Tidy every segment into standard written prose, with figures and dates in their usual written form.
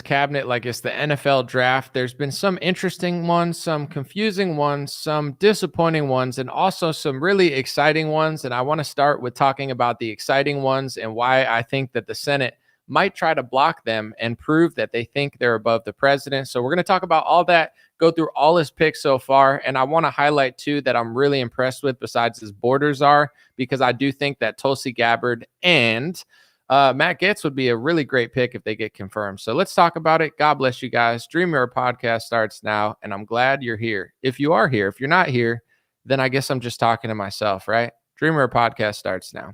cabinet like it's the NFL draft. There's been some interesting ones, some confusing ones, some disappointing ones, and also some really exciting ones. And I want to start with talking about the exciting ones and why I think that the Senate might try to block them and prove that they think they're above the president. So we're going to talk about all that, go through all his picks so far. And I want to highlight two that I'm really impressed with besides his borders are, because I do think that Tulsi Gabbard and Matt Gaetz would be a really great pick if they get confirmed. So let's talk about it. God bless you guys. Dream Mirror podcast starts now, and I'm glad you're here. If you are here, if you're not here, then I guess I'm just talking to myself, right? Dream Mirror podcast starts now.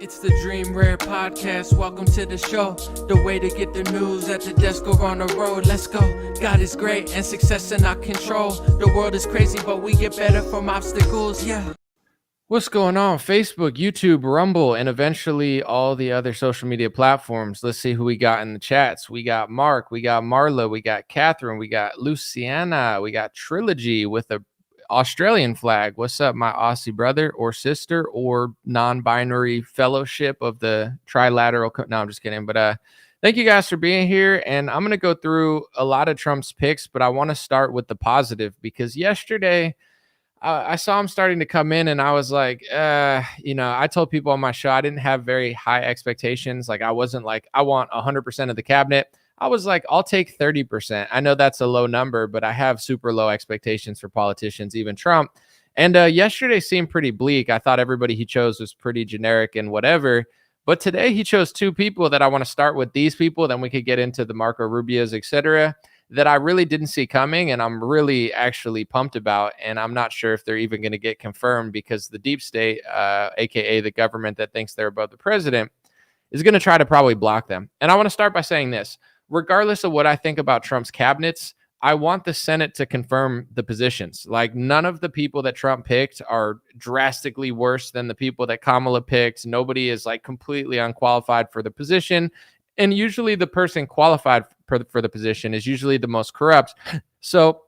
It's the Dream Rare Podcast. Welcome to the show. The way to get the news at the desk or on the road. Let's go. God is great and success in our control. The world is crazy, but we get better from obstacles. Yeah. What's going on? Facebook, YouTube, Rumble, and eventually all the other social media platforms. Let's see who we got in the chats. We got Mark, we got Marla, we got Catherine, we got Luciana, we got Trilogy with a Australian flag. What's up, my Aussie brother or sister or non-binary fellowship of the trilateral? No, I'm just kidding. But thank you guys for being here. And I'm going to go through a lot of Trump's picks, but I want to start with the positive because yesterday I saw him starting to come in and I was like, I told people on my show, I didn't have very high expectations. Like I wasn't like, I want 100% of the cabinet. I was like, I'll take 30%. I know that's a low number, but I have super low expectations for politicians, even Trump. And yesterday seemed pretty bleak. I thought everybody he chose was pretty generic and whatever. But today he chose two people that I want to start with these people. Then we could get into the Marco Rubios, etc., that I really didn't see coming. And I'm really actually pumped about. And I'm not sure if they're even going to get confirmed because the deep state, AKA the government that thinks they're above the president, is going to try to probably block them. And I want to start by saying this. Regardless of what I think about Trump's cabinets, I want the Senate to confirm the positions. Like none of the people that Trump picked are drastically worse than the people that Kamala picked. Nobody is like completely unqualified for the position. And usually the person qualified for the position is usually the most corrupt. So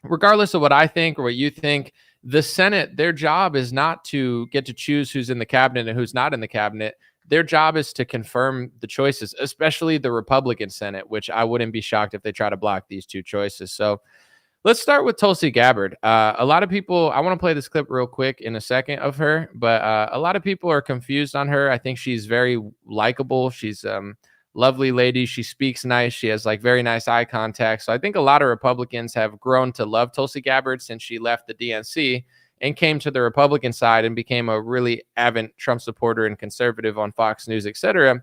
regardless of what I think or what you think, the Senate, their job is not to get to choose who's in the cabinet and who's not in the cabinet. Their job is to confirm the choices, especially the Republican Senate, which I wouldn't be shocked if they try to block these two choices. So let's start with Tulsi Gabbard. A lot of people, I want to play this clip real quick in a second of her, but a lot of people are confused on her. I think she's very likable. She's lovely lady. She speaks nice. She has like very nice eye contact. So I think a lot of Republicans have grown to love Tulsi Gabbard since she left the DNC and came to the Republican side and became a really avid Trump supporter and conservative on Fox News, etc.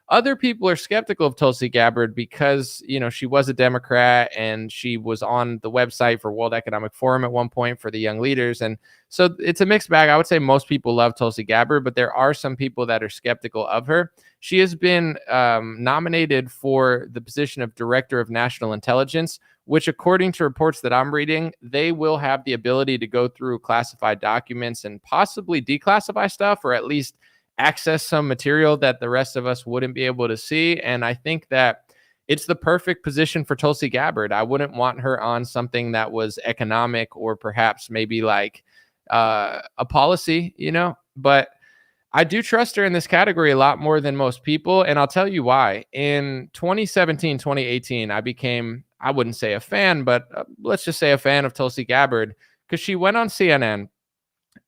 Other people are skeptical of Tulsi Gabbard because, she was a Democrat and she was on the website for World Economic Forum at one point for the young leaders. And so it's a mixed bag. I would say most people love Tulsi Gabbard, but there are some people that are skeptical of her. She has been nominated for the position of Director of National Intelligence, which according to reports that I'm reading, they will have the ability to go through classified documents and possibly declassify stuff or at least access some material that the rest of us wouldn't be able to see. And I think that it's the perfect position for Tulsi Gabbard. I wouldn't want her on something that was economic or perhaps maybe like a policy, but I do trust her in this category a lot more than most people. And I'll tell you why. In 2017, 2018, I became, I wouldn't say a fan, but let's just say a fan of Tulsi Gabbard because she went on CNN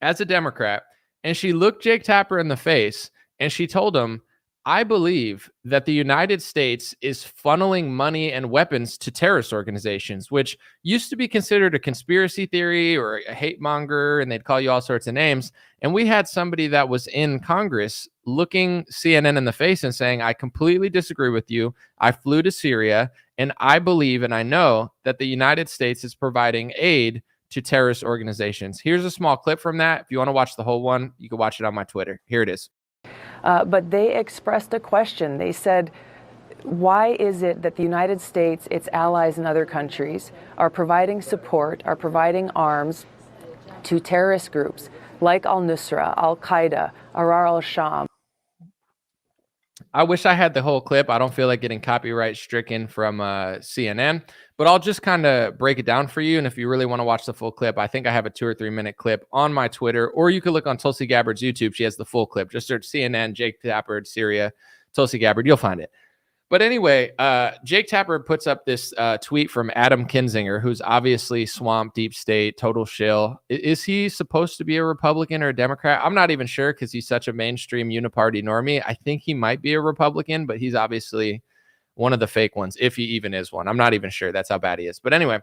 as a Democrat and she looked Jake Tapper in the face and she told him, I believe that the United States is funneling money and weapons to terrorist organizations, which used to be considered a conspiracy theory or a hate monger, and they'd call you all sorts of names. And we had somebody that was in Congress looking CNN in the face and saying, I completely disagree with you. I flew to Syria, and I believe and I know that the United States is providing aid to terrorist organizations. Here's a small clip from that. If you want to watch the whole one, you can watch it on my Twitter. Here it is. But they expressed a question. They said, why is it that the United States, its allies and other countries are providing support, are providing arms to terrorist groups like al-Nusra, al-Qaeda, Ahrar al-Sham? I wish I had the whole clip. I don't feel like getting copyright stricken from CNN, but I'll just kind of break it down for you. And if you really want to watch the full clip, I think I have a 2 or 3 minute clip on my Twitter, or you could look on Tulsi Gabbard's YouTube. She has the full clip. Just search CNN, Jake Tapper, Syria, Tulsi Gabbard. You'll find it. But anyway, Jake Tapper puts up this tweet from Adam Kinzinger, who's obviously swamp, deep state, total shill. Is he supposed to be a Republican or a Democrat? I'm not even sure because he's such a mainstream uniparty normie. I think he might be a Republican, but he's obviously one of the fake ones, if he even is one. I'm not even sure. That's how bad he is. But anyway,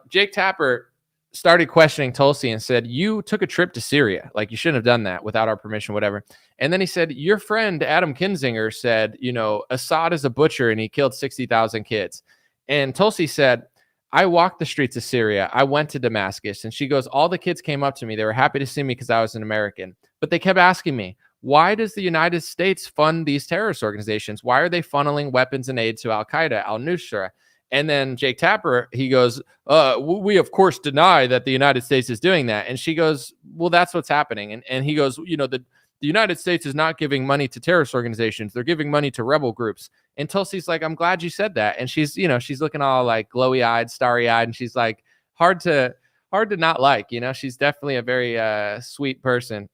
Jake Tapper started questioning Tulsi and said, you took a trip to Syria. Like, you shouldn't have done that without our permission, whatever. And then he said, your friend Adam Kinzinger said, Assad is a butcher and he killed 60,000 kids. And Tulsi said, I walked the streets of Syria. I went to Damascus. And she goes, all the kids came up to me. They were happy to see me because I was an American. But they kept asking me, why does the United States fund these terrorist organizations? Why are they funneling weapons and aid to Al-Qaeda, al-Nusra? And then Jake Tapper, he goes, we, of course, deny that the United States is doing that. And she goes, well, that's what's happening. And he goes, the United States is not giving money to terrorist organizations. They're giving money to rebel groups. And Tulsi's like, I'm glad you said that. And she's looking all like glowy eyed, starry eyed. And she's like, hard to not like, she's definitely a very sweet person.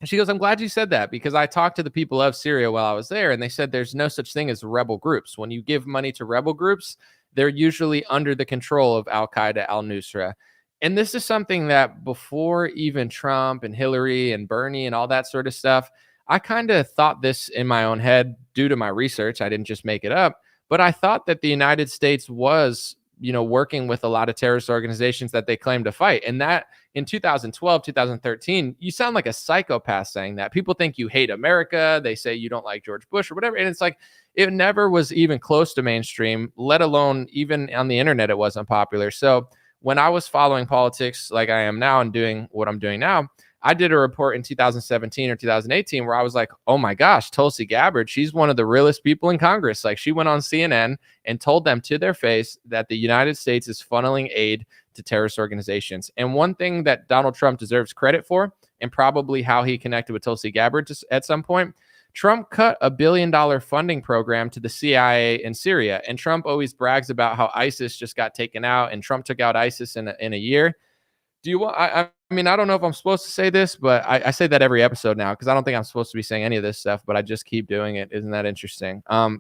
And she goes, I'm glad you said that because I talked to the people of Syria while I was there. And they said there's no such thing as rebel groups. When you give money to rebel groups, they're usually under the control of Al-Qaeda, al-Nusra. And this is something that before even Trump and Hillary and Bernie and all that sort of stuff, I kind of thought this in my own head due to my research. I didn't just make it up, but I thought that the United States was, working with a lot of terrorist organizations that they claim to fight. And that in 2012, 2013, you sound like a psychopath saying that. People think you hate America. They say you don't like George Bush or whatever. And it's like, it never was even close to mainstream, let alone even on the internet, it wasn't popular. So when I was following politics like I am now and doing what I'm doing now, I did a report in 2017 or 2018 where I was like, oh my gosh, Tulsi Gabbard, she's one of the realest people in Congress. Like, she went on CNN and told them to their face that the United States is funneling aid to terrorist organizations. And one thing that Donald Trump deserves credit for, and probably how he connected with Tulsi Gabbard at some point, Trump cut $1 billion funding program to the CIA in Syria. And Trump always brags about how ISIS just got taken out and Trump took out ISIS in a year. Do you want, I mean, I don't know if I'm supposed to say this, but I say that every episode now because I don't think I'm supposed to be saying any of this stuff, but I just keep doing it. Isn't that interesting? I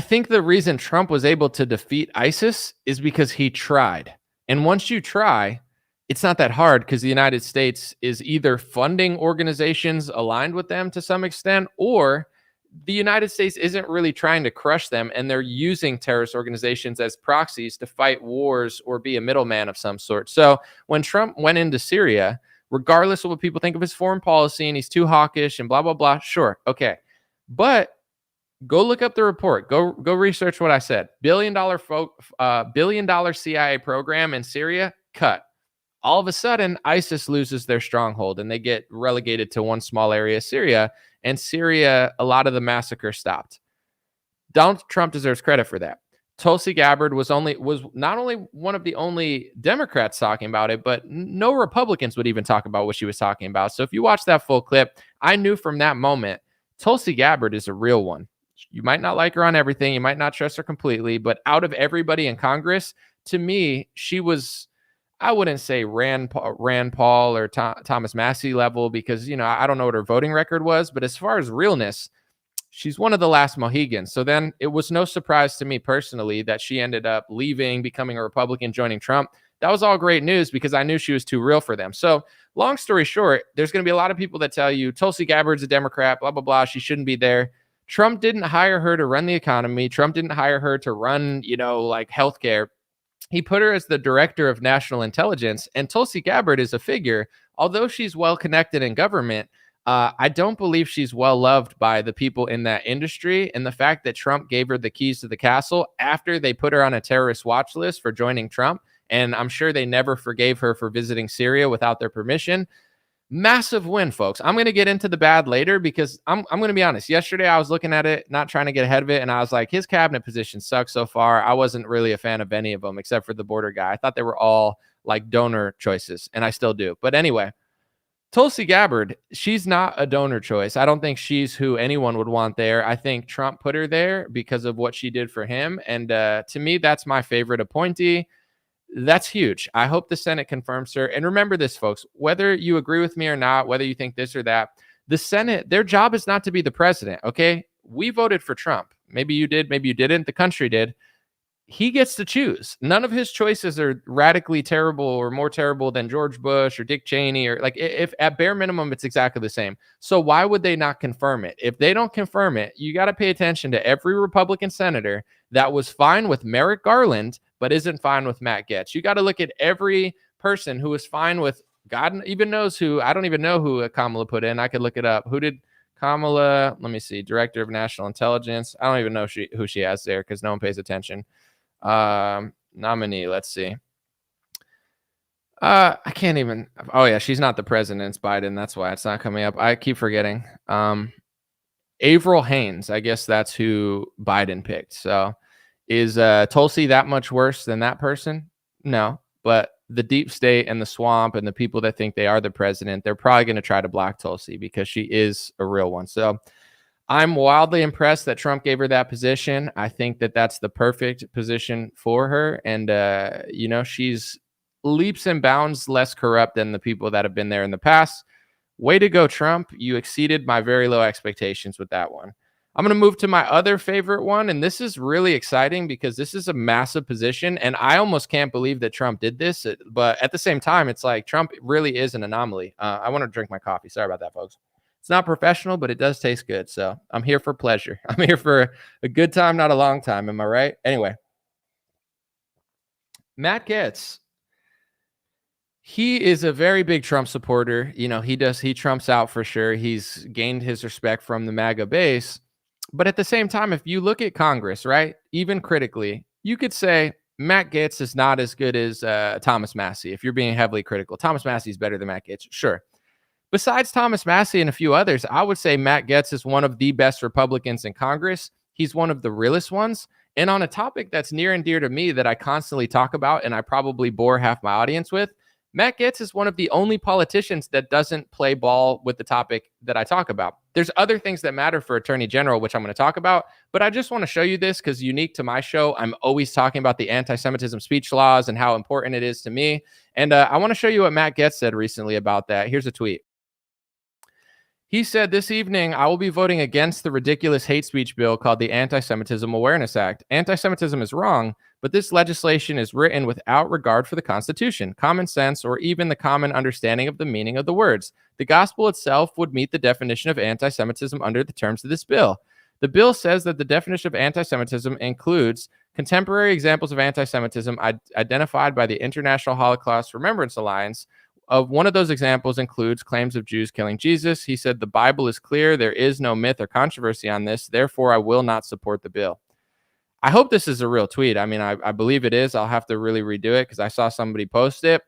think the reason Trump was able to defeat ISIS is because he tried. And once you try, it's not that hard because the United States is either funding organizations aligned with them to some extent, or the United States isn't really trying to crush them, and they're using terrorist organizations as proxies to fight wars or be a middleman of some sort. So when Trump went into Syria, regardless of what people think of his foreign policy and he's too hawkish and blah, blah, blah, sure, okay. But go look up the report. Go research what I said. $1 billion CIA program in Syria, cut. All of a sudden, ISIS loses their stronghold and they get relegated to one small area of Syria. And Syria, a lot of the massacre stopped. Donald Trump deserves credit for that. Tulsi Gabbard was not only one of the only Democrats talking about it, but no Republicans would even talk about what she was talking about. So if you watch that full clip, I knew from that moment, Tulsi Gabbard is a real one. You might not like her on everything. You might not trust her completely, but out of everybody in Congress, to me, she was, I wouldn't say Rand Paul or Thomas Massie level because, I don't know what her voting record was, but as far as realness, she's one of the last Mohegans. So then it was no surprise to me personally that she ended up leaving, becoming a Republican, joining Trump. That was all great news because I knew she was too real for them. So long story short, there's going to be a lot of people that tell you Tulsi Gabbard's a Democrat, blah, blah, blah. She shouldn't be there. Trump didn't hire her to run the economy. Trump didn't hire her to run, like healthcare. He put her as the director of national intelligence. And Tulsi Gabbard is a figure, although she's well connected in government, I don't believe she's well loved by the people in that industry. And the fact that Trump gave her the keys to the castle after they put her on a terrorist watch list for joining Trump, and I'm sure they never forgave her for visiting Syria without their permission. Massive win, folks. I'm going to get into the bad later because I'm going to be honest. Yesterday, I was looking at it, not trying to get ahead of it, and I was like, his cabinet position sucks so far. I wasn't really a fan of any of them except for the border guy. I thought they were all like donor choices, and I still do. But anyway, Tulsi Gabbard, she's not a donor choice. I don't think she's who anyone would want there. I think Trump put her there because of what she did for him. And to me, that's my favorite appointee. That's huge. I hope the Senate confirms her. And remember this, folks, whether you agree with me or not, whether you think this or that, the Senate, their job is not to be the president. Okay. we voted for Trump. Maybe you did, maybe you didn't. The country did. He gets to choose. None of his choices are radically terrible or more terrible than George Bush or Dick Cheney, or like, if at bare minimum, it's exactly the same. So why would they not confirm it? If they don't confirm it, you got to pay attention to every Republican senator that was fine with Merrick Garland, but isn't fine with Matt Gaetz. You got to look at every person who was fine with, God even knows who. I don't even know who Kamala put in. I could look it up. Who did Kamala? Let me see. Director of National Intelligence. I don't even know who she has there because no one pays attention. Nominee, let's see. I can't even. Oh yeah, she's not the president. It's Biden. That's why it's not coming up. I keep forgetting. Avril Haines. I guess that's who Biden picked. So is Tulsi that much worse than that person? No, but the deep state and the swamp and the people that think they are the president, they're probably going to try to block Tulsi because she is a real one. So I'm wildly impressed that Trump gave her that position. I think that that's the perfect position for her. And, she's leaps and bounds less corrupt than the people that have been there in the past. Way to go, Trump. You exceeded my very low expectations with that one. I'm going to move to my other favorite one. And this is really exciting because this is a massive position. And I almost can't believe that Trump did this. But at the same time, it's like Trump really is an anomaly. I want to drink my coffee. Sorry about that, folks. It's not professional, but it does taste good. So I'm here for pleasure. I'm here for a good time, not a long time. Am I right? Anyway, Matt Gaetz. He is a very big Trump supporter. He trumps out for sure. He's gained his respect from the MAGA base. But at the same time, if you look at Congress, right, even critically, you could say Matt Gaetz is not as good as Thomas Massie. If you're being heavily critical, Thomas Massie is better than Matt Gaetz. Sure. Besides Thomas Massie and a few others, I would say Matt Gaetz is one of the best Republicans in Congress. He's one of the realest ones. And on a topic that's near and dear to me that I constantly talk about and I probably bore half my audience with, Matt Gaetz is one of the only politicians that doesn't play ball with the topic that I talk about. There's other things that matter for Attorney General, which I'm going to talk about, but I just want to show you this because unique to my show, I'm always talking about the anti-Semitism speech laws and how important it is to me. And I want to show you what Matt Gaetz said recently about that. Here's a tweet. He said, "This evening, I will be voting against the ridiculous hate speech bill called the Anti-Semitism Awareness Act. Anti-Semitism is wrong, but this legislation is written without regard for the Constitution, common sense, or even the common understanding of the meaning of the words. The gospel itself would meet the definition of anti-Semitism under the terms of this bill. The bill says that the definition of anti-Semitism includes contemporary examples of anti-Semitism identified by the International Holocaust Remembrance Alliance. One of those examples includes claims of Jews killing Jesus. He said, the Bible is clear. There is no myth or controversy on this. Therefore, I will not support the bill." I hope this is a real tweet. I mean, I believe it is. I'll have to really redo it because I saw somebody post it.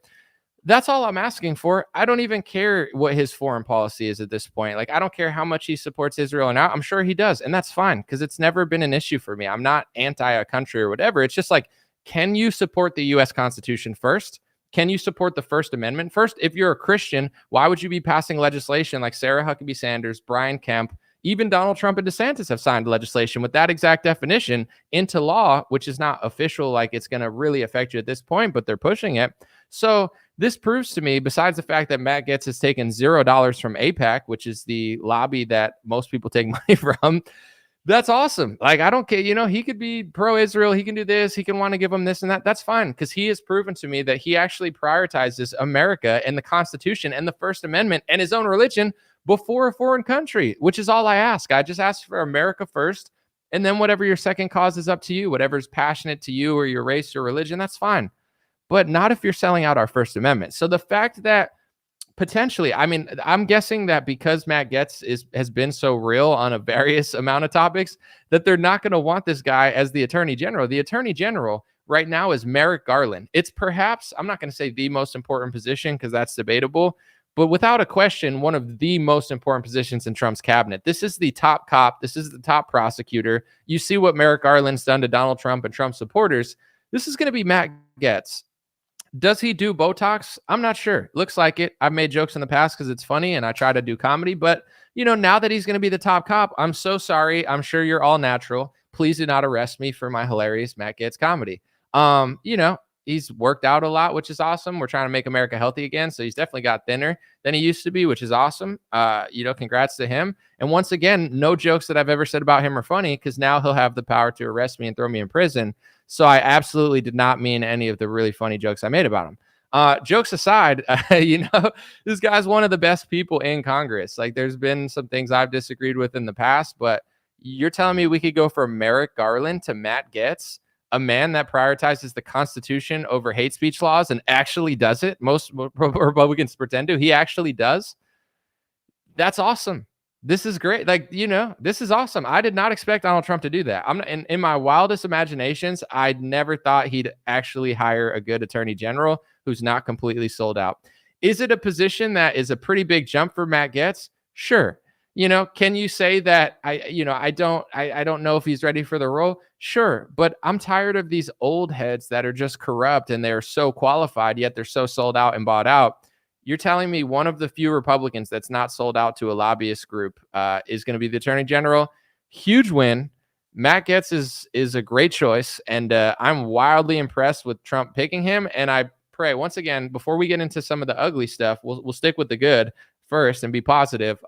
That's all I'm asking for. I don't even care what his foreign policy is at this point. Like, I don't care how much he supports Israel or not. I'm sure he does. And that's fine because it's never been an issue for me. I'm not anti a country or whatever. It's just like, can you support the U.S. Constitution first? Can you support the First Amendment first? If you're a Christian, why would you be passing legislation like Sarah Huckabee Sanders, Brian Kemp, even Donald Trump and DeSantis have signed legislation with that exact definition into law, which is not official, like it's going to really affect you at this point, but they're pushing it. So this proves to me, besides the fact that Matt Gaetz has taken $0 from AIPAC, which is the lobby that most people take money from, that's awesome. Like, I don't care. He could be pro-Israel. He can do this. He can want to give them this and that. That's fine because he has proven to me that he actually prioritizes America and the Constitution and the First Amendment and his own religion before a foreign country, which is all I ask. I just ask for America first, and then whatever your second cause is up to you. Whatever's passionate to you or your race or religion, that's fine. But not if you're selling out our First Amendment. So the fact that potentially, I mean, I'm guessing that because Matt Gaetz has been so real on a various amount of topics that they're not going to want this guy as the Attorney General. The Attorney General right now is Merrick Garland. It's perhaps, I'm not going to say the most important position because that's debatable, but without a question, one of the most important positions in Trump's cabinet. This is the top cop. This is the top prosecutor. You see what Merrick Garland's done to Donald Trump and Trump supporters. This is going to be Matt Gaetz. Does he do Botox? I'm not sure. Looks like it. I've made jokes in the past because it's funny and I try to do comedy. But, now that he's going to be the top cop, I'm so sorry. I'm sure you're all natural. Please do not arrest me for my hilarious Matt Gaetz comedy. he's worked out a lot, which is awesome. We're trying to make America healthy again. So he's definitely got thinner than he used to be, which is awesome. Congrats to him. And once again, no jokes that I've ever said about him are funny, because now he'll have the power to arrest me and throw me in prison. So I absolutely did not mean any of the really funny jokes I made about him. Jokes aside, this guy's one of the best people in Congress. Like, there's been some things I've disagreed with in the past, but you're telling me we could go from Merrick Garland to Matt Gaetz, a man that prioritizes the Constitution over hate speech laws and actually does it? Most Republicans pretend to. He actually does. That's awesome. This is great. This is awesome. I did not expect Donald Trump to do that. In my wildest imaginations, I never thought he'd actually hire a good attorney general who's not completely sold out. Is it a position that is a pretty big jump for Matt Gaetz? Sure. Can you say that I don't know if he's ready for the role? Sure. But I'm tired of these old heads that are just corrupt and they're so qualified, yet they're so sold out and bought out. You're telling me one of the few Republicans that's not sold out to a lobbyist group is going to be the attorney general? Huge win. Matt Gaetz is a great choice. And I'm wildly impressed with Trump picking him. And I pray, once again, before we get into some of the ugly stuff, we'll stick with the good first and be positive.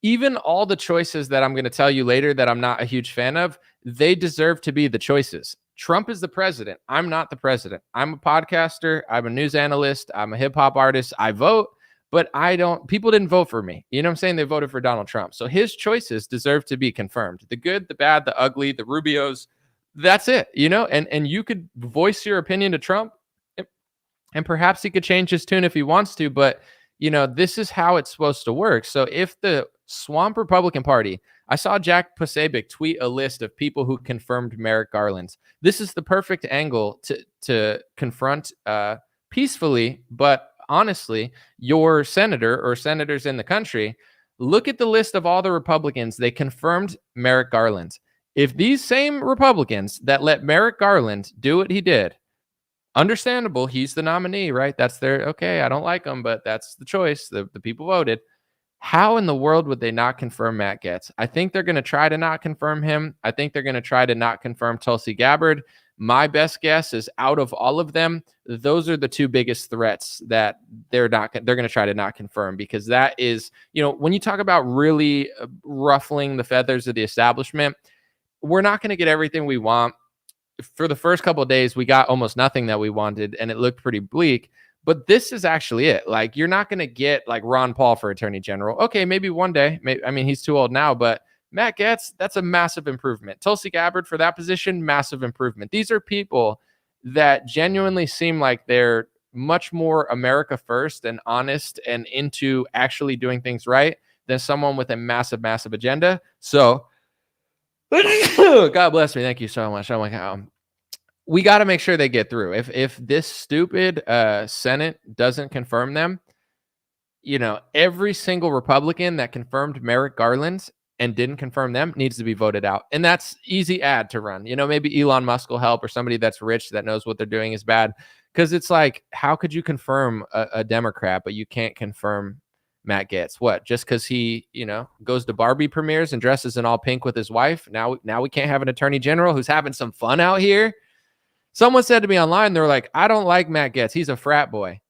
Even all the choices that I'm going to tell you later that I'm not a huge fan of, they deserve to be the choices. Trump is the president. I'm not the president. I'm a podcaster. I'm a news analyst. I'm a hip hop artist. I vote, but people didn't vote for me. You know what I'm saying? They voted for Donald Trump. So his choices deserve to be confirmed. The good, the bad, the ugly, the Rubios, that's it, and you could voice your opinion to Trump, and perhaps he could change his tune if he wants to, but this is how it's supposed to work. So if the swamp Republican Party, I saw Jack Posobiec tweet a list of people who confirmed Merrick Garland. This is the perfect angle to confront peacefully, but honestly, your senator or senators in the country. Look at the list of all the Republicans. They confirmed Merrick Garland. If these same Republicans that let Merrick Garland do what he did, understandable, he's the nominee, right? That's okay, I don't like him, but that's the choice. The people voted. How in the world would they not confirm Matt Gaetz? I think they're going to try to not confirm him. I think they're going to try to not confirm Tulsi Gabbard. My best guess is out of all of them, those are the two biggest threats that they're going to try to not confirm, because that is, when you talk about really ruffling the feathers of the establishment, we're not going to get everything we want. For the first couple of days, we got almost nothing that we wanted, and it looked pretty bleak. But this is actually it. Like, you're not going to get like Ron Paul for attorney general. Okay, maybe one day. He's too old now, but Matt Gaetz, that's a massive improvement. Tulsi Gabbard for that position, massive improvement. These are people that genuinely seem like they're much more America first and honest and into actually doing things right than someone with a massive, massive agenda. So, God bless me. Thank you so much. Oh my God. We got to make sure they get through. If this stupid Senate doesn't confirm them, every single Republican that confirmed Merrick Garland and didn't confirm them needs to be voted out. And that's easy ad to run. Maybe Elon Musk will help, or somebody that's rich that knows what they're doing is bad. Because it's like, how could you confirm a Democrat, but you can't confirm Matt Gaetz? What? Just because he, goes to Barbie premieres and dresses in all pink with his wife? Now we can't have an attorney general who's having some fun out here? Someone said to me online, they're like, I don't like Matt Gaetz. He's a frat boy.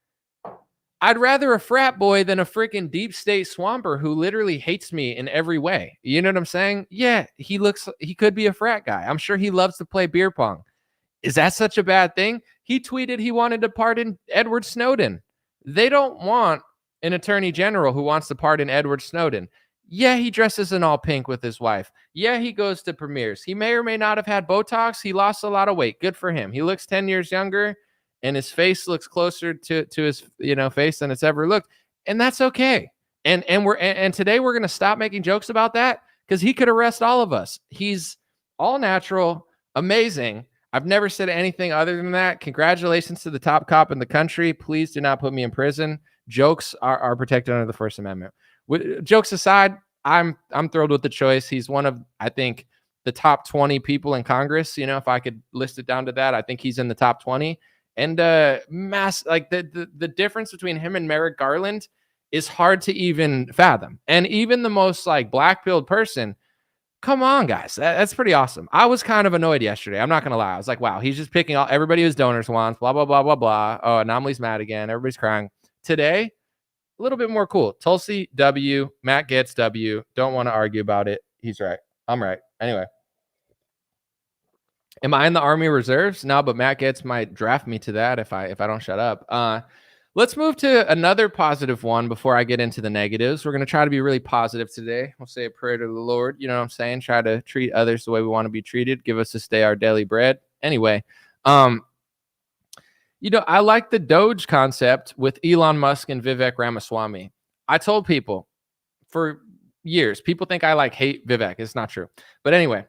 I'd rather a frat boy than a freaking deep state swamper who literally hates me in every way. You know what I'm saying? Yeah, he could be a frat guy. I'm sure he loves to play beer pong. Is that such a bad thing? He tweeted he wanted to pardon Edward Snowden. They don't want an attorney general who wants to pardon Edward Snowden. Yeah, he dresses in all pink with his wife. Yeah, he goes to premieres. He may or may not have had Botox. He lost a lot of weight. Good for him. He looks 10 years younger, and his face looks closer to his face than it's ever looked. And that's okay. And today we're going to stop making jokes about that, because he could arrest all of us. He's all natural, amazing. I've never said anything other than that. Congratulations to the top cop in the country. Please do not put me in prison. Jokes are protected under the First Amendment. Jokes aside, I'm thrilled with the choice. He's one of, I think, the top 20 people in Congress. If I could list it down to that, I think he's in the top 20. And the difference between him and Merrick Garland is hard to even fathom. And even the most like black-pilled person Come on, guys. That's pretty awesome. I was kind of annoyed yesterday. I'm not going to lie. I was like, wow, he's just picking all everybody whose donors wants, blah, blah, blah, blah, blah. Oh, Anomaly's mad again. Everybody's crying. Today, a little bit more cool. Tulsi W, Matt Gaetz W. Don't want to argue about it. He's right. I'm right. Anyway. Am I in the Army Reserves? No, but Matt Gaetz might draft me to that if I don't shut up. Let's move to another positive one before I get into the negatives. We're going to try to be really positive today. We'll say a prayer to the Lord. You know what I'm saying? Try to treat others the way we want to be treated. Give us this day our daily bread. Anyway, I like the DOGE concept with Elon Musk and Vivek Ramaswamy. I told people for years, people think I hate Vivek. It's not true. But anyway,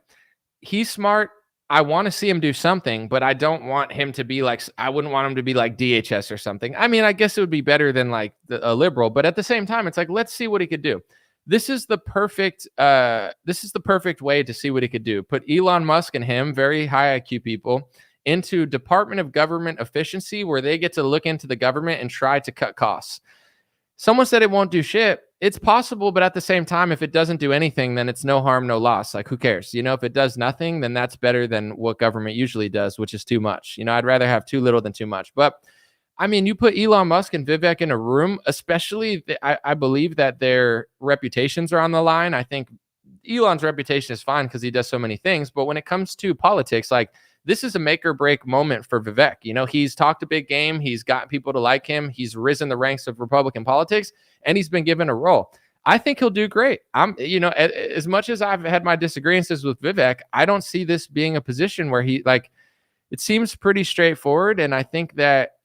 he's smart. I want to see him do something, but I don't want him to be I wouldn't want him to be like DHS or something. I mean, I guess it would be better than a liberal, but at the same time, it's let's see what he could do. This is the perfect way to see what he could do. Put Elon Musk and him, very high IQ people, into Department of Government Efficiency, where they get to look into the government and try to cut costs. Someone said it won't do shit. It's possible, but at the same time, if it doesn't do anything, then it's no harm, no loss. Who cares? If it does nothing, then that's better than what government usually does, which is too much. I'd rather have too little than too much. But I mean, you put Elon Musk and Vivek in a room, especially I believe that their reputations are on the line. I think Elon's reputation is fine because he does so many things. But when it comes to politics, this is a make or break moment for Vivek. He's talked a big game. He's got people to like him. He's risen the ranks of Republican politics, and he's been given a role. I think he'll do great. As much as I've had my disagreements with Vivek, I don't see this being a position where it seems pretty straightforward. And I think that,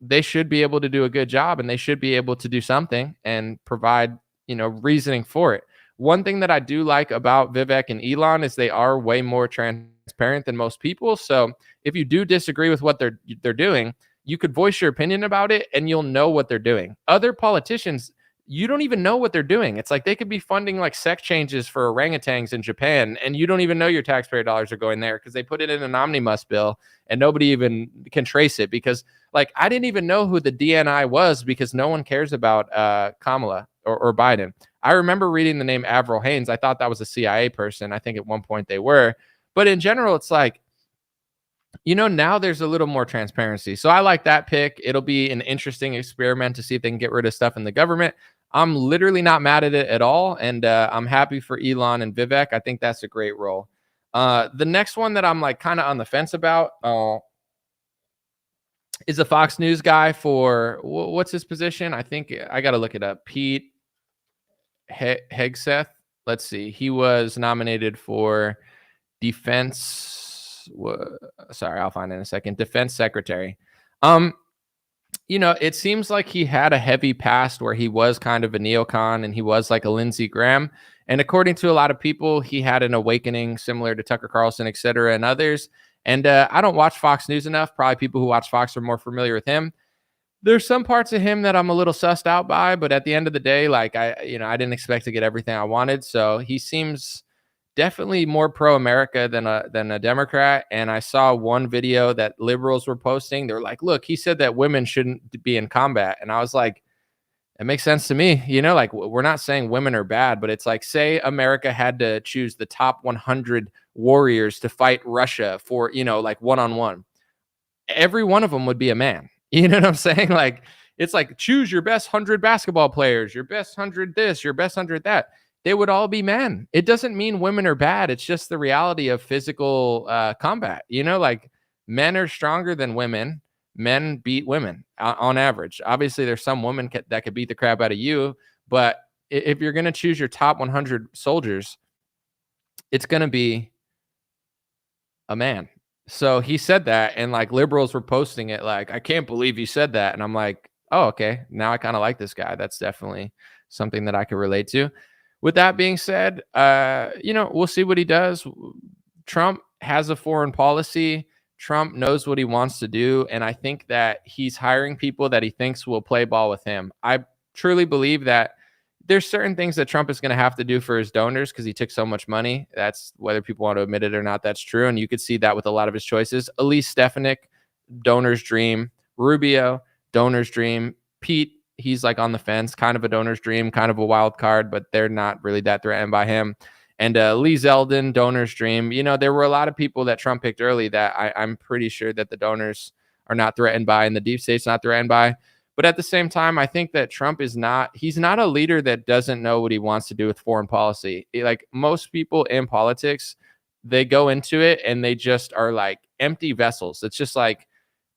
they should be able to do a good job, and they should be able to do something and provide, reasoning for it. One thing that I do like about Vivek and Elon is they are way more transparent than most people. So if you do disagree with what they're doing, you could voice your opinion about it and you'll know what they're doing. Other politicians, you don't even know what they're doing. It's they could be funding sex changes for orangutans in Japan, and you don't even know your taxpayer dollars are going there because they put it in an omnibus bill and nobody even can trace it because I didn't even know who the DNI was because no one cares about Kamala or Biden. I remember reading the name Avril Haines. I thought that was a CIA person. I think at one point they were. But in general, it's now there's a little more transparency. So I like that pick. It'll be an interesting experiment to see if they can get rid of stuff in the government. I'm literally not mad at it at all. And I'm happy for Elon and Vivek. I think that's a great role. The next one that I'm kind of on the fence about is a Fox News guy for what's his position? I think I got to look it up. Pete Hegseth. Let's see. He was nominated for defense. Sorry, I'll find it in a second. Defense secretary. It seems like he had a heavy past where he was kind of a neocon and he was like a Lindsey Graham. And according to a lot of people, he had an awakening similar to Tucker Carlson, et cetera, and others. And I don't watch Fox News enough. Probably people who watch Fox are more familiar with him. There's some parts of him that I'm a little sussed out by, but at the end of the day, I didn't expect to get everything I wanted. So he seems definitely more pro-America than a Democrat. And I saw one video that liberals were posting. They were like, look, he said that women shouldn't be in combat. And I was like, it makes sense to me. We're not saying women are bad, but it's say America had to choose the top 100 warriors to fight Russia for, one-on-one. Every one of them would be a man. You know what I'm saying? It's choose your best 100 basketball players, your best 100 this, your best 100 that. They would all be men. It doesn't mean women are bad. It's just the reality of physical combat. Men are stronger than women. Men beat women on average. Obviously, there's some women that could beat the crap out of you. But if you're going to choose your top 100 soldiers, it's going to be a man. So he said that, and liberals were posting it I can't believe he said that. And I'm like, oh, okay. Now I kind of like this guy. That's definitely something that I could relate to. With that being said, we'll see what he does. Trump has a foreign policy. Trump knows what he wants to do. And I think that he's hiring people that he thinks will play ball with him. I truly believe that there's certain things that Trump is going to have to do for his donors because he took so much money. That's whether people want to admit it or not. That's true. And you could see that with a lot of his choices. Elise Stefanik, donor's dream. Rubio, donor's dream. Pete, he's on the fence, kind of a donor's dream, kind of a wild card, but they're not really that threatened by him. And Lee Zeldin, Donor's Dream. There were a lot of people that Trump picked early that I'm pretty sure that the donors are not threatened by and the deep state's not threatened by. But at the same time, I think that Trump he's not a leader that doesn't know what he wants to do with foreign policy. Like most people in politics, they go into it and they just are like empty vessels. It's just like,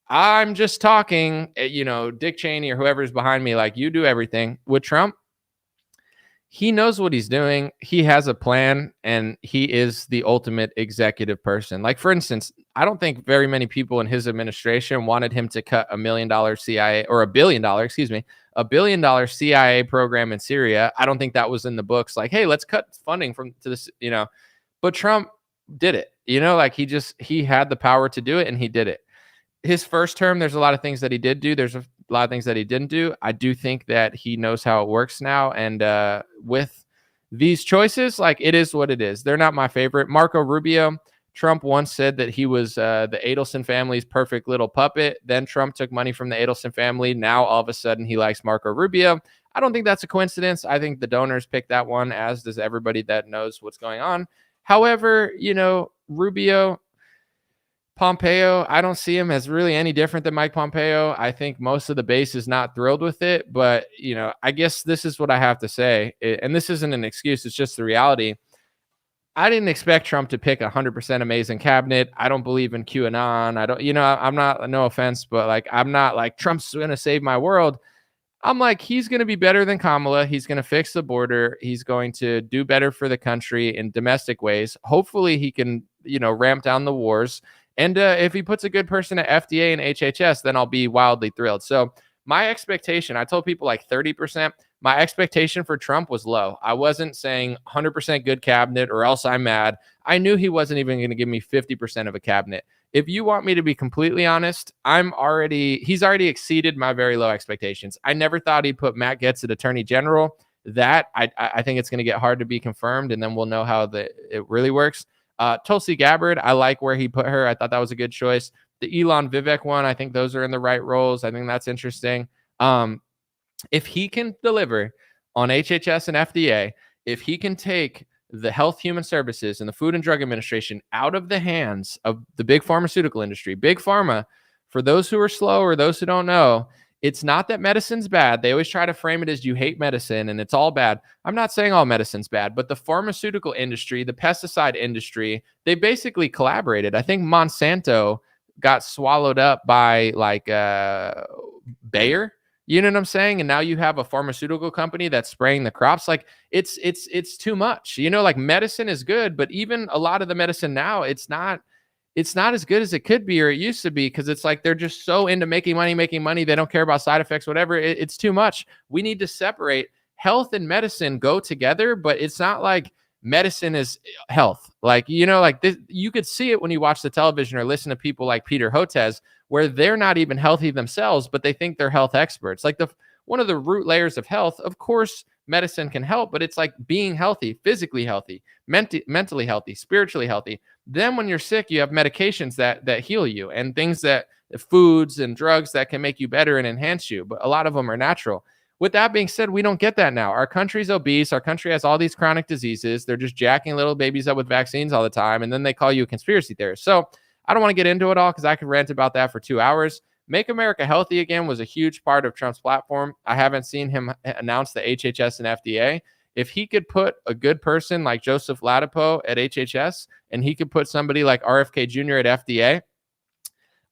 I'm just talking, Dick Cheney or whoever's behind me, like, you do everything. With Trump, he knows what he's doing. He has a plan, and he is the ultimate executive person. Like, for instance, I don't think very many people in his administration wanted him to cut $1 million CIA or $1 billion, $1 billion CIA program in Syria. I don't think that was in the books. Like, hey, let's cut funding to this, but Trump did it, like he had the power to do it, and he did it. His first term, there's a lot of things that he did do. There's a lot of things that he didn't do. I do think that he knows how it works now. And with these choices, like, it is what it is. They're not my favorite. Marco Rubio, Trump once said that he was the Adelson family's perfect little puppet. Then Trump took money from the Adelson family. Now, all of a sudden, he likes Marco Rubio. I don't think that's a coincidence. I think the donors picked that one, as does everybody that knows what's going on. However, Rubio, Pompeo, I don't see him as really any different than Mike Pompeo. I think most of the base is not thrilled with it, but, I guess this is what I have to say. And this isn't an excuse. It's just the reality. I didn't expect Trump to pick 100% amazing cabinet. I don't believe in QAnon. I don't, I'm not, no offense, but like, I'm not like Trump's going to save my world. I'm like, he's going to be better than Kamala. He's going to fix the border. He's going to do better for the country in domestic ways. Hopefully he can, ramp down the wars. And if he puts a good person at FDA and HHS, then I'll be wildly thrilled. So my expectation, I told people like 30%. My expectation for Trump was low. I wasn't saying 100% good cabinet or else I'm mad. I knew he wasn't even going to give me 50% of a cabinet. If you want me to be completely honest, he's already exceeded my very low expectations. I never thought he'd put Matt Gaetz at Attorney General. That I think it's going to get hard to be confirmed, and then we'll know how it really works. Tulsi Gabbard, I like where he put her. I thought that was a good choice. The Elon Vivek one, I think those are in the right roles. I think that's interesting. If he can deliver on HHS and FDA, if he can take the Health Human Services and the Food and Drug Administration out of the hands of the big pharmaceutical industry, big pharma, for those who are slow or those who don't know, it's not that medicine's bad. They always try to frame it as you hate medicine and it's all bad. I'm not saying all medicine's bad, but the pharmaceutical industry, the pesticide industry, they basically collaborated. I think Monsanto got swallowed up by like Bayer. You know what I'm saying? And now you have a pharmaceutical company that's spraying the crops. Like it's too much. Like medicine is good, but even a lot of the medicine now, it's not as good as it could be or it used to be, because it's like they're just so into making money. They don't care about side effects, whatever. It's too much. We need to separate. Health and medicine go together, but it's not like medicine is health. Like, like this, you could see it when you watch the television or listen to people like Peter Hotez, where they're not even healthy themselves, but they think they're health experts. Like one of the root layers of health, of course, medicine can help, but it's like being healthy, physically healthy, mentally healthy, spiritually healthy. Then when you're sick, you have medications that heal you, and things foods and drugs that can make you better and enhance you. But a lot of them are natural. With that being said, we don't get that now. Our country's obese. Our country has all these chronic diseases. They're just jacking little babies up with vaccines all the time. And then they call you a conspiracy theorist. So I don't want to get into it all because I could rant about that for 2 hours. Make America Healthy Again was a huge part of Trump's platform. I haven't seen him announce the HHS and FDA. If he could put a good person like Joseph Ladapo at HHS, and he could put somebody like RFK Jr. at FDA,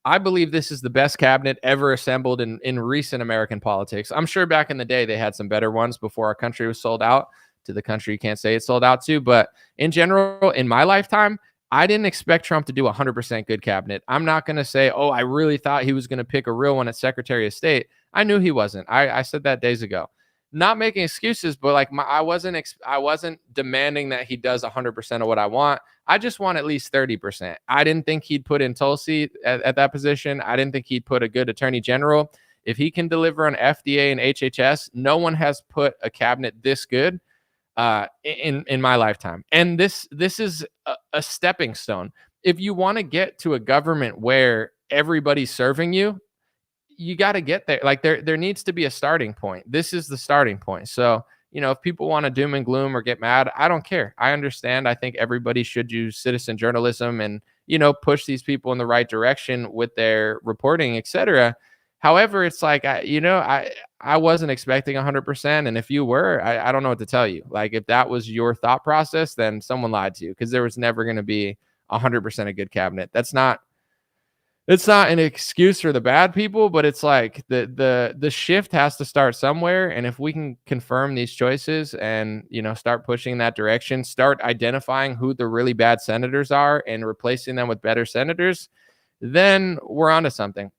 I believe this is the best cabinet ever assembled in recent American politics. I'm sure back in the day they had some better ones before our country was sold out to the country you can't say it's sold out to. But in general, in my lifetime, I didn't expect Trump to do 100% good cabinet. I'm not going to say, oh, I really thought he was going to pick a real one at Secretary of State. I knew he wasn't. I said that days ago. Not making excuses, but like I wasn't demanding that he does 100% of what I want. I just want at least 30%. I didn't think he'd put in Tulsi at that position. I didn't think he'd put a good attorney general. If he can deliver on FDA and HHS, no one has put a cabinet this good in my lifetime. And this is a stepping stone. If you want to get to a government where everybody's serving you, you got to get there. Like there needs to be a starting point. This is the starting point. So if people want to doom and gloom or get mad, I don't care. I understand. I think everybody should use citizen journalism and, push these people in the right direction with their reporting, etc. However, it's like, I wasn't expecting 100%. And if you were, I don't know what to tell you. Like, if that was your thought process, then someone lied to you, because there was never going to be 100% a good cabinet. It's not an excuse for the bad people, but it's like the shift has to start somewhere. And if we can confirm these choices and, start pushing in that direction, start identifying who the really bad senators are and replacing them with better senators, then we're onto something.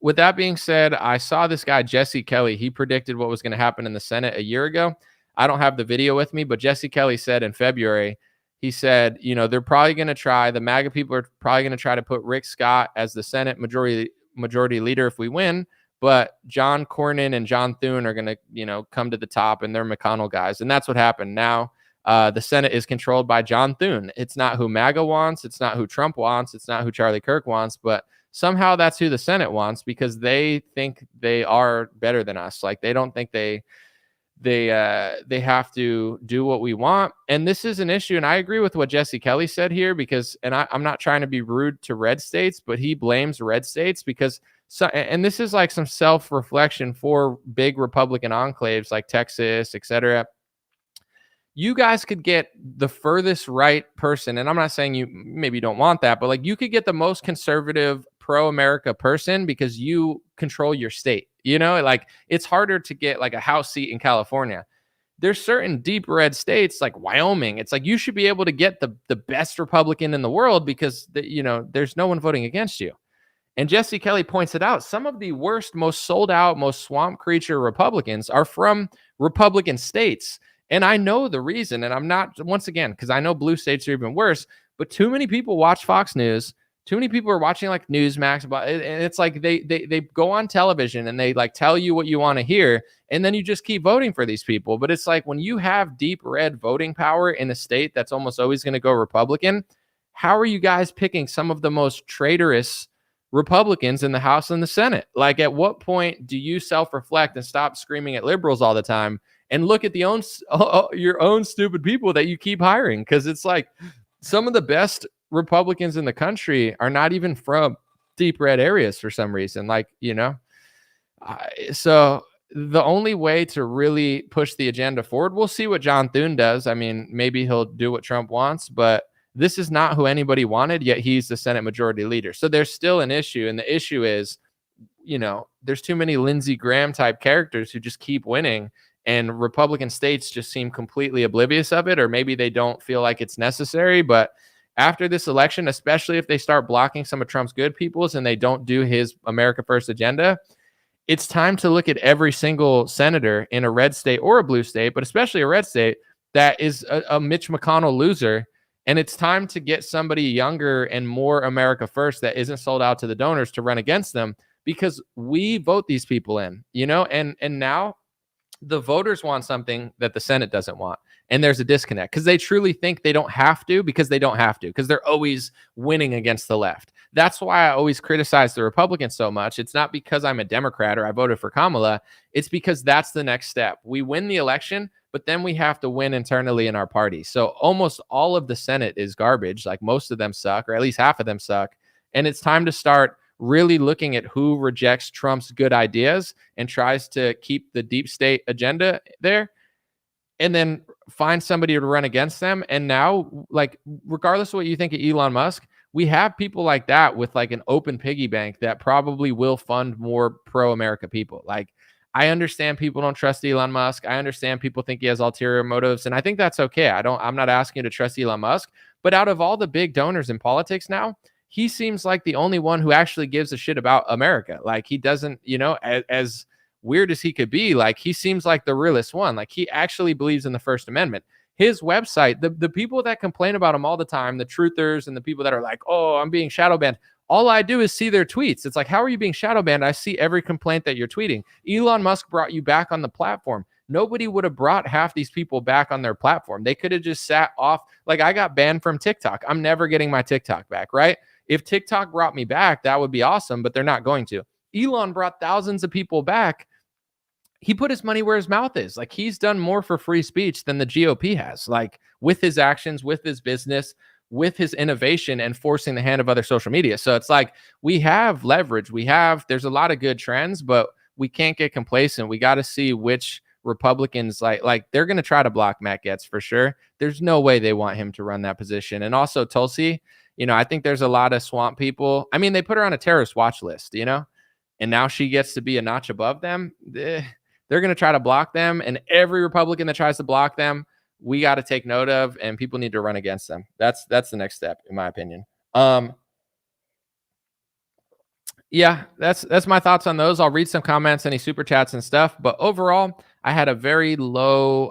With that being said, I saw this guy, Jesse Kelly. He predicted what was going to happen in the Senate a year ago. I don't have the video with me, but Jesse Kelly said in February, he said, they're probably going to try, the MAGA people are probably going to try to put Rick Scott as the Senate majority leader if we win, but John Cornyn and John Thune are going to, come to the top, and they're McConnell guys. And that's what happened. Now, the Senate is controlled by John Thune. It's not who MAGA wants. It's not who Trump wants. It's not who Charlie Kirk wants, but somehow that's who the Senate wants, because they think they are better than us. Like, they don't think they have to do what we want. And this is an issue. And I agree with what Jesse Kelly said here, because, and I'm not trying to be rude to red states, but he blames red states because, and this is like some self-reflection for big Republican enclaves like Texas, etc. You guys could get the furthest right person. And I'm not saying you maybe don't want that, but like, you could get the most conservative pro-America person because you control your state. Like, it's harder to get like a House seat in California. There's certain deep red states like Wyoming. It's like, you should be able to get the best Republican in the world because there's no one voting against you. And Jesse Kelly points it out. Some of the worst, most sold out, most swamp creature Republicans are from Republican states. And I know the reason, and I'm not, once again, because I know blue states are even worse, but too many people watch Fox News. Too many people are watching like Newsmax, and it's like they go on television and they like tell you what you want to hear, and then you just keep voting for these people. But it's like, when you have deep red voting power in a state that's almost always going to go Republican, how are you guys picking some of the most traitorous Republicans in the House and the Senate? Like, at what point do you self-reflect and stop screaming at liberals all the time and look at your own stupid people that you keep hiring? Because it's like, some of the best Republicans in the country are not even from deep red areas for some reason. Like, so the only way to really push the agenda forward, we'll see what John Thune does. I mean, maybe he'll do what Trump wants, but this is not who anybody wanted, yet he's the Senate majority leader. So there's still an issue. And the issue is, there's too many Lindsey Graham type characters who just keep winning, and Republican states just seem completely oblivious of it, or maybe they don't feel like it's necessary. But after this election, especially if they start blocking some of Trump's good peoples and they don't do his America First agenda, it's time to look at every single senator in a red state or a blue state, but especially a red state, that is a Mitch McConnell loser. And it's time to get somebody younger and more America First that isn't sold out to the donors to run against them, because we vote these people in, and now the voters want something that the Senate doesn't want. And there's a disconnect because they truly think they don't have to, because they're always winning against the left. That's why I always criticize the Republicans so much. It's not because I'm a Democrat or I voted for Kamala. It's because that's the next step. We win the election, but then we have to win internally in our party. So almost all of the Senate is garbage. Like, most of them suck, or at least half of them suck. And it's time to start really looking at who rejects Trump's good ideas and tries to keep the deep state agenda there, and then find somebody to run against them. And now, like, regardless of what you think of Elon Musk, we have people like that with like an open piggy bank that probably will fund more pro-America people. Like, I understand people don't trust Elon Musk. I understand people think he has ulterior motives, and I think that's okay. I'm not asking you to trust Elon Musk, but out of all the big donors in politics now, he seems like the only one who actually gives a shit about America. Like, he doesn't, as weird as he could be, like, he seems like the realest one. Like, he actually believes in the First Amendment. His website, the people that complain about him all the time, the truthers and the people that are like, oh, I'm being shadow banned, all I do is see their tweets. It's like, how are you being shadow banned? I see every complaint that you're tweeting. Elon Musk brought you back on the platform. Nobody would have brought half these people back on their platform. They could have just sat off. Like, I got banned from TikTok. I'm never getting my TikTok back, right? If TikTok brought me back, that would be awesome, but they're not going to. Elon brought thousands of people back he put his money where his mouth is. Like, he's done more for free speech than the GOP has, like with his actions, with his business, with his innovation, and forcing the hand of other social media. So it's like, we have leverage. There's a lot of good trends, but we can't get complacent. We got to see which Republicans, like they're going to try to block Matt Gaetz for sure. There's no way they want him to run that position. And also Tulsi, I think there's a lot of swamp people. I mean, they put her on a terrorist watch list, and now she gets to be a notch above them. They're going to try to block them. And every Republican that tries to block them, we got to take note of, and people need to run against them. That's the next step, in my opinion. Yeah, that's my thoughts on those. I'll read some comments, any super chats and stuff. But overall, I had a very low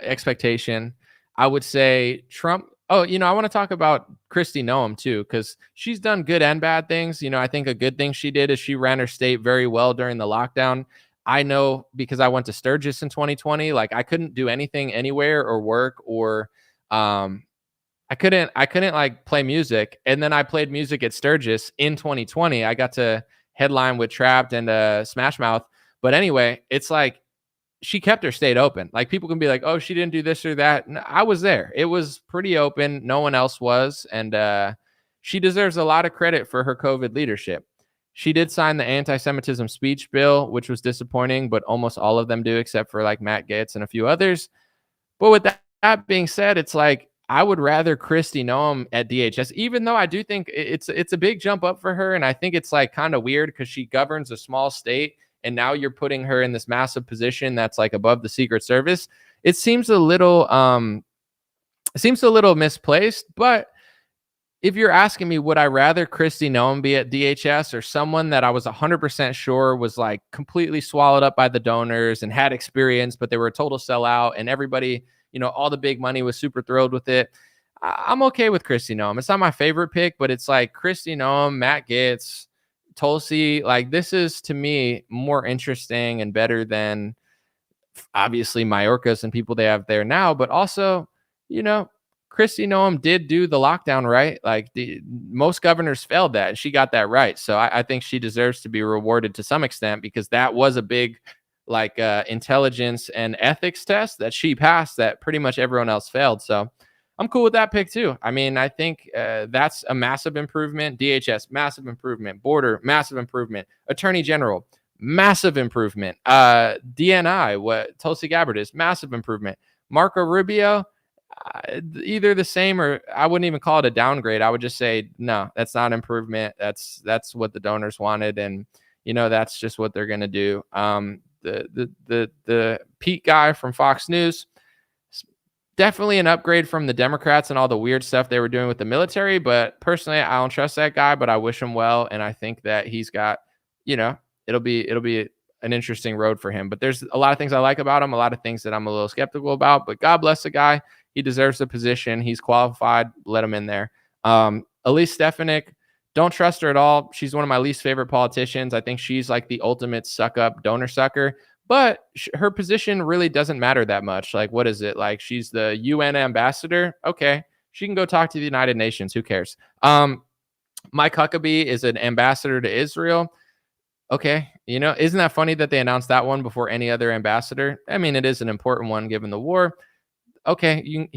expectation. I would say Trump. Oh, I want to talk about Kristi Noem too, because she's done good and bad things. I think a good thing she did is she ran her state very well during the lockdown. I know, because I went to Sturgis in 2020, like I couldn't do anything anywhere or work, or I couldn't like play music. And then I played music at Sturgis in 2020. I got to headline with Trapped and Smash Mouth. But anyway, it's like she kept her state open. Like, people can be like, oh, she didn't do this or that. No, I was there. It was pretty open. No one else was. And she deserves a lot of credit for her COVID leadership. She did sign the anti-Semitism speech bill, which was disappointing, but almost all of them do, except for like Matt Gaetz and a few others. But with that being said, it's like, I would rather Kristi Noem at DHS, even though I do think it's a big jump up for her. And I think it's like kind of weird because she governs a small state, and now you're putting her in this massive position that's like above the Secret Service. It seems a little misplaced. But if you're asking me, would I rather Kristi Noem be at DHS or someone that I was 100% sure was like completely swallowed up by the donors and had experience, but they were a total sellout, and everybody, all the big money was super thrilled with it? I'm okay with Kristi Noem. It's not my favorite pick, but it's like Kristi Noem, Matt Gaetz, Tulsi. Like, this is, to me, more interesting and better than obviously Mayorkas and people they have there now. But also, Kristi Noem did do the lockdown right. Like, most governors failed that, and she got that right. So I think she deserves to be rewarded to some extent, because that was a big intelligence and ethics test that she passed that pretty much everyone else failed. So I'm cool with that pick too. I mean, I think that's a massive improvement. DHS, massive improvement. Border, massive improvement. Attorney General, massive improvement. DNI, what Tulsi Gabbard is, massive improvement. Marco Rubio, either the same, or I wouldn't even call it a downgrade. I would just say, no, that's not improvement. That's what the donors wanted. And, that's just what they're going to do. The Pete guy from Fox News, definitely an upgrade from the Democrats and all the weird stuff they were doing with the military. But personally, I don't trust that guy, but I wish him well. And I think that he's got, it'll be an interesting road for him. But there's a lot of things I like about him, a lot of things that I'm a little skeptical about. But God bless the guy. He deserves the position. He's qualified. Let him in there. Elise Stefanik, don't trust her at all. She's one of my least favorite politicians. I think she's like the ultimate suck-up donor sucker. But her position really doesn't matter that much. Like, what is it? Like, she's the UN ambassador. Okay, she can go talk to the United Nations. Who cares? Mike Huckabee is an ambassador to Israel. Okay, isn't that funny that they announced that one before any other ambassador? I mean, it is an important one given the war. Okay,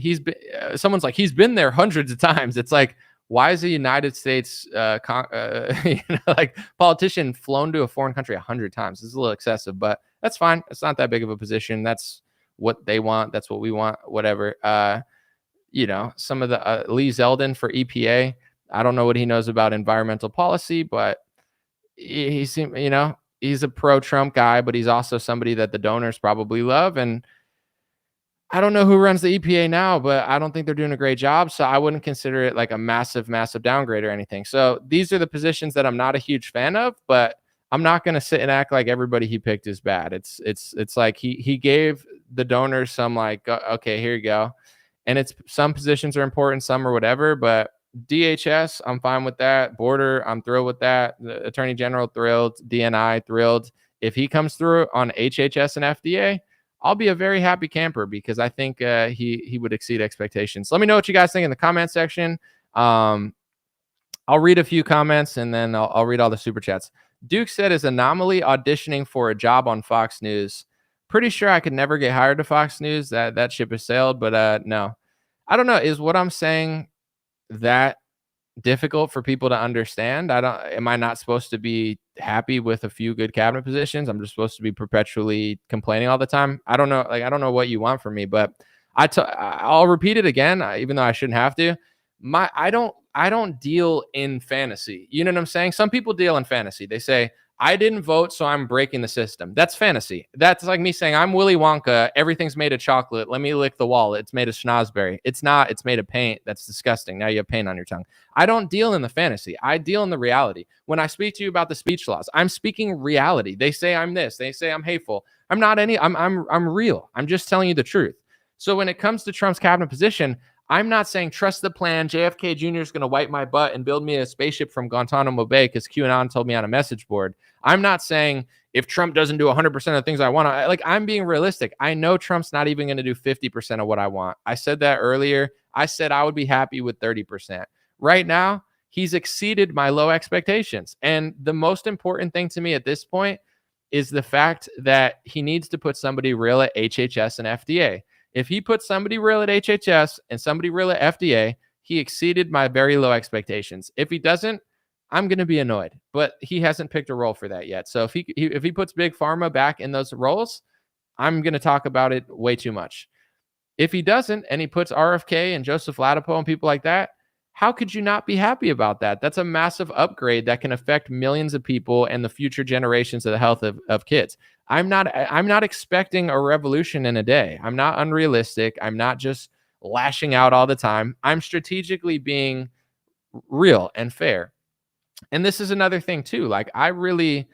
someone's like, he's been there hundreds of times. It's like, why is a United States politician flown to a foreign country 100 times? This is a little excessive, but that's fine. It's not that big of a position. That's what they want. That's what we want. Whatever. Some of the Lee Zeldin for EPA. I don't know what he knows about environmental policy, but he's a pro-Trump guy, but he's also somebody that the donors probably love. And I don't know who runs the EPA now, but I don't think they're doing a great job. So I wouldn't consider it like a massive, massive downgrade or anything. So these are the positions that I'm not a huge fan of, but I'm not going to sit and act like everybody he picked is bad. It's like he gave the donors some like, okay, here you go. And it's some positions are important, some or whatever, but DHS, I'm fine with that. Border, I'm thrilled with that. The Attorney General, thrilled. DNI, thrilled. If he comes through on HHS and FDA, I'll be a very happy camper, because I think he would exceed expectations. Let me know what you guys think in the comment section. I'll read a few comments, and then I'll read all the super chats. Duke said his anomaly auditioning for a job on Fox News. Pretty sure I could never get hired to Fox News. That ship has sailed, but no. I don't know. Is what I'm saying that difficult for people to understand? Am I not supposed to be happy with a few good cabinet positions? I'm just supposed to be perpetually complaining all the time. I don't know. Like, I don't know what you want from me, but I'll repeat it again, even though I shouldn't have to. I don't deal in fantasy. You know what I'm saying? Some people deal in fantasy. They say, I didn't vote, so I'm breaking the system. That's fantasy. That's like me saying, I'm Willy Wonka. Everything's made of chocolate. Let me lick the wall. It's made of schnozberry. It's not. It's made of paint. That's disgusting. Now you have paint on your tongue. I don't deal in the fantasy. I deal in the reality. When I speak to you about the speech laws, I'm speaking reality. They say I'm this. They say I'm hateful. I'm not any. I'm real. I'm just telling you the truth. So when it comes to Trump's cabinet position, I'm not saying trust the plan. JFK Jr. is going to wipe my butt and build me a spaceship from Guantanamo Bay because QAnon told me on a message board. I'm not saying if Trump doesn't do 100% of the things I want, I'm being realistic. I know Trump's not even going to do 50% of what I want. I said that earlier. I said I would be happy with 30%. Right now, he's exceeded my low expectations. And the most important thing to me at this point is the fact that he needs to put somebody real at HHS and FDA. If he puts somebody real at HHS and somebody real at FDA, he exceeded my very low expectations. If he doesn't, I'm going to be annoyed, but he hasn't picked a role for that yet. So if he puts Big Pharma back in those roles, I'm going to talk about it way too much. If he doesn't, and he puts RFK and Joseph Ladapo and people like that, how could you not be happy about that? That's a massive upgrade that can affect millions of people and the future generations of the health of kids. I'm not expecting a revolution in a day. I'm not unrealistic. I'm not just lashing out all the time. I'm strategically being real and fair. And this is another thing too. Like I really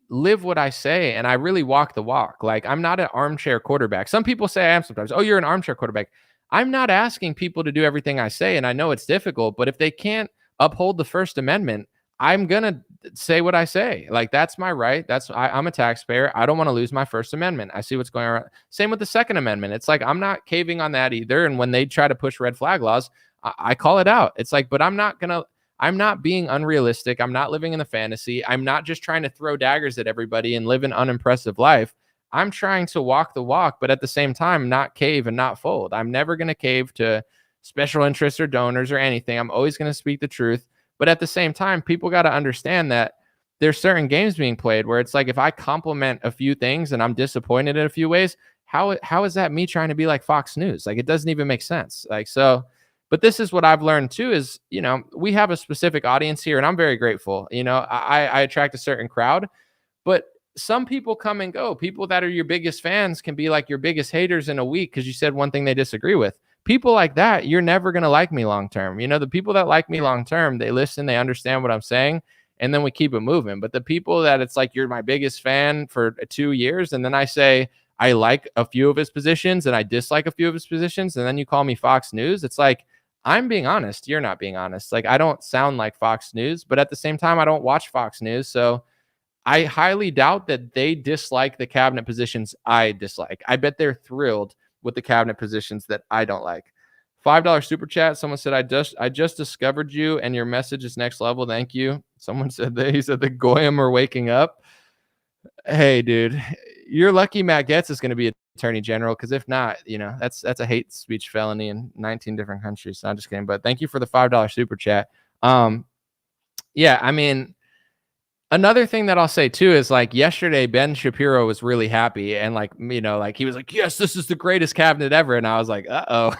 live what I say and I really walk the walk. Like I'm not an armchair quarterback. Some people say I am sometimes. Oh, you're an armchair quarterback. I'm not asking people to do everything I say, and I know it's difficult, but if they can't uphold the First Amendment, I'm going to say what I say. Like, that's my right. I'm a taxpayer. I don't want to lose my First Amendment. I see what's going on. Same with the Second Amendment. It's like, I'm not caving on that either. And when they try to push red flag laws, I call it out. It's like, but I'm not being unrealistic. I'm not living in the fantasy. I'm not just trying to throw daggers at everybody and live an unimpressive life. I'm trying to walk the walk, but at the same time, not cave and not fold. I'm never going to cave to special interests or donors or anything. I'm always going to speak the truth. But at the same time, people got to understand that there's certain games being played where it's like, if I compliment a few things and I'm disappointed in a few ways, how is that me trying to be like Fox News? Like, it doesn't even make sense. Like, so, but this is what I've learned too, is, you know, we have a specific audience here and I'm very grateful. You know, I attract a certain crowd, but some people come and go. People that are your biggest fans can be like your biggest haters in a week because you said one thing they disagree with. People like that, you're never going to like me long term. You know, the people that like me long term, they listen, they understand what I'm saying, and then we keep it moving. But the people that it's like, you're my biggest fan for 2 years, and then I say I like a few of his positions and I dislike a few of his positions, and then you call me Fox News, it's like, I'm being honest. You're not being honest. Like, I don't sound like Fox News, but at the same time, I don't watch Fox News. So I highly doubt that they dislike the cabinet positions I dislike. I bet they're thrilled with the cabinet positions that I don't like. $5 super chat. Someone said, I just discovered you and your message is next level. Thank you. Someone said that he said the Goyim are waking up. Hey, dude, you're lucky Matt Gaetz is going to be attorney general, because if not, you know, that's a hate speech felony in 19 different countries. So I'm just kidding. But thank you for the $5 super chat. Yeah, I mean, another thing that I'll say too is, like, yesterday, Ben Shapiro was really happy. And, like, you know, like, he was like, yes, this is the greatest cabinet ever. And I was like, uh-oh.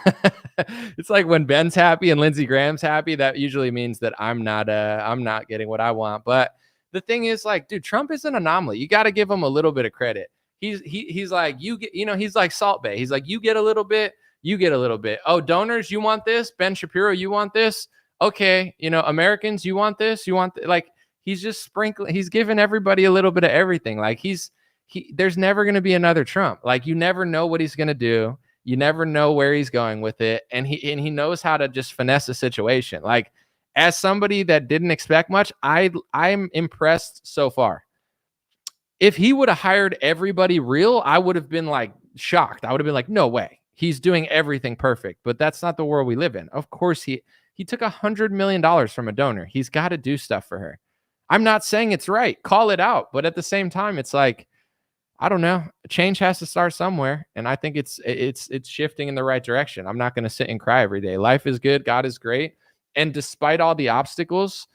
It's like when Ben's happy and Lindsey Graham's happy, that usually means that I'm not getting what I want. But the thing is, like, dude, Trump is an anomaly. You got to give him a little bit of credit. He's like, you get, you know, he's like Salt Bay. He's like, you get a little bit, you get a little bit. Oh, donors, you want this? Ben Shapiro, you want this? Okay. You know, Americans, you want this? You want like, he's just sprinkling. He's giving everybody a little bit of everything. Like, there's never going to be another Trump. Like, you never know what he's going to do. You never know where he's going with it. And he knows how to just finesse a situation. Like, as somebody that didn't expect much, I'm impressed so far. If he would have hired everybody real, I would have been like shocked. I would have been like, no way. He's doing everything perfect. But that's not the world we live in. Of course, he took $100 million from a donor. He's got to do stuff for her. I'm not saying it's right. Call it out. But at the same time, it's like, I don't know. Change has to start somewhere, and I think it's shifting in the right direction. I'm not going to sit and cry every day. Life is good. God is great. And despite all the obstacles,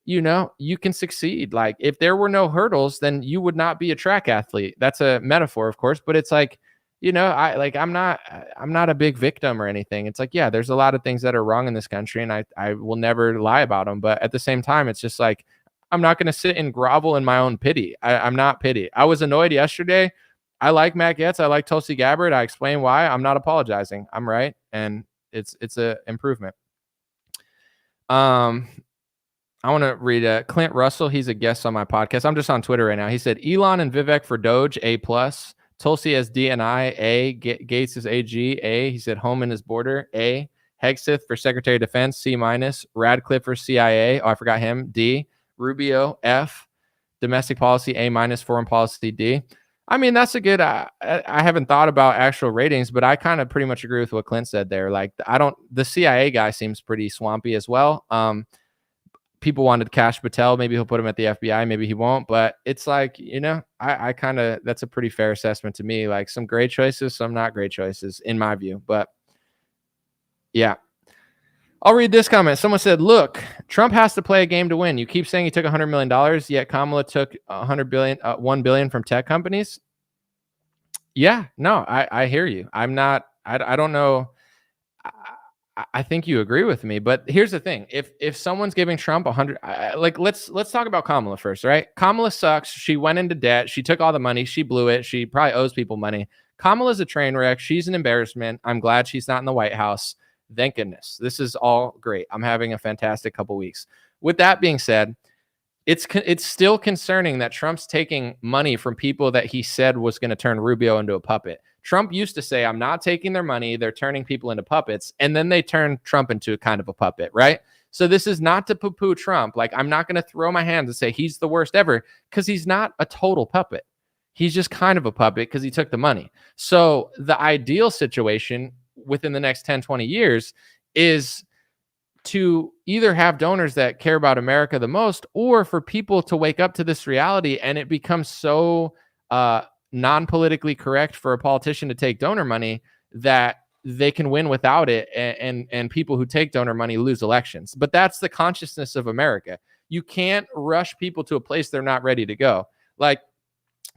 you can succeed. Like, if there were no hurdles, then you would not be a track athlete. That's a metaphor, of course, but it's like, I'm not a big victim or anything. It's like, yeah, there's a lot of things that are wrong in this country, and I will never lie about them. But at the same time, it's just like, I'm not going to sit and grovel in my own pity. I'm not pity. I was annoyed yesterday. I like Matt Gaetz. I like Tulsi Gabbard. I explain why. I'm not apologizing. I'm right, and it's a improvement. I want to read Clint Russell. He's a guest on my podcast. I'm just on Twitter right now. He said Elon and Vivek for DOGE, A+. Tulsi as DNI, A. Gaetz is AG, A. He said Homan is border, A. Hegseth for Secretary of Defense, C-. Radcliffe for CIA. Oh, I forgot him, D. Rubio, F. Domestic policy, A-. Foreign policy, D. I mean, that's a good, I haven't thought about actual ratings, but I kind of pretty much agree with what Clint said there. Like, the CIA guy seems pretty swampy as well. People wanted Kash Patel. Maybe he'll put him at the FBI. Maybe he won't. But it's like, I kind of, that's a pretty fair assessment to me. Like, some great choices, some not great choices in my view. But yeah. I'll read this comment. Someone said, look, Trump has to play a game to win. You keep saying he took $100 million, yet Kamala took $1 billion from tech companies. Yeah, no, I hear you. I don't know. I think you agree with me, but here's the thing. If someone's giving Trump 100, let's talk about Kamala first, right? Kamala sucks. She went into debt. She took all the money. She blew it. She probably owes people money. Kamala's a train wreck. She's an embarrassment. I'm glad she's not in the White House. Thank goodness. This is all great. I'm having a fantastic couple weeks. With that being said, it's still concerning that Trump's taking money from people that he said was going to turn Rubio into a puppet. Trump used to say, I'm not taking their money. They're turning people into puppets. And then they turn Trump into a kind of a puppet, right? So this is not to poo-poo Trump. Like, I'm not going to throw my hands and say he's the worst ever, because he's not a total puppet. He's just kind of a puppet because he took the money. So the ideal situation within the next 10, 20 years is to either have donors that care about America the most, or for people to wake up to this reality and it becomes so non-politically correct for a politician to take donor money that they can win without it, and people who take donor money lose elections. But that's the consciousness of America. You can't rush people to a place they're not ready to go. Like,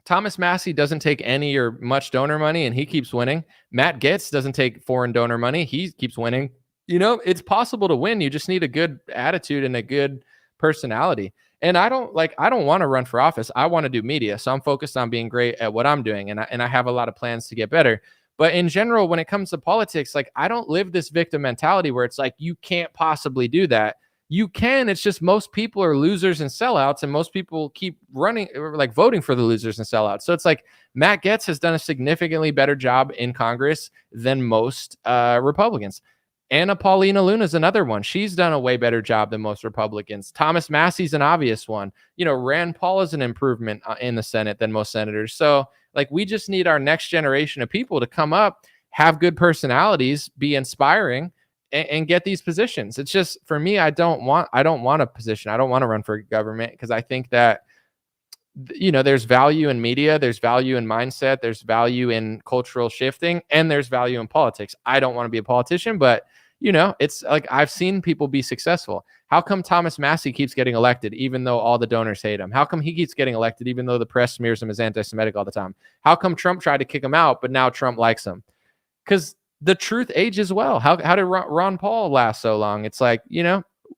Thomas Massie doesn't take any or much donor money and he keeps winning. Matt Gaetz doesn't take foreign donor money. He keeps winning. It's possible to win. You just need a good attitude and a good personality. And I don't want to run for office. I want to do media. So I'm focused on being great at what I'm doing. And I have a lot of plans to get better. But in general, when it comes to politics, like, I don't live this victim mentality where it's like, you can't possibly do that. You can. It's just most people are losers and sellouts, and most people keep running, like, voting for the losers and sellouts. So it's like Matt Gaetz has done a significantly better job in Congress than most Republicans. Anna Paulina Luna is another one. She's done a way better job than most Republicans. Thomas Massie's an obvious one. Rand Paul is an improvement in the Senate than most senators. So, like, we just need our next generation of people to come up, have good personalities, be inspiring, and get these positions. It's just, for me, I don't want a position. I don't want to run for government, because I think that, there's value in media, there's value in mindset, there's value in cultural shifting, and there's value in politics. I don't want to be a politician, but it's like, I've seen people be successful. How come Thomas Massie keeps getting elected even though all the donors hate him? How come he keeps getting elected even though the press smears him as anti-Semitic all the time? How come Trump tried to kick him out, but now Trump likes him? Because the truth ages well. How did Ron Paul last so long? It's like,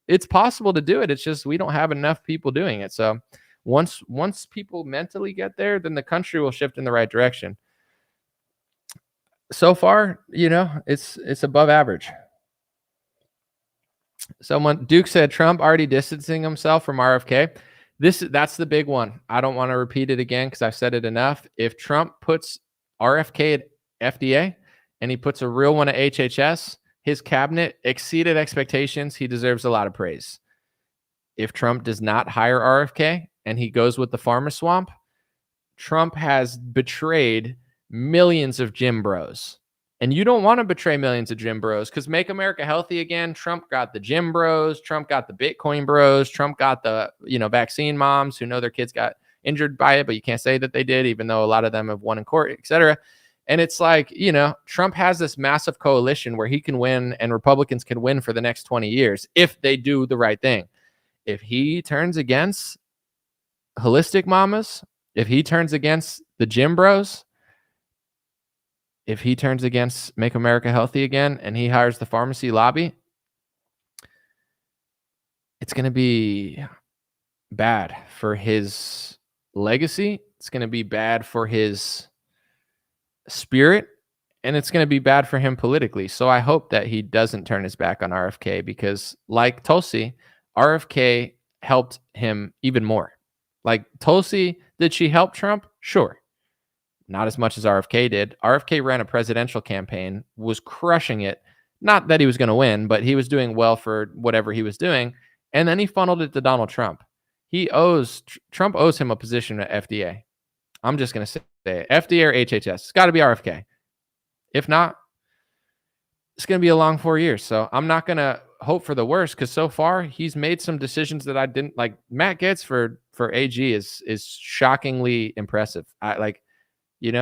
it's possible to do it. It's just, we don't have enough people doing it. So once people mentally get there, then the country will shift in the right direction. So far, it's above average. Duke said Trump already distancing himself from RFK. That's the big one. I don't want to repeat it again because I've said it enough. If Trump puts RFK at FDA and he puts a real one at HHS, his cabinet exceeded expectations. He deserves a lot of praise. If Trump does not hire RFK and he goes with the pharma swamp, Trump has betrayed millions of gym bros. And you don't want to betray millions of gym bros, because Make America Healthy Again, Trump got the gym bros, Trump got the Bitcoin bros, Trump got the, vaccine moms who know their kids got injured by it, but you can't say that they did, even though a lot of them have won in court, etc. And it's like, Trump has this massive coalition where he can win and Republicans can win for the next 20 years if they do the right thing. If he turns against holistic mamas, if he turns against the gym bros, if he turns against Make America Healthy Again and he hires the pharmacy lobby, it's going to be bad for his legacy. It's going to be bad for his spirit, and it's going to be bad for him politically. So I hope that he doesn't turn his back on RFK, because like Tulsi, RFK helped him even more. Like Tulsi, did she help Trump? Sure. Not as much as RFK did. RFK ran a presidential campaign, was crushing it. Not that he was going to win, but he was doing well for whatever he was doing. And then he funneled it to Donald Trump. Trump owes him a position at FDA. I'm just going to say it. FDA or HHS. It's got to be RFK. If not, it's going to be a long 4 years. So I'm not going to hope for the worst, because so far he's made some decisions that I didn't like. Matt Gaetz for AG is shockingly impressive. I did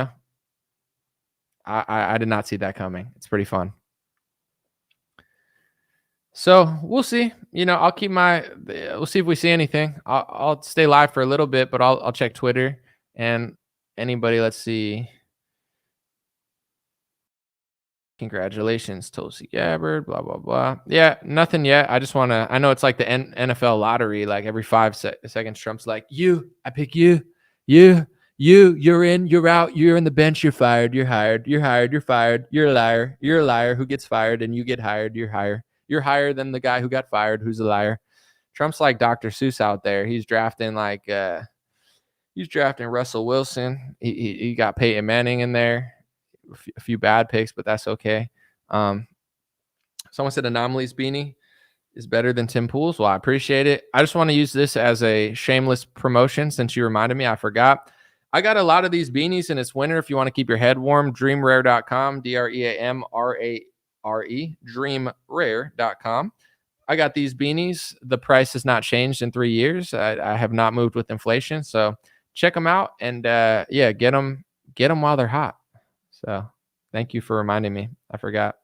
not see that coming. It's pretty fun. So we'll see. I'll keep we'll see if we see anything. I'll stay live for a little bit, but I'll check Twitter and anybody. Let's see. Congratulations, Tulsi Gabbard, blah, blah, blah. Yeah, nothing yet. I just want to, I know it's like the NFL lottery. Like every 5 seconds, Trump's like, I pick you, you're in, you're out, you're in the bench, you're fired, you're hired, you're hired, you're fired, you're a liar who gets fired, and you get hired, you're higher than the guy who got fired, who's a liar. Trump's like Dr. Seuss out there. He's drafting Russell Wilson. He got Peyton Manning in there. A few bad picks, but that's okay. Someone said Anomaly's beanie is better than Tim Pool's. Well, I appreciate it. I just want to use this as a shameless promotion since you reminded me. I forgot. I got a lot of these beanies, and it's winter if you want to keep your head warm. Dreamrare.com, DREAMRARE, dreamrare.com. I got these beanies. The price has not changed in 3 years. I have not moved with inflation. So check them out, and get them while they're hot. So thank you for reminding me. I forgot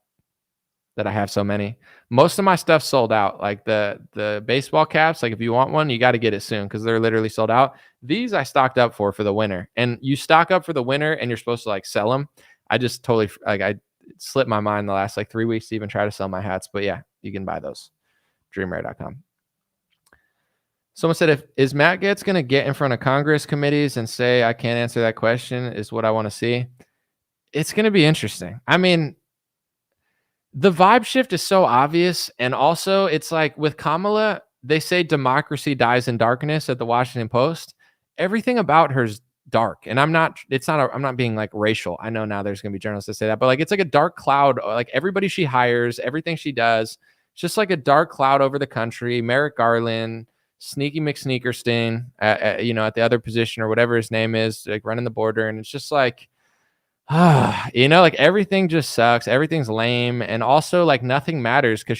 that I have so many. Most of my stuff sold out. Like the baseball caps, like if you want one, you got to get it soon because they're literally sold out. These I stocked up for the winter. And you stock up for the winter and you're supposed to like sell them. I just totally I slipped my mind the last like 3 weeks to even try to sell my hats. But yeah, you can buy those. Dreamrare.com. Someone said, is Matt Gaetz going to get in front of Congress committees and say, I can't answer that question, is what I want to see? It's going to be interesting. I mean, the vibe shift is so obvious. And also it's like with Kamala, they say democracy dies in darkness at the Washington Post. Everything about her is dark. And I'm not being like racial. I know now there's going to be journalists that say that, but like, it's like a dark cloud. Like everybody she hires, everything she does, it's just like a dark cloud over the country. Merrick Garland, Sneaky McSneakersteen, at the other position or whatever his name is, like running the border. And it's just like, like everything just sucks. Everything's lame. And also like nothing matters because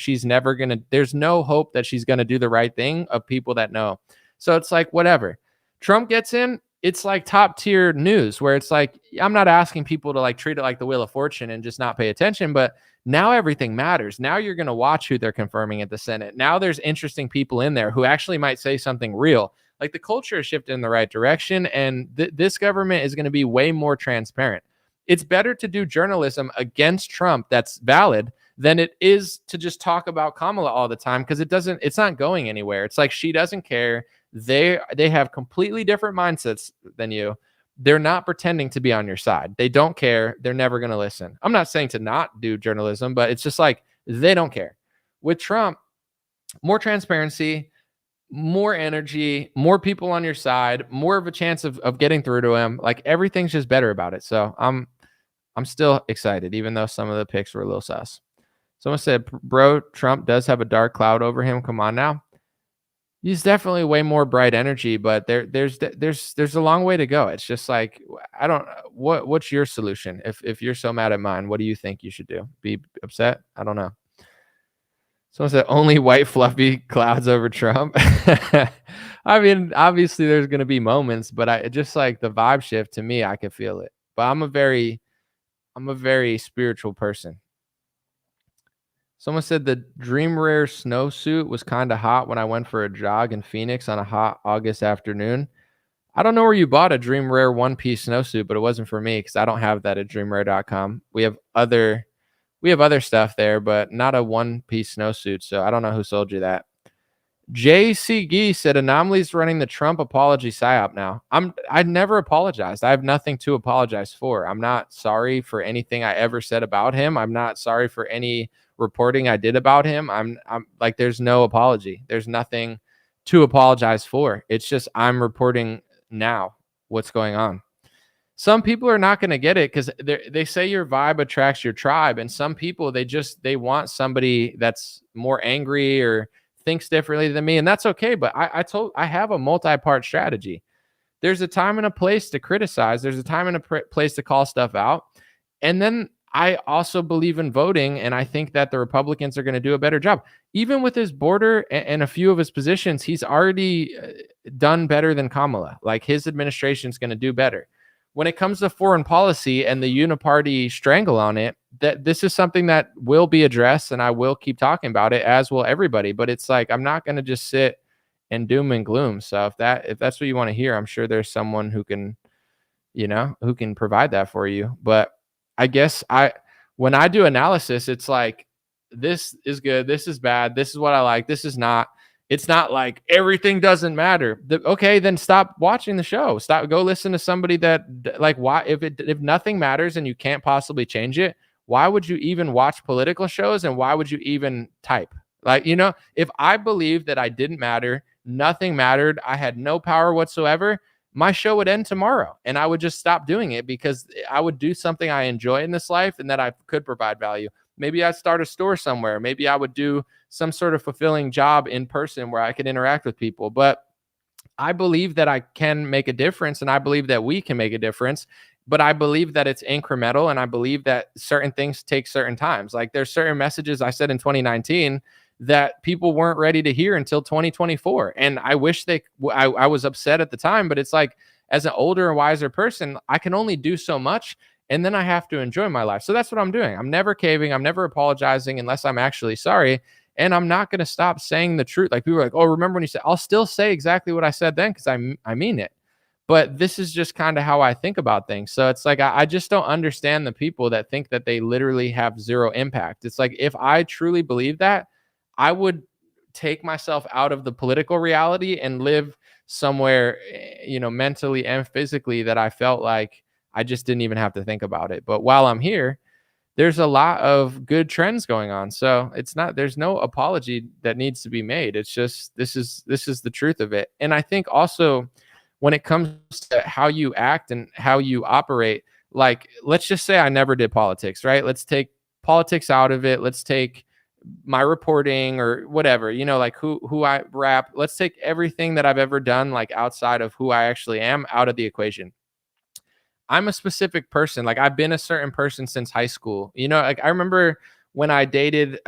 there's no hope that she's going to do the right thing of people that know. So it's like, whatever. Trump gets in, it's like top tier news where it's like, I'm not asking people to like treat it like the Wheel of Fortune and just not pay attention, but now everything matters. Now you're going to watch who they're confirming at the Senate. Now there's interesting people in there who actually might say something real. Like the culture is shifted in the right direction. And this government is going to be way more transparent. It's better to do journalism against Trump that's valid than it is to just talk about Kamala all the time because it's not going anywhere. It's like she doesn't care. They have completely different mindsets than you. They're not pretending to be on your side. They don't care. They're never going to listen. I'm not saying to not do journalism, but it's just like they don't care. With Trump, more transparency, more energy, more people on your side, more of a chance of getting through to him. Like everything's just better about it. So I'm still excited, even though some of the picks were a little sus. Someone said, bro, Trump does have a dark cloud over him. Come on now. He's definitely way more bright energy, but there's a long way to go. It's just like I don't what's your solution? If you're so mad at mine, what do you think you should do? Be upset? I don't know. Someone said only white fluffy clouds over Trump. I mean, obviously there's going to be moments, but I just like the vibe shift to me, I can feel it. But I'm a very spiritual person. Someone said the Dream Rare snowsuit was kind of hot when I went for a jog in Phoenix on a hot August afternoon. I don't know where you bought a Dream Rare one-piece snowsuit, but it wasn't for me because I don't have that at dreamrare.com. We have other stuff there, but not a one-piece snowsuit. So I don't know who sold you that. JC Gee said Anomaly's running the Trump apology psyop now. I never apologized. I have nothing to apologize for. I'm not sorry for anything I ever said about him. I'm not sorry for any reporting I did about him. I'm like, there's no apology. There's nothing to apologize for. It's just I'm reporting now what's going on. Some people are not going to get it because they say your vibe attracts your tribe, and some people they want somebody that's more angry or thinks differently than me, and that's okay. But I have a multi-part strategy. There's a time and a place to criticize. There's a time and a place to call stuff out, and then I also believe in voting, and I think that the Republicans are going to do a better job. Even with his border and a few of his positions, he's already done better than Kamala. Like his administration is going to do better. When it comes to foreign policy and the uniparty strangle on it, that this is something that will be addressed, and I will keep talking about it, as will everybody. But it's like I'm not going to just sit and doom and gloom. So if that's what you want to hear, I'm sure there's someone who can provide that for you. But I guess when I do analysis, it's like this is good, this is bad, this is what I like, this is not. It's not like everything doesn't matter. Okay, then stop watching the show. Go listen to somebody that like why if nothing matters and you can't possibly change it, why would you even watch political shows and why would you even type? Like, if I believed that I didn't matter, nothing mattered, I had no power whatsoever, my show would end tomorrow and I would just stop doing it because I would do something I enjoy in this life and that I could provide value. Maybe I'd start a store somewhere. Maybe I would do some sort of fulfilling job in person where I could interact with people. But I believe that I can make a difference and I believe that we can make a difference. But I believe that it's incremental and I believe that certain things take certain times. Like there's certain messages I said in 2019 that people weren't ready to hear until 2024. And I wish I was upset at the time, but it's like as an older and wiser person, I can only do so much. And then I have to enjoy my life. So that's what I'm doing. I'm never caving. I'm never apologizing unless I'm actually sorry. And I'm not going to stop saying the truth. Like people are like, oh, remember when you said, I'll still say exactly what I said then because I mean it. But this is just kind of how I think about things. So it's like, I just don't understand the people that think that they literally have zero impact. It's like, if I truly believe that, I would take myself out of the political reality and live somewhere, mentally and physically that I felt like I just didn't even have to think about it. But while I'm here, there's a lot of good trends going on. So there's no apology that needs to be made. It's just, this is the truth of it. And I think also when it comes to how you act and how you operate, like, let's just say I never did politics, right? Let's take politics out of it. Let's take my reporting or whatever, like who I rap. Let's take everything that I've ever done, like outside of who I actually am, out of the equation. I'm a specific person. Like I've been a certain person since high school. Like I remember when I dated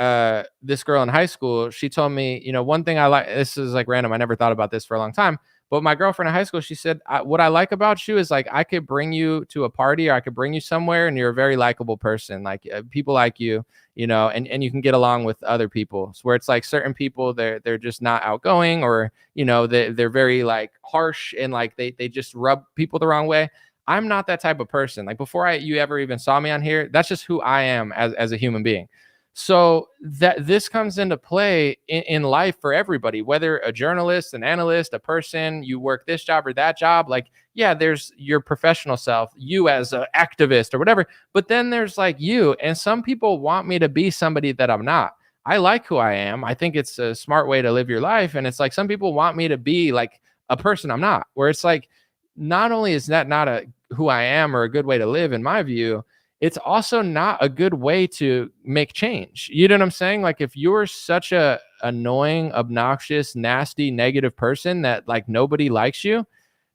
this girl in high school, she told me, one thing I like, this is like random, I never thought about this for a long time, but my girlfriend in high school, she said, what I like about you is like, I could bring you to a party or I could bring you somewhere and you're a very likable person. Like people like you, and you can get along with other people. So where it's like certain people, they're just not outgoing or, they're very like harsh and like they just rub people the wrong way. I'm not that type of person. Like before you ever even saw me on here, that's just who I am as a human being. So that this comes into play in life for everybody, whether a journalist, an analyst, a person, you work this job or that job. Like, yeah, there's your professional self, you as an activist or whatever, but then there's like you, and some people want me to be somebody that I'm not. I like who I am. I think it's a smart way to live your life. And it's like, some people want me to be like a person I'm not, where it's like, not only is that not who I am or a good way to live in my view, it's also not a good way to make change. You know what I'm saying? Like, if you're such a annoying, obnoxious, nasty, negative person that like nobody likes you,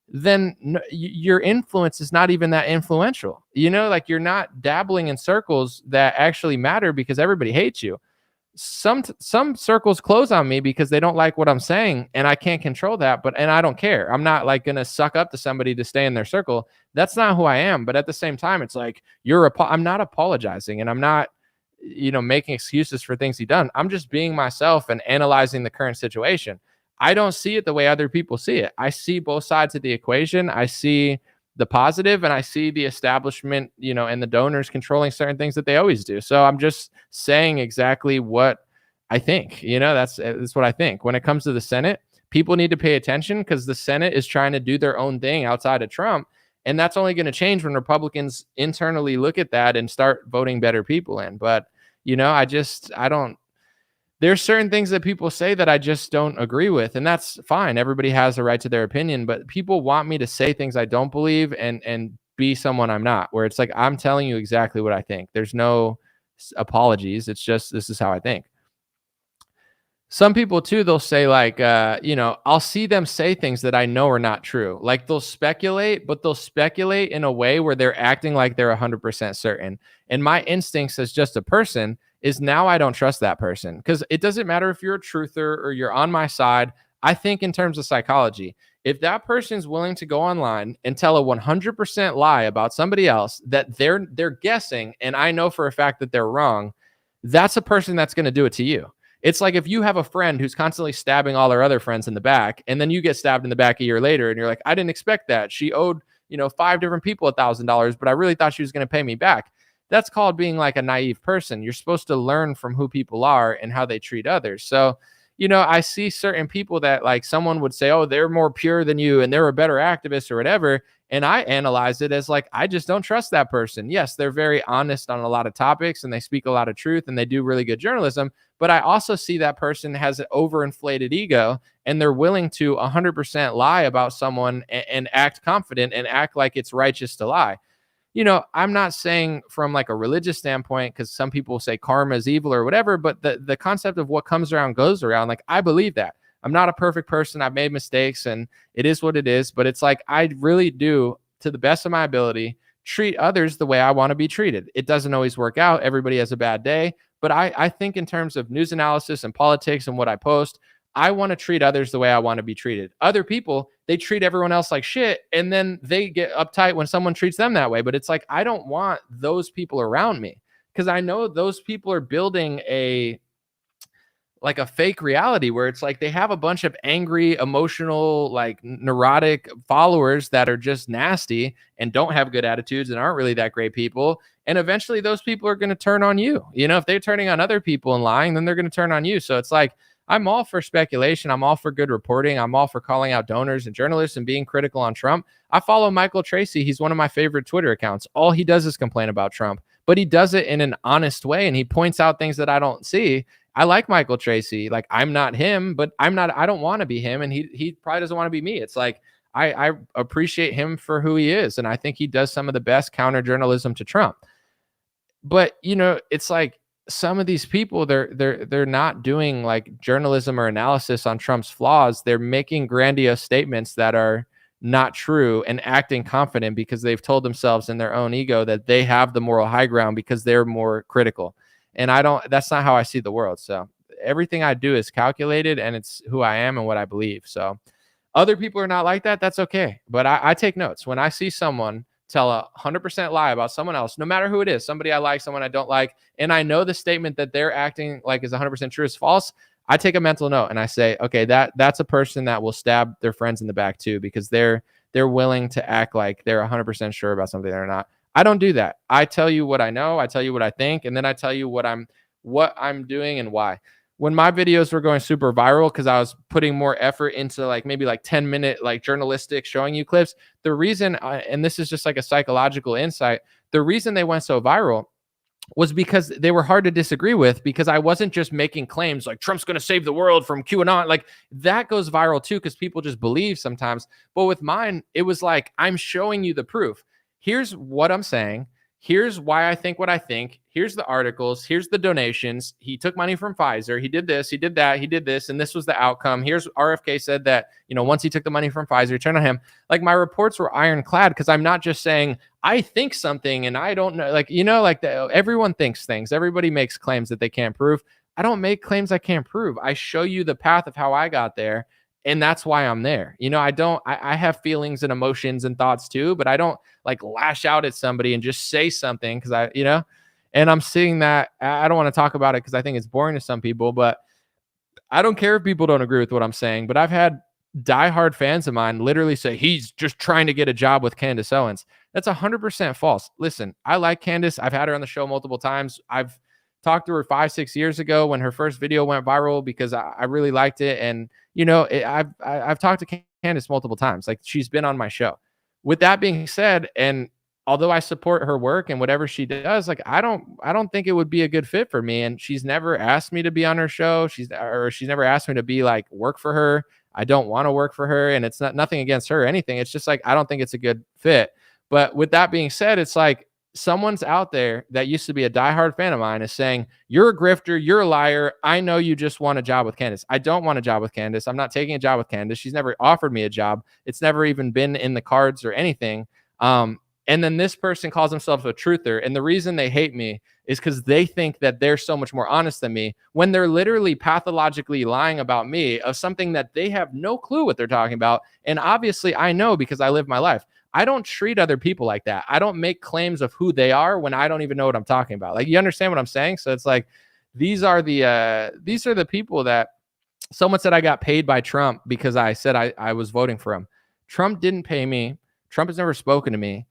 then your influence is not even that influential. You know, like you're not dabbling in circles that actually matter because everybody hates you. Some circles close on me because they don't like what I'm saying, and I can't control that, and I don't care. I'm not like going to suck up to somebody to stay in their circle. That's not who I am. But at the same time, it's like I'm not apologizing, and I'm not, making excuses for things he done. I'm just being myself and analyzing the current situation. I don't see it the way other people see it. I see both sides of the equation. I see the positive, and I see the establishment, and the donors controlling certain things that they always do. So I'm just saying exactly what I think. That's what I think. When it comes to the Senate, people need to pay attention because the Senate is trying to do their own thing outside of Trump. And that's only going to change when Republicans internally look at that and start voting better people in. But, I don't. There's certain things that people say that I just don't agree with, and that's fine. Everybody has a right to their opinion, but people want me to say things I don't believe and be someone I'm not, where it's like, I'm telling you exactly what I think. There's no apologies. It's just, this is how I think. Some people too, they'll say like, I'll see them say things that I know are not true. Like they'll speculate, but they'll speculate in a way where they're acting like they're 100% certain. And my instincts as just a person is now I don't trust that person, because it doesn't matter if you're a truther or you're on my side. I think in terms of psychology, if that person's willing to go online and tell a 100% lie about somebody else that they're guessing, and I know for a fact that they're wrong, that's a person that's going to do it to you. It's like if you have a friend who's constantly stabbing all their other friends in the back, and then you get stabbed in the back a year later, and you're like, I didn't expect that. She owed, 5 different people $1,000, but I really thought she was going to pay me back. That's called being like a naive person. You're supposed to learn from who people are and how they treat others. So, I see certain people that like someone would say, oh, they're more pure than you and they're a better activist or whatever. And I analyze it as like, I just don't trust that person. Yes, they're very honest on a lot of topics and they speak a lot of truth and they do really good journalism. But I also see that person has an overinflated ego and they're willing to 100% lie about someone and act confident and act like it's righteous to lie. I'm not saying from like a religious standpoint, because some people say karma is evil or whatever, but the concept of what comes around goes around. Like, I believe that. I'm not a perfect person. I've made mistakes and it is what it is. But it's like, I really do, to the best of my ability, treat others the way I want to be treated. It doesn't always work out. Everybody has a bad day. But I think in terms of news analysis and politics and what I post, I want to treat others the way I want to be treated. Other people, they treat everyone else like shit, and then they get uptight when someone treats them that way. But it's like, I don't want those people around me, because I know those people are building a fake reality where it's like they have a bunch of angry, emotional, like neurotic followers that are just nasty and don't have good attitudes and aren't really that great people. And eventually those people are going to turn on you. If they're turning on other people and lying, then they're going to turn on you. So it's like, I'm all for speculation. I'm all for good reporting. I'm all for calling out donors and journalists and being critical on Trump. I follow Michael Tracy. He's one of my favorite Twitter accounts. All he does is complain about Trump, but he does it in an honest way. And he points out things that I don't see. I like Michael Tracy. Like, I'm not him, but I don't want to be him. And he probably doesn't want to be me. It's like, I appreciate him for who he is. And I think he does some of the best counter journalism to Trump. But, it's like, some of these people, they're not doing like journalism or analysis on Trump's flaws. They're making grandiose statements that are not true and acting confident because they've told themselves in their own ego that they have the moral high ground because they're more critical. And that's not how I see the world. So everything I do is calculated and it's who I am and what I believe. So other people are not like that. That's okay. But I take notes when I see someone tell a 100% lie about someone else, no matter who it is, somebody I like, someone I don't like, and I know the statement that they're acting like is 100% true is false, I take a mental note and I say, okay, that's a person that will stab their friends in the back too, because they're willing to act like they're 100% sure about something they're not. I don't do that. I tell you what I know, I tell you what I think, and then I tell you what I'm doing and why. When my videos were going super viral, because I was putting more effort into maybe 10-minute journalistic showing you clips, the reason, and this is just like a psychological insight, the reason they went so viral was because they were hard to disagree with, because I wasn't just making claims like Trump's going to save the world from QAnon. Like, that goes viral too, because people just believe sometimes. But with mine, it was like, I'm showing you the proof. Here's what I'm saying. Here's why I think what I think. Here's the articles. Here's the donations. He took money from Pfizer. He did this. He did that. He did this. And this was the outcome. Here's RFK said that, once he took the money from Pfizer, he turned on him. Like, my reports were ironclad because I'm not just saying I think something and I don't know. Everyone thinks things. Everybody makes claims that they can't prove. I don't make claims I can't prove. I show you the path of how I got there. And that's why I'm there. I have feelings and emotions and thoughts too, but I don't like lash out at somebody and just say something because and I'm seeing that. I don't want to talk about it because I think it's boring to some people, but I don't care if people don't agree with what I'm saying. But I've had diehard fans of mine literally say he's just trying to get a job with Candace Owens. That's 100% false. Listen, I like Candace. I've had her on the show multiple times. I've talked to her 5-6 years ago when her first video went viral because I really liked it. And, I've talked to Candace multiple times. Like, she's been on my show. With that being said, and although I support her work and whatever she does, like, I don't think it would be a good fit for me. And she's never asked me to be on her show. She's never asked me to be like work for her. I don't want to work for her. And it's nothing against her or anything. It's just like, I don't think it's a good fit. But with that being said, it's like, someone's out there that used to be a diehard fan of mine is saying, you're a grifter, you're a liar. I know you just want a job with Candace. I don't want a job with Candace. I'm not taking a job with Candace. She's never offered me a job. It's never even been in the cards or anything. And then this person calls themselves a truther. And the reason they hate me is because they think that they're so much more honest than me when they're literally pathologically lying about me of something that they have no clue what they're talking about. And obviously I know because I live my life. I don't treat other people like that. I don't make claims of who they are when I don't even know what I'm talking about. Like, you understand what I'm saying? So it's like, these are the people that someone said I got paid by Trump because I said I was voting for him. Trump didn't pay me. Trump has never spoken to me.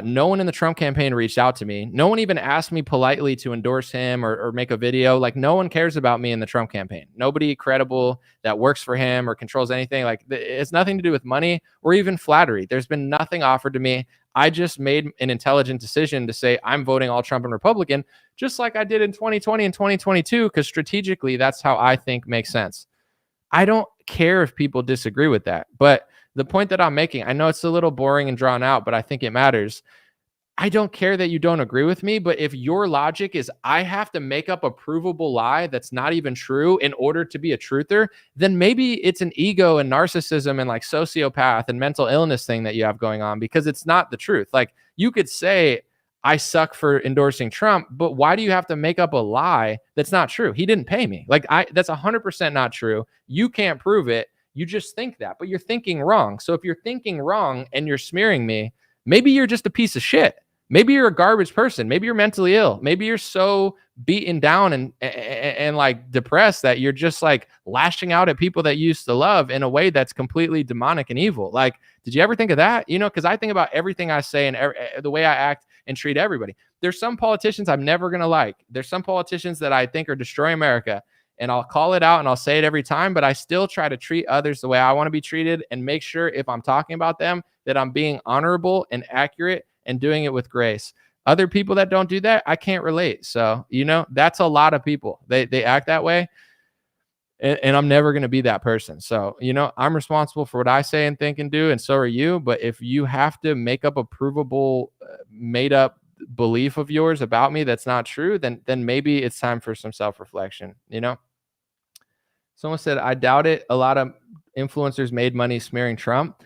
No one in the Trump campaign reached out to me. No one even asked me politely to endorse him or make a video. Like, no one cares about me in the Trump campaign. Nobody credible that works for him or controls anything. Like, it's nothing to do with money or even flattery. There's been nothing offered to me. I just made an intelligent decision to say I'm voting all Trump and Republican, just like I did in 2020 and 2022, because strategically, that's how I think makes sense. I don't care if people disagree with that, but the point that I'm making, I know it's a little boring and drawn out, but I think it matters. I don't care that you don't agree with me, but if your logic is I have to make up a provable lie that's not even true in order to be a truther, then maybe it's an ego and narcissism and like sociopath and mental illness thing that you have going on, because it's not the truth. Like, you could say I suck for endorsing Trump, but why do you have to make up a lie that's not true? He didn't pay me. Like, that's 100% not true. You can't prove it. You just think that, but you're thinking wrong. So if you're thinking wrong and you're smearing me, maybe you're just a piece of shit. Maybe you're a garbage person. Maybe you're mentally ill. Maybe you're so beaten down and like depressed that you're just like lashing out at people that you used to love in a way that's completely demonic and evil. Like, did you ever think of that? Because I think about everything I say and the way I act and treat everybody. There's some politicians I'm never going to like. There's some politicians that I think are destroying America. And I'll call it out and I'll say it every time, but I still try to treat others the way I want to be treated and make sure if I'm talking about them that I'm being honorable and accurate and doing it with grace. Other people that don't do that, I can't relate. So, that's a lot of people. They act that way. And I'm never going to be that person. So, I'm responsible for what I say and think and do. And so are you. But if you have to make up a provable, made up belief of yours about me that's not true, then maybe it's time for some self-reflection. Someone said, I doubt it. A lot of influencers made money smearing Trump.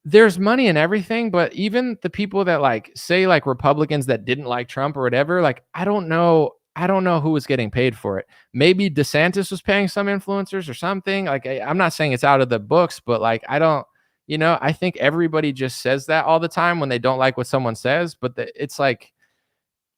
There's money in everything, but even the people that like say like Republicans that didn't like Trump or whatever, like, I don't know who was getting paid for it. Maybe DeSantis was paying some influencers or something. Like, I'm not saying it's out of the books, but like, I don't, I think everybody just says that all the time when they don't like what someone says, but it's like,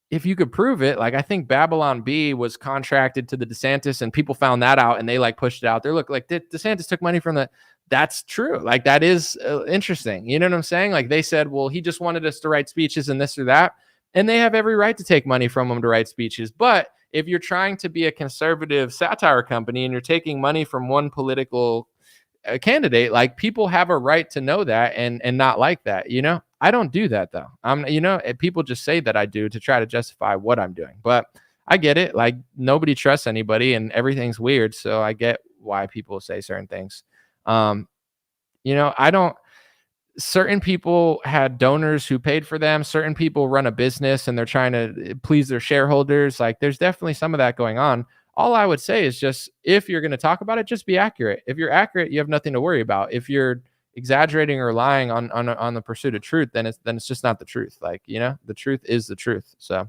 if you could prove it, like, I think Babylon Bee was contracted to the DeSantis and people found that out and they like pushed it out there. Look, like DeSantis took money from that's true. Like, that is interesting. You know what I'm saying? Like, they said, well, he just wanted us to write speeches and this or that. And they have every right to take money from him to write speeches. But if you're trying to be a conservative satire company and you're taking money from one political candidate, like, people have a right to know that and not like that. I don't do that though. People just say that I do to try to justify what I'm doing, but I get it. Like, nobody trusts anybody and everything's weird. So I get why people say certain things. I don't, certain people had donors who paid for them. Certain people run a business and they're trying to please their shareholders. Like there's definitely some of that going on. All I would say is just if you're going to talk about it, just be accurate. If you're accurate, you have nothing to worry about. If you're exaggerating or lying on the pursuit of truth, then it's just not the truth. Like, the truth is the truth. So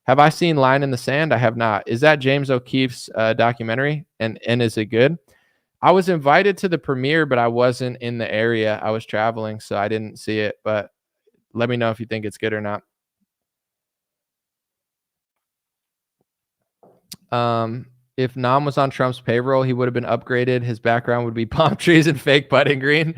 have I seen Line in the Sand? I have not. Is that James O'Keefe's documentary? And is it good? I was invited to the premiere, but I wasn't in the area. I was traveling, so I didn't see it. But let me know if you think it's good or not. If Nam was on Trump's payroll, he would have been upgraded. His background would be palm trees and fake Button Green.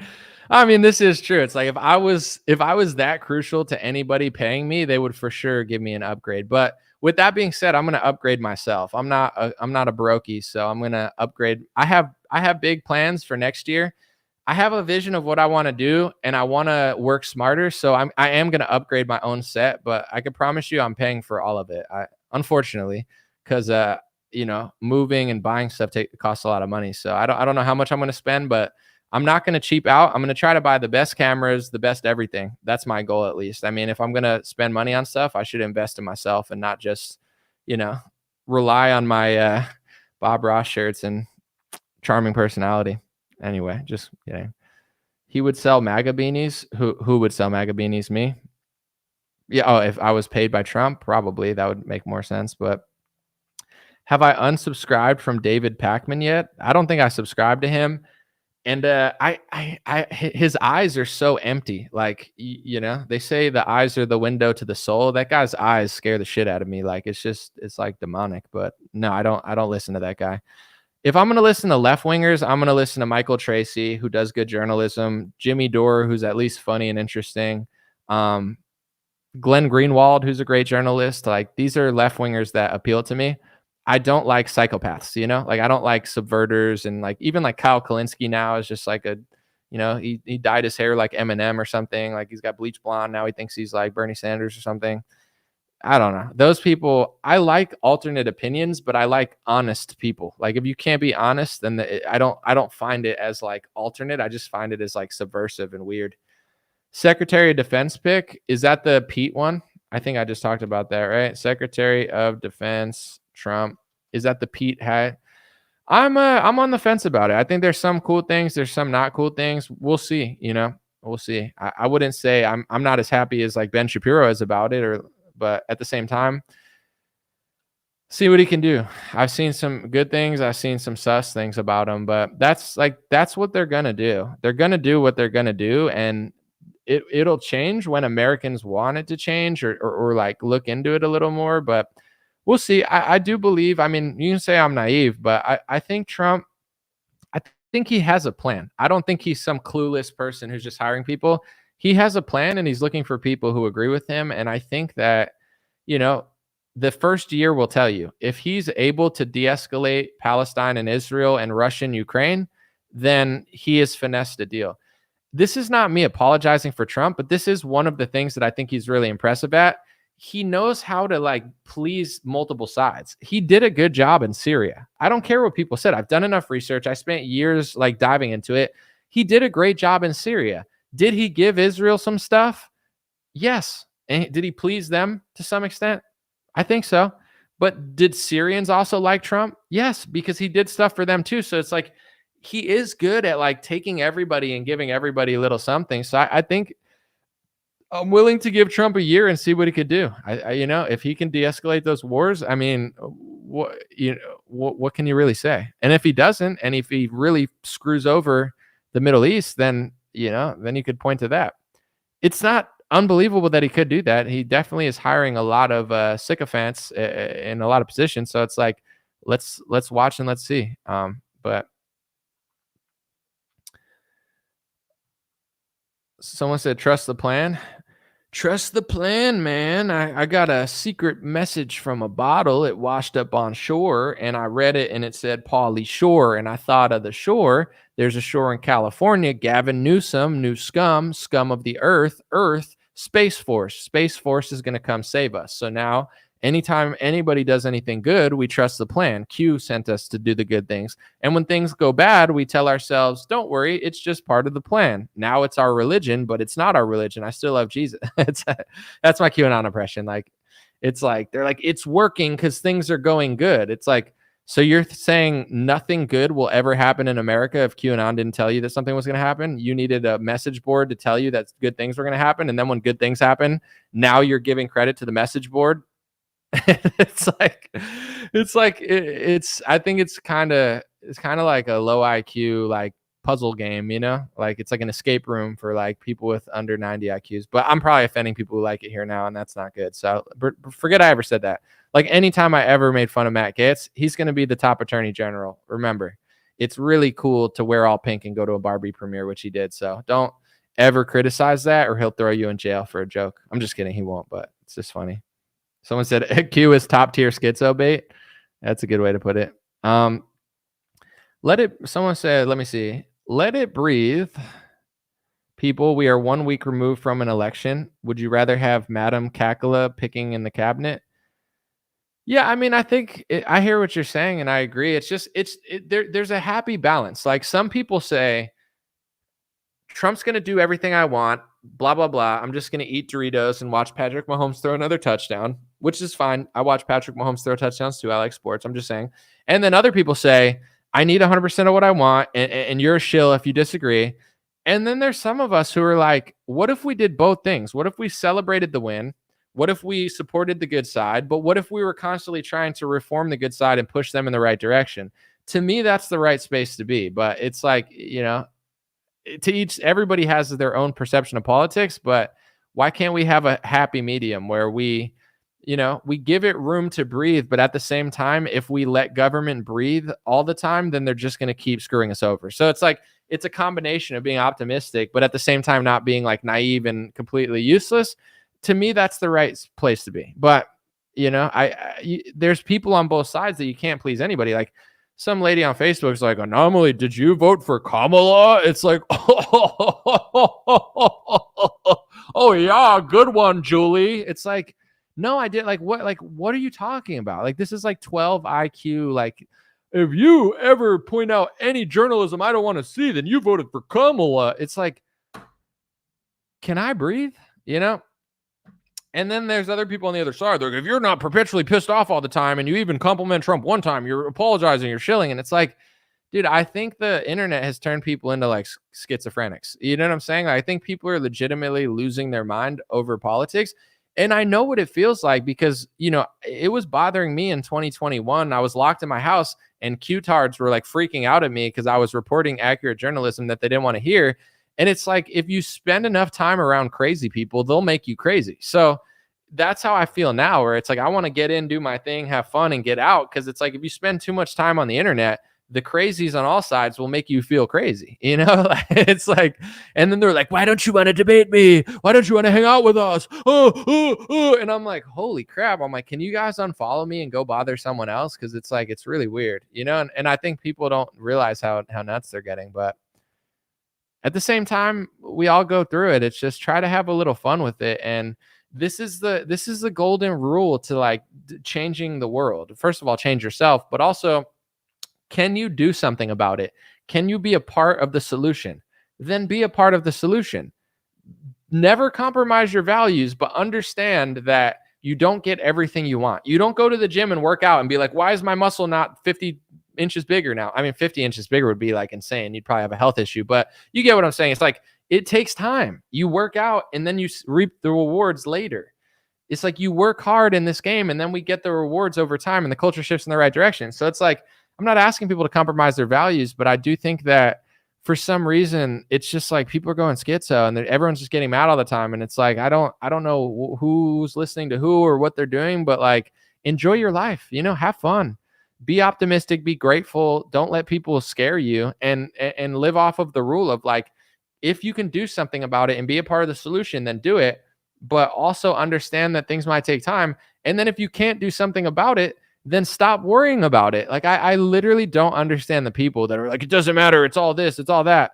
I mean, this is true. It's like if I was that crucial to anybody paying me, they would for sure give me an upgrade. But with that being said, I'm going to upgrade myself. I'm not a brokey, so I'm going to upgrade. I have big plans for next year. I have a vision of what I want to do, and I want to work smarter. So I am going to upgrade my own set, but I can promise you I'm paying for all of it. Unfortunately, because moving and buying stuff costs a lot of money. So I don't know how much I'm going to spend, but I'm not going to cheap out. I'm going to try to buy the best cameras, the best everything. That's my goal, at least. I mean, if I'm going to spend money on stuff, I should invest in myself and not just, rely on my Bob Ross shirts and charming personality. Anyway, just kidding. He would sell MAGA beanies. Who would sell MAGA beanies? Me? Yeah. Oh, if I was paid by Trump, probably that would make more sense. But have I unsubscribed from David Pakman yet? I don't think I subscribed to him. And his eyes are so empty. Like, they say the eyes are the window to the soul. That guy's eyes scare the shit out of me. Like, it's like demonic. But no, I don't listen to that guy. If I'm going to listen to left wingers, I'm going to listen to Michael Tracy, who does good journalism, Jimmy Dore, who's at least funny and interesting, Glenn Greenwald, who's a great journalist. Like, these are left wingers that appeal to me. I don't like psychopaths, like I don't like subverters, and like even like Kyle Kalinske now is just like he dyed his hair like Eminem or something. Like he's got bleach blonde. Now he thinks he's like Bernie Sanders or something. I don't know. Those people, I like alternate opinions, but I like honest people. Like if you can't be honest, then I don't find it as like alternate. I just find it as like subversive and weird. Secretary of Defense pick, is that the Pete one? I think I just talked about that, right? Secretary of Defense Trump. Is that the Pete hat? I'm on the fence about it. I think there's some cool things. There's some not cool things. We'll see. We'll see. I wouldn't say I'm not as happy as like Ben Shapiro is about it, but at the same time, see what he can do. I've seen some good things. I've seen some sus things about him, but that's what they're gonna do. They're gonna do what they're gonna do, and it'll change when Americans want it to change or like look into it a little more. But we'll see. I do believe, I mean, you can say I'm naive, but I think Trump, I think he has a plan. I don't think he's some clueless person who's just hiring people. He has a plan and he's looking for people who agree with him. And I think that, the first year will tell you if he's able to de-escalate Palestine and Israel and Russia and Ukraine, then he has finessed a deal. This is not me apologizing for Trump, but this is one of the things that I think he's really impressive at. He knows how to like please multiple sides. He did a good job in Syria. I don't care what people said. I've done enough research. I spent years like diving into it. He did a great job in Syria. Did he give Israel some stuff? Yes. And did he please them to some extent? I think so. But did Syrians also like Trump? Yes, because he did stuff for them too. So it's like he is good at like taking everybody and giving everybody a little something. So I think I'm willing to give Trump a year and see what he could do. If he can de-escalate those wars, I mean, what can you really say? And if he doesn't, and if he really screws over the Middle East, then you could point to that. It's not unbelievable that he could do that. He definitely is hiring a lot of sycophants in a lot of positions. So it's like, let's watch and let's see. But someone said, trust the plan. Trust the plan, man. I got a secret message from a bottle. It washed up on shore, and I read it, and it said Pauly Shore, and I thought of the shore. There's a shore in California. Gavin Newsom, new scum of the earth, Space Force. Space Force is going to come save us. So now Anytime anybody does anything good, we trust the plan. Q sent us to do the good things. And when things go bad, we tell ourselves, don't worry, it's just part of the plan. Now it's our religion, but it's not our religion. I still love Jesus. That's my QAnon impression. Like, it's like, they're like, it's working because things are going good. It's like, so you're saying nothing good will ever happen in America if QAnon didn't tell you that something was going to happen? You needed a message board to tell you that good things were going to happen. And then when good things happen, now you're giving credit to the message board. it's I think it's kind of like a low IQ like puzzle game, you know, like it's like an escape room for like people with under 90 IQs. But I'm probably offending people who like it here now, and that's not good. So forget I ever said that. Like anytime I ever made fun of Matt Gaetz, he's going to be the top attorney general. Remember, it's really cool to wear all pink and go to a Barbie premiere, which he did. So don't ever criticize that or he'll throw you in jail for a joke. I'm just kidding. He won't, but it's just funny. Someone said Q is top tier schizo bait. That's a good way to put it. Someone said, let me see. Let it breathe. People, we are 1 week removed from an election. Would you rather have Madam Kakala picking in the cabinet? Yeah, I mean, I think I hear what you're saying and I agree. It's just, there's a happy balance. Like some people say, Trump's going to do everything I want, blah, blah, blah. I'm just going to eat Doritos and watch Patrick Mahomes throw another touchdown, which is fine. I watch Patrick Mahomes throw touchdowns too. I like sports. I'm just saying. And then other people say, I need 100% of what I want, and you're a shill if you disagree. And then there's some of us who are like, what if we did both things? What if we celebrated the win? What if we supported the good side? But what if we were constantly trying to reform the good side and push them in the right direction? To me, that's the right space to be. But it's like, you know, everybody has their own perception of politics, but why can't we have a happy medium where we give it room to breathe, but at the same time, if we let government breathe all the time, then they're just going to keep screwing us over. So it's like, it's a combination of being optimistic, but at the same time, not being like naive and completely useless. To me, that's the right place to be. But, you know, there's people on both sides that you can't please anybody. Like, some lady on Facebook is like, Anomaly, did you vote for Kamala? It's like, oh yeah, good one, Julie. It's like, no, I did. Like, what are you talking about? Like, this is like 12 IQ. Like, if you ever point out any journalism I don't want to see, then you voted for Kamala. It's like, can I breathe? You know? And then there's other people on the other side. They're like, if you're not perpetually pissed off all the time and you even compliment Trump one time, you're apologizing, you're shilling. And it's like, dude, I think the internet has turned people into like schizophrenics. You know what I'm saying? I think people are legitimately losing their mind over politics. And I know what it feels like because, you know, it was bothering me in 2021. I was locked in my house and Q-tards were like freaking out at me because I was reporting accurate journalism that they didn't want to hear. And it's like, if you spend enough time around crazy people, they'll make you crazy. So that's how I feel now, where it's like, I want to get in, do my thing, have fun, and get out. Because it's like, if you spend too much time on the internet, the crazies on all sides will make you feel crazy. You know, it's like, and then they're like, why don't you want to debate me? Why don't you want to hang out with us? And I'm like, holy crap. I'm like, can you guys unfollow me and go bother someone else? Because it's like, it's really weird, you know? And I think people don't realize how nuts they're getting. But at the same time, we all go through it. It's just try to have a little fun with it. And this is the golden rule to like changing the world. First of all, change yourself, but also, can you do something about it? Can you be a part of the solution? Then be a part of the solution. Never compromise your values, but understand that you don't get everything you want. You don't go to the gym and work out and be like, why is my muscle not 50 inches bigger now? I mean, 50 inches bigger would be like insane. You'd probably have a health issue, but you get what I'm saying. It's like, it takes time. You work out and then you reap the rewards later. It's like you work hard in this game and then we get the rewards over time and the culture shifts in the right direction. So it's like, I'm not asking people to compromise their values, but I do think that for some reason, it's just like people are going schizo and everyone's just getting mad all the time. And it's like, I don't know who's listening to who or what they're doing, but like, enjoy your life, you know, have fun, be optimistic, be grateful. Don't let people scare you and live off of the rule of like, if you can do something about it and be a part of the solution, then do it. But also understand that things might take time. And then if you can't do something about it, then stop worrying about it. Like I literally don't understand the people that are like, it doesn't matter. It's all this, it's all that.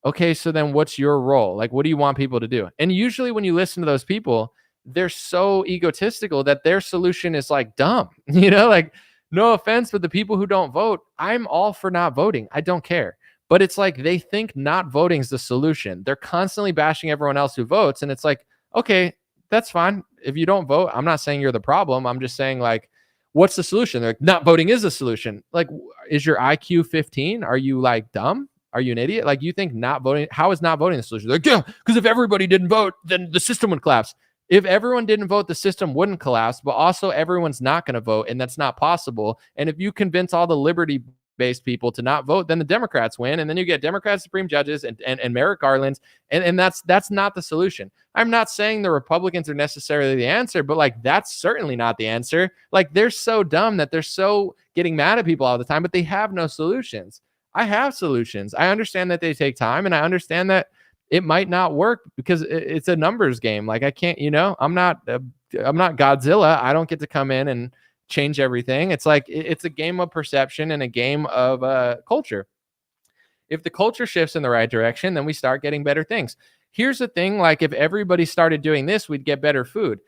Okay. So then what's your role? Like, what do you want people to do? And usually when you listen to those people, they're so egotistical that their solution is like dumb. Like, no offense, but the people who don't vote, I'm all for not voting. I don't care. But it's like they think not voting is the solution. They're constantly bashing everyone else who votes. And it's like, okay, that's fine. If you don't vote, I'm not saying you're the problem. I'm just saying, like, what's the solution? They're like, not voting is the solution. Like, is your IQ 15? Are you like dumb? Are you an idiot? Like, you think not voting, how is not voting the solution? They're like, yeah, because if everybody didn't vote, then the system would collapse. If everyone didn't vote, the system wouldn't collapse, but also everyone's not going to vote, and that's not possible. And if you convince all the liberty-based people to not vote, then the Democrats win, and then you get Democrat Supreme Judges and Merrick Garlands, and that's not the solution. I'm not saying the Republicans are necessarily the answer, but like that's certainly not the answer. Like they're so dumb that they're so getting mad at people all the time, but they have no solutions. I have solutions. I understand that they take time, and I understand that it might not work because it's a numbers game. Like I can't, I'm not Godzilla. I don't get to come in and change everything. It's like, it's a game of perception and a game of culture. If the culture shifts in the right direction, then we start getting better things. Here's the thing. Like if everybody started doing this, we'd get better food.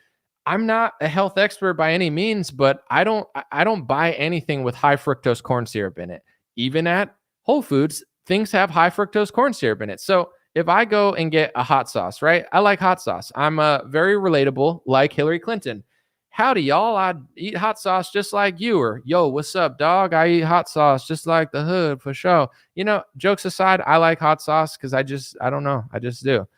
I'm not a health expert by any means, but I don't buy anything with high fructose corn syrup in it. Even at Whole Foods, things have high fructose corn syrup in it. So if I go and get a hot sauce, right? I like hot sauce. I'm very relatable, like Hillary Clinton. Howdy, y'all. I eat hot sauce just like you. Or, yo, what's up, dog? I eat hot sauce just like the hood for sure. Jokes aside, I like hot sauce because I don't know. I just do.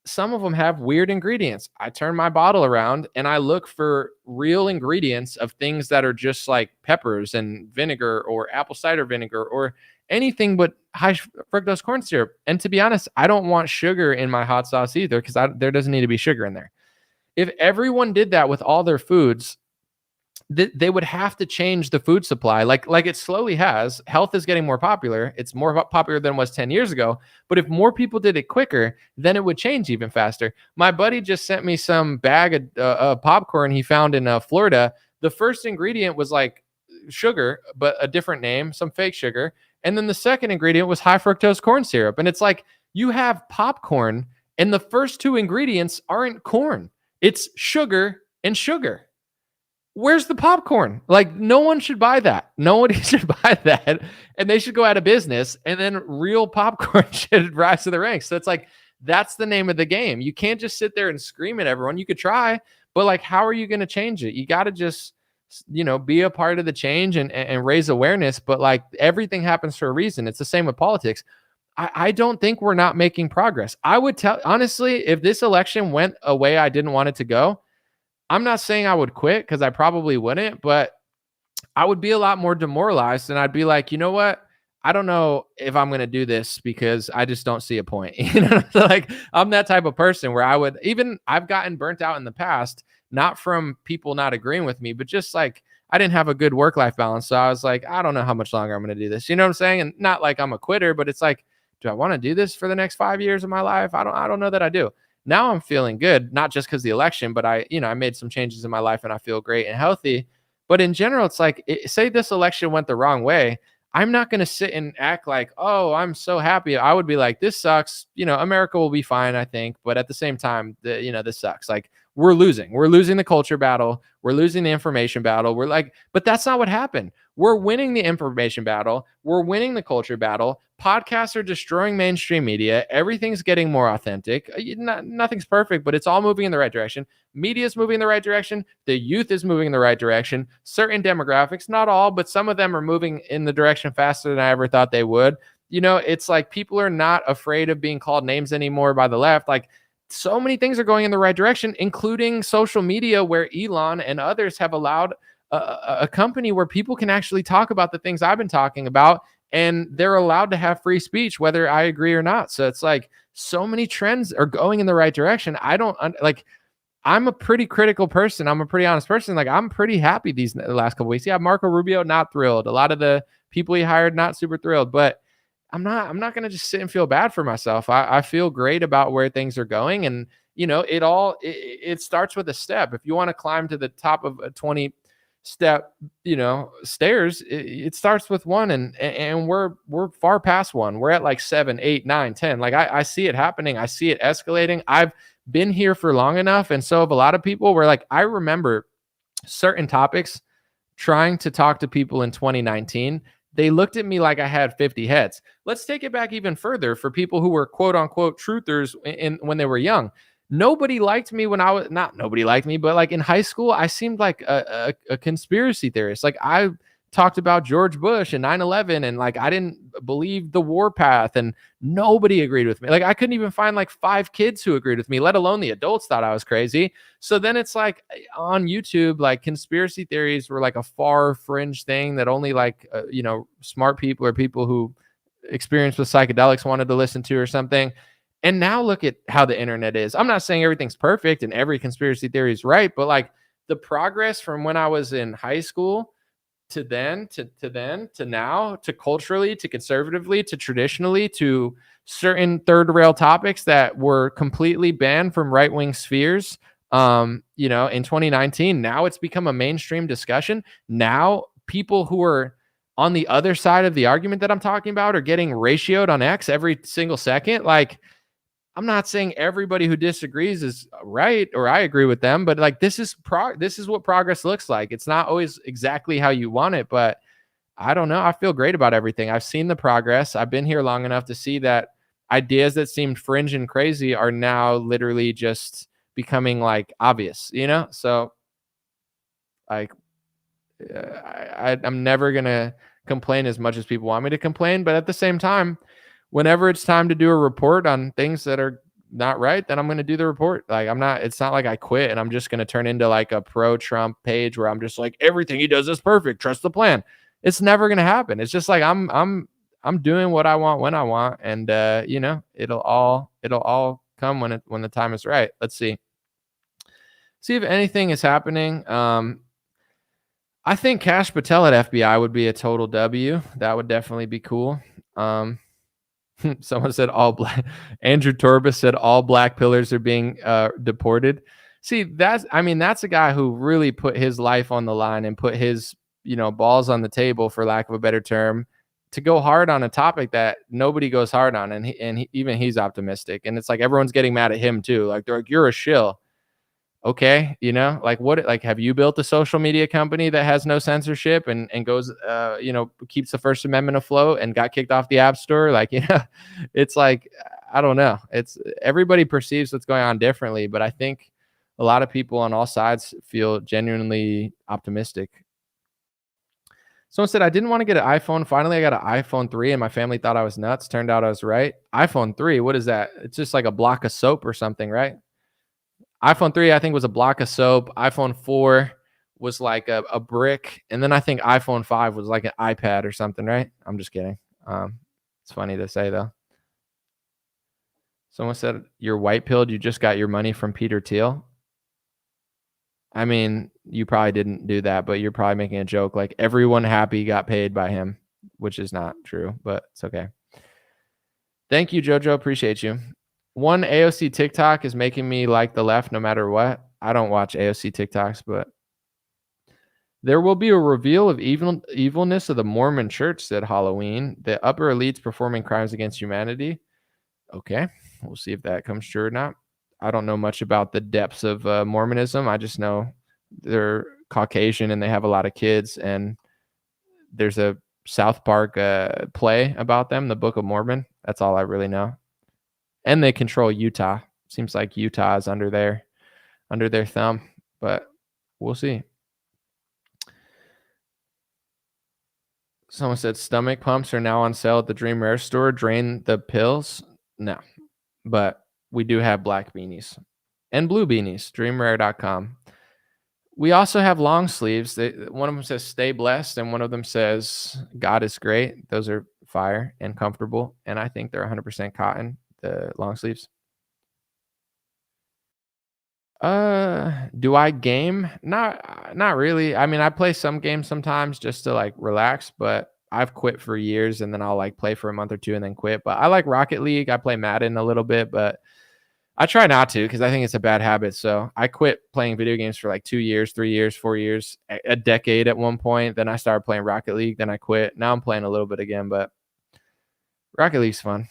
Some of them have weird ingredients. I turn my bottle around and I look for real ingredients of things that are just like peppers and vinegar or apple cider vinegar or anything but high fructose corn syrup. And to be honest, I don't want sugar in my hot sauce either because there doesn't need to be sugar in there. If everyone did that with all their foods, they would have to change the food supply like it slowly has. Health is getting more popular. It's more popular than it was 10 years ago. But if more people did it quicker, then it would change even faster. My buddy just sent me some bag of popcorn he found in Florida. The first ingredient was like sugar, but a different name, some fake sugar. And then the second ingredient was high fructose corn syrup. And it's like you have popcorn and the first two ingredients aren't corn. It's sugar and sugar. Where's the popcorn? Like no one should buy that. Nobody should buy that. And they should go out of business. And then real popcorn should rise to the ranks. So it's like, that's the name of the game. You can't just sit there and scream at everyone. You could try, but like, how are you going to change it? You got to just, be a part of the change and raise awareness. But like everything happens for a reason. It's the same with politics. I don't think we're not making progress. I would honestly, if this election went a way I didn't want it to go, I'm not saying I would quit because I probably wouldn't, but I would be a lot more demoralized and I'd be like, you know what? I don't know if I'm going to do this because I just don't see a point. So like I'm that type of person where I've gotten burnt out in the past, not from people not agreeing with me, but just like I didn't have a good work-life balance. So I was like, I don't know how much longer I'm going to do this. You know what I'm saying? And not like I'm a quitter, but it's like, do I want to do this for the next 5 years of my life? I don't know that I do. Now I'm feeling good, not just because the election, but I made some changes in my life and I feel great and healthy. But in general, it's like, say this election went the wrong way. I'm not going to sit and act like, oh, I'm so happy. I would be like, this sucks. America will be fine, I think. But at the same time, this sucks. Like we're losing the culture battle. We're losing the information battle. We're like, but that's not what happened. We're winning the information battle. We're winning the culture battle. Podcasts are destroying mainstream media. Everything's getting more authentic. Nothing's perfect, but it's all moving in the right direction. Media is moving in the right direction. The youth is moving in the right direction. Certain demographics, not all, but some of them are moving in the direction faster than I ever thought they would. It's like people are not afraid of being called names anymore by the left. Like so many things are going in the right direction, including social media, where Elon and others have allowed a company where people can actually talk about the things I've been talking about, and they're allowed to have free speech, whether I agree or not. So it's like so many trends are going in the right direction. I'm a pretty critical person. I'm a pretty honest person. Like I'm pretty happy the last couple weeks. Yeah, Marco Rubio, not thrilled. A lot of the people he hired, not super thrilled, but I'm not going to just sit and feel bad for myself. I feel great about where things are going. And, it starts with a step. If you want to climb to the top of a step, stairs. It starts with one, and we're far past one. We're at like 7, 8, 9, 10. Like I see it happening. I see it escalating. I've been here for long enough, and so have a lot of people. Where like I remember certain topics, trying to talk to people in 2019, they looked at me like I had 50 heads. Let's take it back even further for people who were quote unquote truthers when they were young. Nobody liked me when I was not nobody liked me, but like in high school, I seemed like a conspiracy theorist. Like I talked about George Bush and 9/11, and like I didn't believe the warpath, and nobody agreed with me. Like I couldn't even find like 5 kids who agreed with me, let alone the adults thought I was crazy. So then it's like on YouTube, like conspiracy theories were like a far fringe thing that only like smart people or people who experienced with psychedelics wanted to listen to or something. And now look at how the internet is. I'm not saying everything's perfect and every conspiracy theory is right, but like the progress from when I was in high school to then to now, to culturally, to conservatively, to traditionally, to certain third rail topics that were completely banned from right-wing spheres in 2019. Now it's become a mainstream discussion. Now people who are on the other side of the argument that I'm talking about are getting ratioed on X every single second. Like, I'm not saying everybody who disagrees is right or I agree with them, but like this is what progress looks like. It's not always exactly how you want it, but I don't know. I feel great about everything. I've seen the progress. I've been here long enough to see that ideas that seemed fringe and crazy are now literally just becoming like obvious, So like I'm never going to complain as much as people want me to complain, but at the same time, whenever it's time to do a report on things that are not right, then I'm going to do the report. Like it's not like I quit and I'm just going to turn into like a pro-Trump page where I'm just like, everything he does is perfect. Trust the plan. It's never going to happen. It's just like, I'm doing what I want when I want. And, it'll all come when the time is right. Let's see if anything is happening. I think Kash Patel at FBI would be a total W. That would definitely be cool. Someone said all black. Andrew Torbus said all black pillars are being deported. See, that's a guy who really put his life on the line and put his, balls on the table, for lack of a better term, to go hard on a topic that nobody goes hard on. And even he's optimistic. And it's like everyone's getting mad at him too. Like they're like, you're a shill. Okay, like have you built a social media company that has no censorship and goes keeps the First Amendment afloat and got kicked off the App Store? Like, it's like, I don't know. It's everybody perceives what's going on differently, but I think a lot of people on all sides feel genuinely optimistic. Someone said, I didn't want to get an iPhone. Finally, I got an iPhone 3 and my family thought I was nuts. Turned out I was right. iPhone 3, what is that? It's just like a block of soap or something, right? iPhone 3, I think, was a block of soap. iPhone 4 was like a brick. And then I think iPhone 5 was like an iPad or something, right? I'm just kidding. It's funny to say, though. Someone said, you're white-pilled. You just got your money from Peter Thiel. I mean, you probably didn't do that, but you're probably making a joke. Like, everyone happy got paid by him, which is not true, but it's okay. Thank you, Jojo. Appreciate you. One AOC TikTok is making me like the left no matter what. I don't watch AOC TikToks, but there will be a reveal of evilness of the Mormon church, said Halloween. The upper elites performing crimes against humanity. Okay, we'll see if that comes true or not. I don't know much about the depths of Mormonism. I just know they're Caucasian and they have a lot of kids. And there's a South Park play about them, the Book of Mormon. That's all I really know. And they control Utah. Seems like Utah is under their thumb, but we'll see. Someone said stomach pumps are now on sale at the Dream Rare store. Drain the pills. No, but we do have black beanies and blue beanies. DreamRare.com. We also have long sleeves. One of them says stay blessed, and one of them says God is great. Those are fire and comfortable, and I think they're 100% cotton. The long sleeves. Do I game? Not really. I mean, I play some games sometimes just to like relax, but I've quit for years and then I'll like play for a month or two and then quit. But I like Rocket League. I play Madden a little bit, but I try not to because I think it's a bad habit. So I quit playing video games for like 2 years, 3 years, 4 years, a decade at one point. Then I started playing Rocket League. Then I quit. Now I'm playing a little bit again, but Rocket League's fun.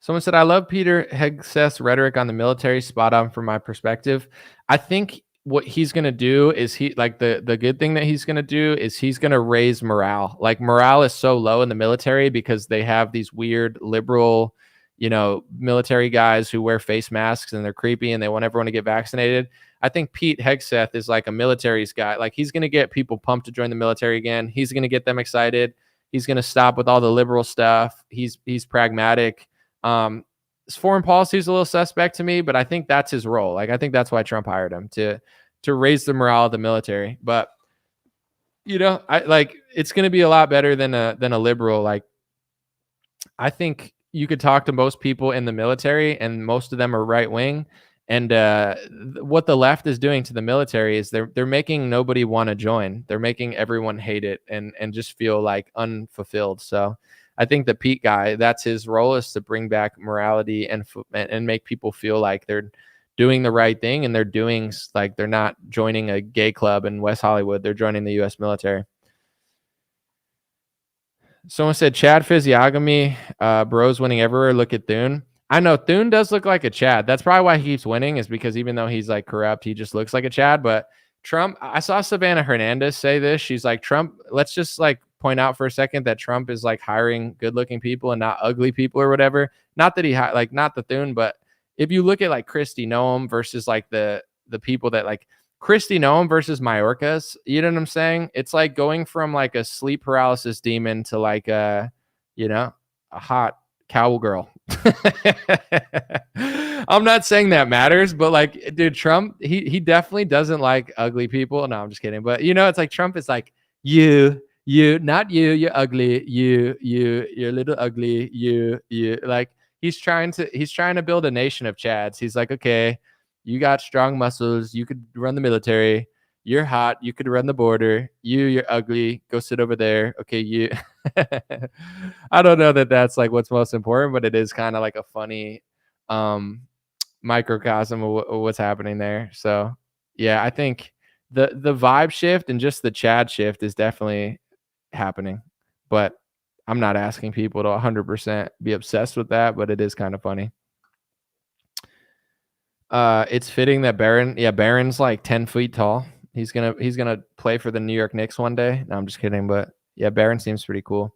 Someone said, I love Peter Hegseth's rhetoric on the military. Spot on from my perspective. I think what he's going to do is the good thing that he's going to do is he's going to raise morale. Like morale is so low in the military because they have these weird liberal, military guys who wear face masks and they're creepy and they want everyone to get vaccinated. I think Pete Hegseth is like a military's guy. Like he's going to get people pumped to join the military again. He's going to get them excited. He's going to stop with all the liberal stuff. He's pragmatic. His foreign policy is a little suspect to me, but I think that's his role. Like, I think that's why Trump hired him to raise the morale of the military. But, it's going to be a lot better than a liberal. Like, I think you could talk to most people in the military and most of them are right wing. And, what the left is doing to the military is they're making nobody want to join. They're making everyone hate it and just feel like unfulfilled. So, I think the Pete guy, that's his role, is to bring back morality and make people feel like they're doing the right thing and they're not joining a gay club in West Hollywood. They're joining the U.S. military. Someone said Chad physiognomy, bros winning everywhere. Look at Thune. I know Thune does look like a Chad. That's probably why he keeps winning, is because even though he's like corrupt, he just looks like a Chad. But Trump, I saw Savannah Hernandez say this. She's like, Trump, let's just like point out for a second that Trump is like hiring good looking people and not ugly people or whatever. Not that not the Thune, but if you look at like Kristi Noem versus like the people that like Kristi Noem versus Mayorkas, you know what I'm saying? It's like going from like a sleep paralysis demon to like a hot cowgirl. I'm not saying that matters, but like, dude, Trump, he definitely doesn't like ugly people. No, I'm just kidding. But it's like Trump is like, not you're ugly, you're a little ugly, you. Like he's trying to build a nation of Chads. He's like, okay, you got strong muscles, you could run the military, you're hot, you could run the border, you're ugly, go sit over there. Okay, you. I don't know that that's like what's most important, but it is kind of like a funny microcosm of what's happening there. So yeah, I think the vibe shift and just the Chad shift is definitely happening, but I'm not asking people to 100% be obsessed with that, but it is kind of funny. It's fitting that Barron's like 10 feet tall. He's gonna play for the New York Knicks one day. No, I'm just kidding, but yeah, Barron seems pretty cool.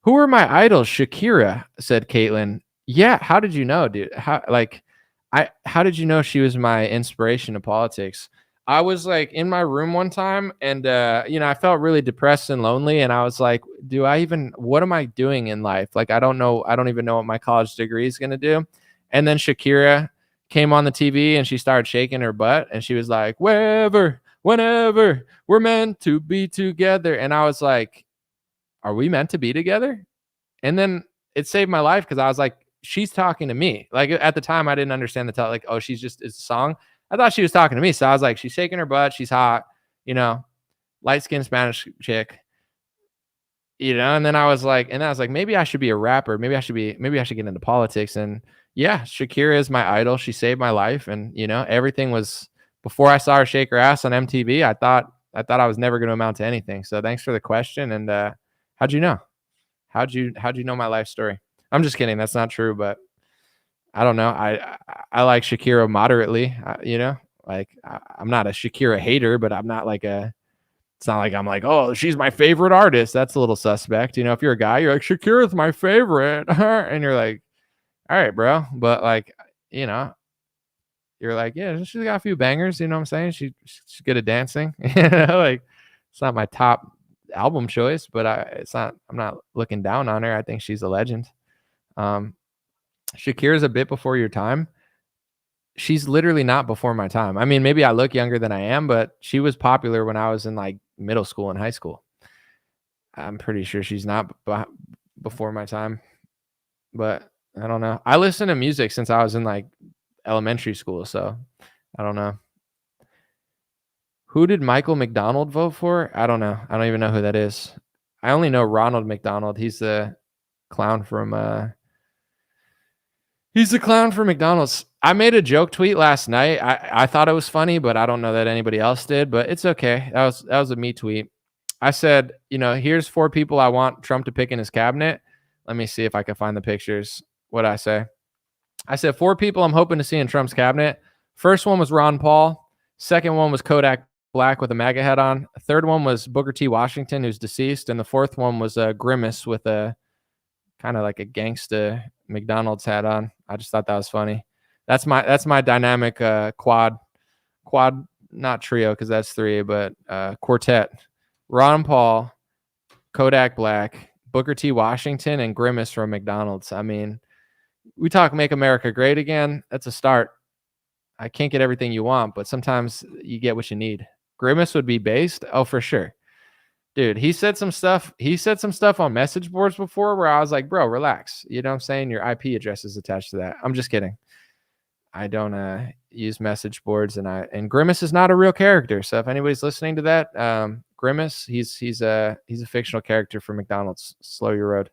Who are my idols? Shakira, said Caitlin. Yeah, how did you know, dude? How did you know she was my inspiration to politics? I was like in my room one time and, I felt really depressed and lonely. And I was like, what am I doing in life? Like, I don't know. I don't even know what my college degree is going to do. And then Shakira came on the TV and she started shaking her butt. And she was like, wherever, whenever, we're meant to be together. And I was like, are we meant to be together? And then it saved my life because I was like, she's talking to me. Like at the time, I didn't understand the like, oh, she's just, it's a song. I thought she was talking to me. So I was like, she's shaking her butt. She's hot, light-skinned Spanish chick, and then I was like, maybe I should be a rapper. Maybe I should get into politics. And yeah, Shakira is my idol. She saved my life. And, everything was, before I saw her shake her ass on MTV, I thought I was never going to amount to anything. So thanks for the question. And how'd you know? How'd you know my life story? I'm just kidding. That's not true, but I don't know. I like Shakira moderately, I'm not a Shakira hater, but I'm not like it's not like I'm like, oh, she's my favorite artist. That's a little suspect. If you're a guy, you're like, Shakira's my favorite. And you're like, all right, bro. But like, you're like, yeah, she's got a few bangers. You know what I'm saying? She's good at dancing. Like it's not my top album choice, but I'm not looking down on her. I think she's a legend. Shakira's a bit before your time. She's literally not before my time. I mean, maybe I look younger than I am, but she was popular when I was in like middle school and high school. I'm pretty sure she's not before my time, but I don't know. I listen to music since I was in like elementary school, so I don't know. Who did Michael McDonald vote for? I don't know. I don't even know who that is. I only know Ronald McDonald. He's the clown from He's a clown for McDonald's. I made a joke tweet last night. I thought it was funny, but I don't know that anybody else did, but it's okay. That was a me tweet. I said, here's 4 people I want Trump to pick in his cabinet. Let me see if I can find the pictures. What'd I say? I said 4 people I'm hoping to see in Trump's cabinet. First one was Ron Paul. Second one was Kodak Black with a MAGA hat on. Third one was Booker T. Washington, who's deceased. And the fourth one was Grimace with a kind of like a gangsta McDonald's hat on. I just thought that was funny. That's my dynamic quad, not trio because that's 3, but quartet. Ron Paul, Kodak Black, Booker T. Washington, and Grimace from McDonald's. I mean, we talk Make America Great Again. That's a start. I can't get everything you want, but sometimes you get what you need. Grimace would be based. Oh, for sure. Dude, he said some stuff on message boards before where I was like, bro, relax. You know what I'm saying? Your IP address is attached to that. I'm just kidding. I don't use message boards, and Grimace is not a real character. So if anybody's listening to that, Grimace, he's a fictional character for McDonald's. Slow your road.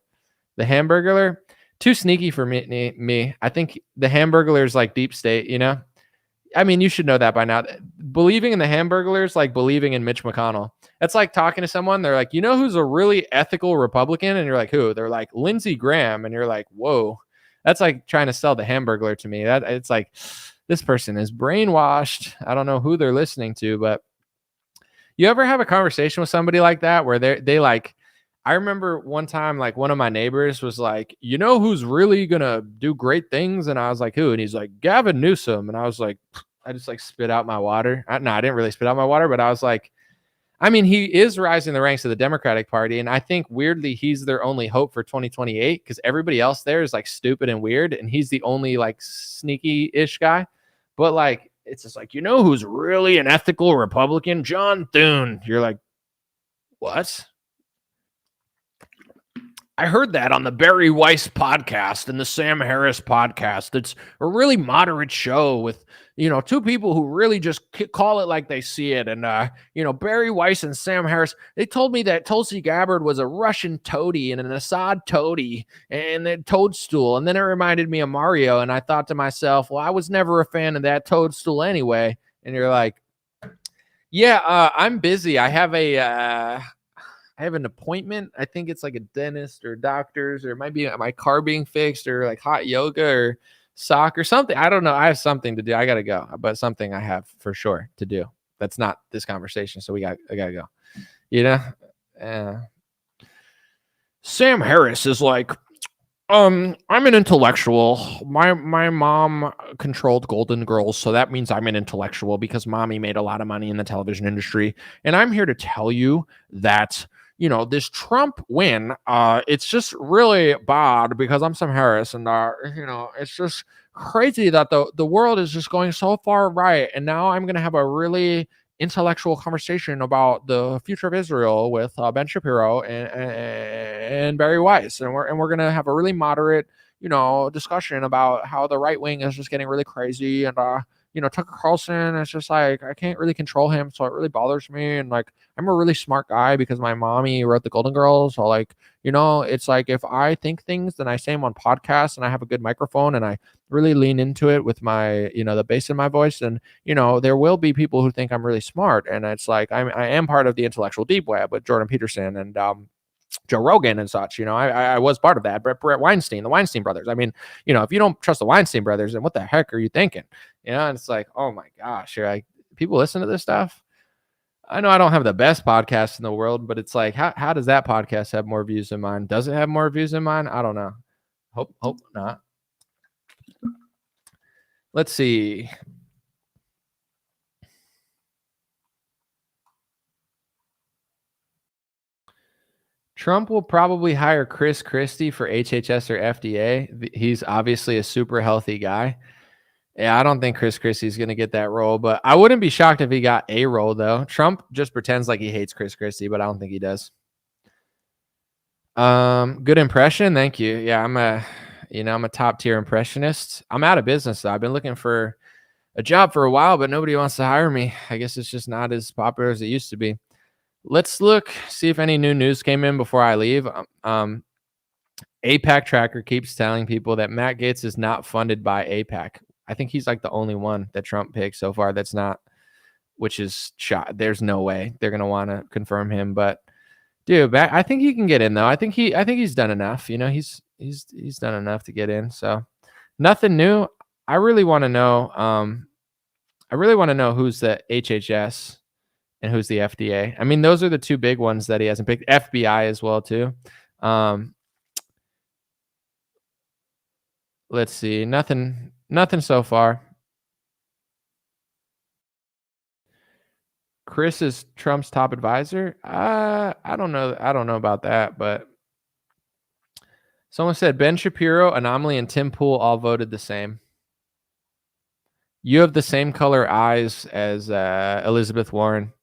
The Hamburglar, too sneaky for me. I think the Hamburglar is like deep state, I mean, you should know that by now. Believing in the Hamburglar is like believing in Mitch McConnell. That's like talking to someone. They're like, who's a really ethical Republican? And you're like, who? They're like, Lindsey Graham. And you're like, whoa. That's like trying to sell the Hamburglar to me. It's like, this person is brainwashed. I don't know who they're listening to, but you ever have a conversation with somebody like that where they like, I remember one time, like one of my neighbors was like, who's really going to do great things? And I was like, who? And he's like, Gavin Newsom. And I was like, I just like spit out my water. I didn't really spit out my water, but I was like, I mean, he is rising the ranks of the Democratic Party. And I think weirdly, he's their only hope for 2028 because everybody else there is like stupid and weird. And he's the only like sneaky-ish guy. But like, it's just like, who's really an ethical Republican? John Thune. You're like, what? I heard that on the Barry Weiss podcast and the Sam Harris podcast. It's a really moderate show with, 2 people who really just call it like they see it. And, Barry Weiss and Sam Harris, they told me that Tulsi Gabbard was a Russian toady and an Assad toady and a toadstool. And then it reminded me of Mario. And I thought to myself, well, I was never a fan of that toadstool anyway. And you're like, yeah, I'm busy. I have an appointment. I think it's like a dentist or doctor's, or it might be my car being fixed or like hot yoga or soccer, something. I don't know. I have something to do. I got to go, but something I have for sure to do. That's not this conversation. So I got to go, Sam Harris is like, I'm an intellectual. My mom controlled Golden Girls, so that means I'm an intellectual because mommy made a lot of money in the television industry. And I'm here to tell you that this Trump win, it's just really bad because I'm Sam Harris, and it's just crazy that the world is just going so far right, and now I'm gonna have a really intellectual conversation about the future of Israel with Ben Shapiro and Barry Weiss, and we're gonna have a really moderate discussion about how the right wing is just getting really crazy, and Tucker Carlson, it's just like, I can't really control him. So it really bothers me. And like, I'm a really smart guy because my mommy wrote the Golden Girls. So like, it's like, if I think things, then I say them on podcasts and I have a good microphone and I really lean into it with my, the bass in my voice. And, there will be people who think I'm really smart. And it's like, I am part of the intellectual deep web with Jordan Peterson and, Joe Rogan and such. I was part of that. Brett Weinstein, the Weinstein brothers. I mean, if you don't trust the Weinstein brothers, then what the heck are you thinking? And it's like, oh my gosh, you're like, people listen to this stuff. I know I don't have the best podcast in the world, but it's like, how does that podcast have more views than mine? Does it have more views than mine? I don't know. Hope not. Let's see. Trump will probably hire Chris Christie for HHS or FDA. He's obviously a super healthy guy. Yeah, I don't think Chris Christie's going to get that role, but I wouldn't be shocked if he got a role, though. Trump just pretends like he hates Chris Christie, but I don't think he does. Good impression. Thank you. Yeah, I'm a top tier impressionist. I'm out of business, though. I've been looking for a job for a while, but nobody wants to hire me. I guess it's just not as popular as it used to be. Let's see if any new news came in before I leave. AIPAC Tracker keeps telling people that Matt Gaetz is not funded by AIPAC. I think he's like the only one that Trump picked so far that's not, which is shot. There's no way they're gonna want to confirm him. But dude, I think he can get in though. I think he's done enough. You know, he's done enough to get in. So nothing new. I really want to know. I really want to know who's the HHS and who's the FDA. I mean, those are the two big ones that he hasn't picked. FBI as well too. Let's see. Nothing so far. Chris is Trump's top advisor. I don't know. I don't know about that, but someone said Ben Shapiro, Anomaly, and Tim Pool all voted the same. You have the same color eyes as Elizabeth Warren.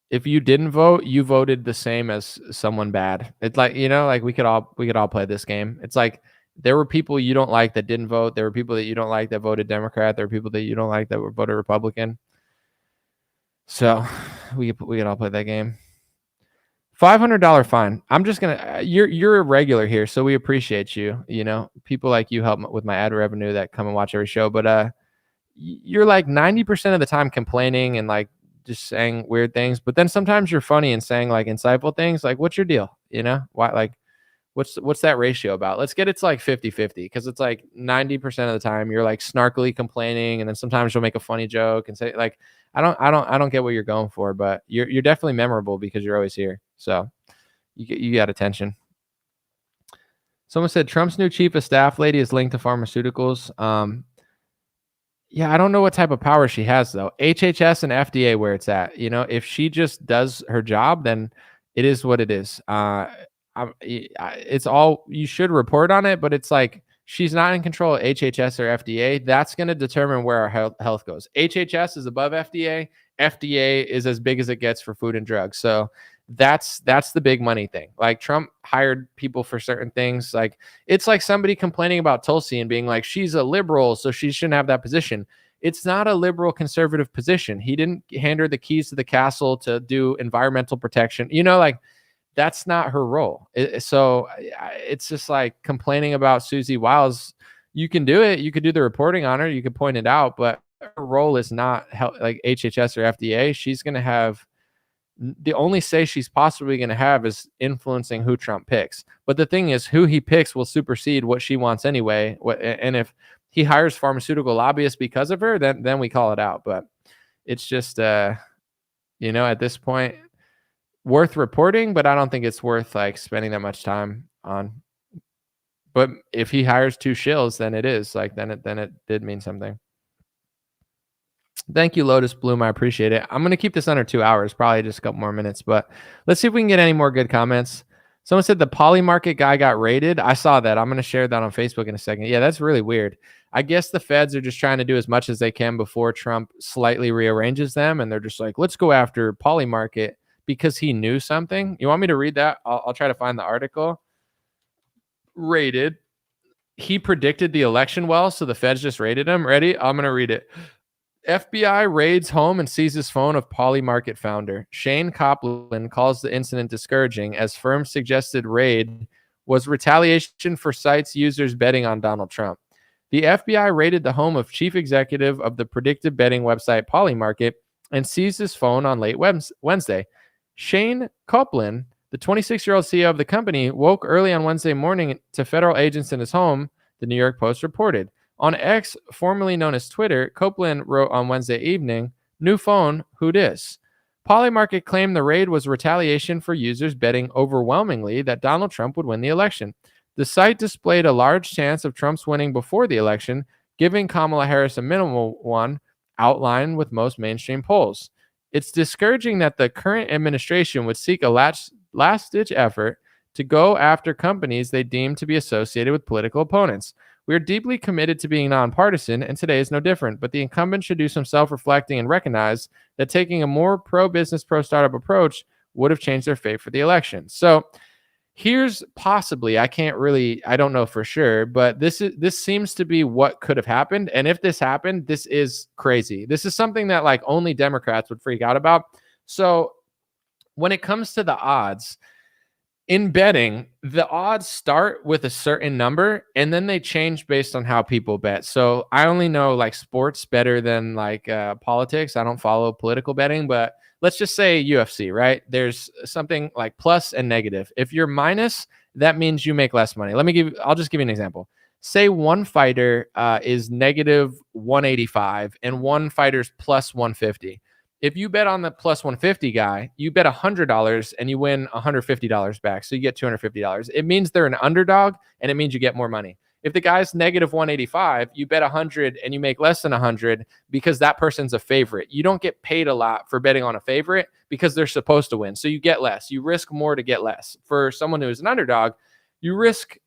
If you didn't vote, you voted the same as someone bad. It's like, you know, like we could all play this game. It's like there were people you don't like that didn't vote. There were people that you don't like that voted Democrat. There were people that you don't like that voted Republican. So we could all play that game. $500 fine. I'm just gonna. You're a regular here, so we appreciate you. You know, people like you help with my ad revenue that come and watch every show. But you're like 90% of the time complaining and like just saying weird things. But then sometimes you're funny and saying like insightful things. Like, what's your deal? You know, why? Like, what's that ratio about? Let's get it to like 50-50 because it's like 90% of the time you're like snarkily complaining, and then sometimes you'll make a funny joke and say like, I don't get what you're going for, but you're definitely memorable because you're always here. So you got attention. Someone said Trump's new chief of staff lady is linked to pharmaceuticals. Yeah, I don't know what type of power she has though. HHS and FDA where it's at. You know, if she just does her job, then it is what it is. It's all you should report on it, but it's like she's not in control of HHS or FDA. That's going to determine where our health goes. HHS is above FDA. FDA is as big as it gets for food and drugs. So that's the big money thing. Like Trump hired people for certain things. Like it's like somebody complaining about Tulsi and being like, she's a liberal, so she shouldn't have that position. It's not a liberal conservative position. He didn't hand her the keys to the castle to do environmental protection. You know, like that's not her role. So it's just like complaining about Susie Wiles. You can do it. You could do the reporting on her. You could point it out, but her role is not like HHS or FDA. She's going to have the only say she's possibly going to have is influencing who Trump picks. But the thing is, who he picks will supersede what she wants anyway. And if he hires pharmaceutical lobbyists because of her, then we call it out. But it's just, you know, at this point, worth reporting, but I don't think it's worth like spending that much time on. But if he hires two shills, then it is like then it did mean something. Thank you, Lotus Bloom. I appreciate it. I'm going to keep this under 2 hours, probably just a couple more minutes, but let's see if we can get any more good comments. Someone said the Poly Market guy got raided. I saw that. I'm going to share that on Facebook in a second. Yeah, that's really weird. I guess the feds are just trying to do as much as they can before Trump slightly rearranges them. And they're just like, let's go after Poly Market because he knew something. You want me to read that? I'll try to find the article. Raided. He predicted the election well, so the feds just raided him. Ready? I'm going to read it. FBI raids home and seizes phone of Poly Market founder. Shane Copland calls the incident discouraging as firm suggested raid was retaliation for sites users betting on Donald Trump. The FBI raided the home of chief executive of the predictive betting website Poly Market and seized his phone on late Wednesday. Shane Copland, the 26-year-old CEO of the company, woke early on Wednesday morning to federal agents in his home, the New York Post reported. On X, formerly known as Twitter, Copeland wrote on Wednesday evening, new phone, who dis? Poly Market claimed the raid was retaliation for users betting overwhelmingly that Donald Trump would win the election. The site displayed a large chance of Trump's winning before the election, giving Kamala Harris a minimal one, outlined with most mainstream polls. It's discouraging that the current administration would seek a last-ditch effort to go after companies they deem to be associated with political opponents. We are deeply committed to being nonpartisan, and today is no different. But the incumbent should do some self-reflecting and recognize that taking a more pro-business, pro-startup approach would have changed their fate for the election. So here's possibly, I don't know for sure, but this seems to be what could have happened. And if this happened, this is crazy. This is something that like only Democrats would freak out about. So when it comes to the odds, in betting, the odds start with a certain number and then they change based on how people bet. So I only know like sports better than like politics. I don't follow political betting, but let's just say UFC, right? There's something like plus and negative. If you're minus, that means you make less money. I'll just give you an example. Say one fighter is negative 185 and one fighter's plus 150. If you bet on the plus 150 guy, you bet $100 and you win $150 back. So you get $250. It means they're an underdog and it means you get more money. If the guy's negative 185, you bet 100 and you make less than 100 because that person's a favorite. You don't get paid a lot for betting on a favorite because they're supposed to win. So you get less. You risk more to get less. For someone who is an underdog, you risk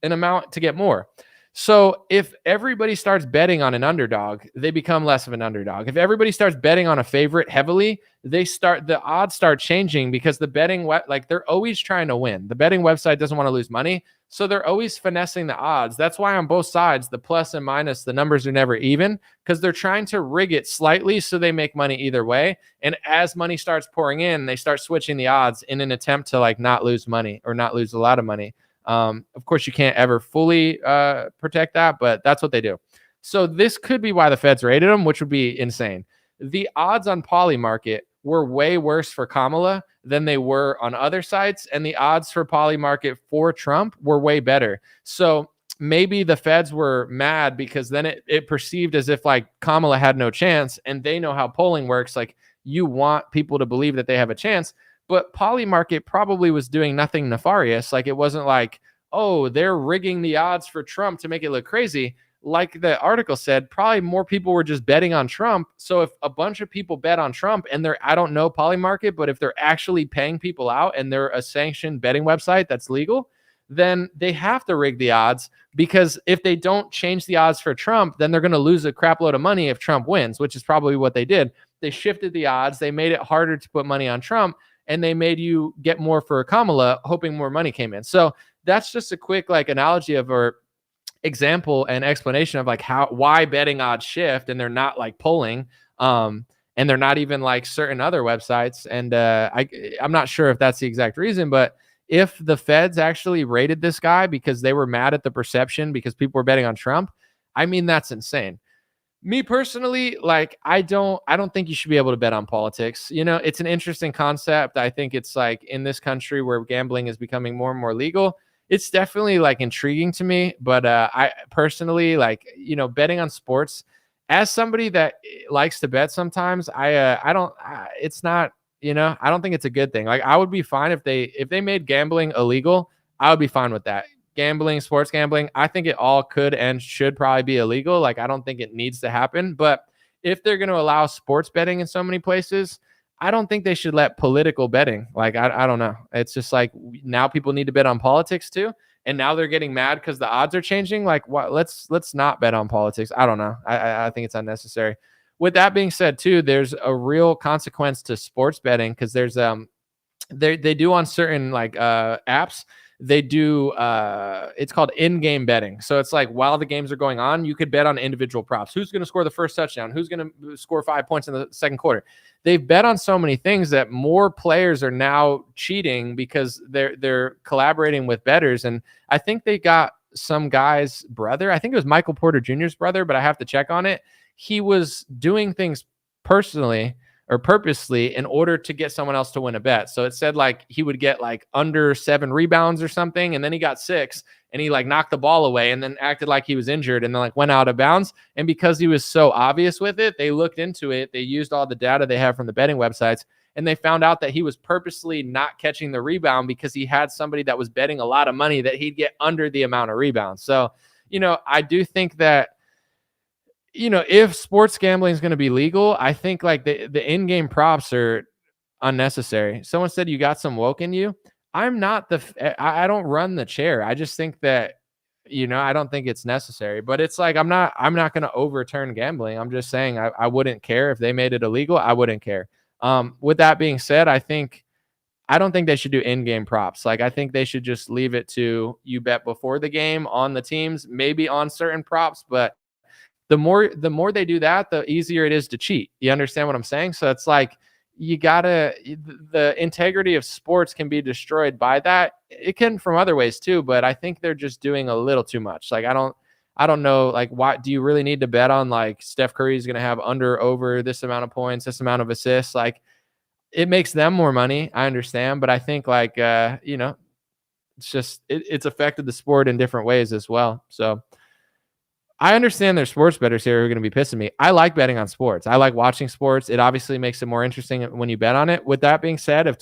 an amount to get more. So if everybody starts betting on an underdog, they become less of an underdog. If everybody starts betting on a favorite heavily, the odds start changing because the betting they're always trying to win. The betting website doesn't want to lose money, so they're always finessing the odds. That's why on both sides, the plus and minus, the numbers are never even because they're trying to rig it slightly so they make money either way. And as money starts pouring in, they start switching the odds in an attempt to like not lose money or not lose a lot of money. Of course, you can't ever fully protect that, but that's what they do. So this could be why the feds raided them, which would be insane. The odds on Polymarket were way worse for Kamala than they were on other sites, and the odds for Polymarket for Trump were way better. So maybe the feds were mad because then it perceived as if like Kamala had no chance, and they know how polling works. Like you want people to believe that they have a chance. But Polymarket probably was doing nothing nefarious. Like it wasn't like, oh, they're rigging the odds for Trump to make it look crazy. Like the article said, probably more people were just betting on Trump. So if a bunch of people bet on Trump and I don't know Polymarket, but if they're actually paying people out and they're a sanctioned betting website that's legal, then they have to rig the odds because if they don't change the odds for Trump, then they're going to lose a crap load of money if Trump wins, which is probably what they did. They shifted the odds. They made it harder to put money on Trump. And they made you get more for Kamala, hoping more money came in. So that's just a quick like analogy of or example and explanation of like why betting odds shift and they're not like polling, and they're not even like certain other websites. And I'm not sure if that's the exact reason, but if the feds actually raided this guy because they were mad at the perception because people were betting on Trump, I mean that's insane. Me personally, like I don't think you should be able to bet on politics. You know, it's an interesting concept. I think it's like in this country where gambling is becoming more and more legal, it's definitely like intriguing to me. But I personally like, you know, betting on sports as somebody that likes to bet sometimes, it's not, you know, I don't think it's a good thing. Like I would be fine if they made gambling illegal. I would be fine with that. Gambling, sports gambling, I think it all could and should probably be illegal. Like, I don't think it needs to happen. But if they're going to allow sports betting in so many places, I don't think they should let political betting. Like, I don't know. It's just like now people need to bet on politics too. And now they're getting mad because the odds are changing. Like, what? Let's not bet on politics. I don't know. I think it's unnecessary. With that being said, too, there's a real consequence to sports betting because there's they do on certain like apps. They do it's called in-game betting. So it's like while the games are going on, you could bet on individual props. Who's going to score the first touchdown? Who's going to score 5 points in the second quarter? They've bet on so many things that more players are now cheating because they're collaborating with bettors. And I think they got some guy's brother. I think it was Michael Porter Jr.'s brother, but I have to check on it. He was doing things personally or purposely in order to get someone else to win a bet. So it said like he would get like under 7 rebounds or something. And then he got 6 and he like knocked the ball away and then acted like he was injured and then like went out of bounds. And because he was so obvious with it, they looked into it. They used all the data they have from the betting websites and they found out that he was purposely not catching the rebound because he had somebody that was betting a lot of money that he'd get under the amount of rebounds. So, you know, I do think that, you know, if sports gambling is going to be legal, I think like the in-game props are unnecessary. Someone said you got some woke in you. I'm not I don't run the chair. I just think that, you know, I don't think it's necessary, but it's like, I'm not going to overturn gambling. I'm just saying I wouldn't care if they made it illegal. I wouldn't care. With that being said, I don't think they should do in-game props. Like, I think they should just leave it to you bet before the game on the teams, maybe on certain props, but the more they do that, the easier it is to cheat. You understand what I'm saying? So it's like, the integrity of sports can be destroyed by that. It can from other ways too, but I think they're just doing a little too much. Like, I don't know, like, why do you really need to bet on like Steph Curry is going to have over this amount of points, this amount of assists? Like, it makes them more money. I understand, but I think like, it's just, it's affected the sport in different ways as well. So I understand there's sports bettors here who are going to be pissing me. I like betting on sports. I like watching sports. It obviously makes it more interesting when you bet on it. With that being said, if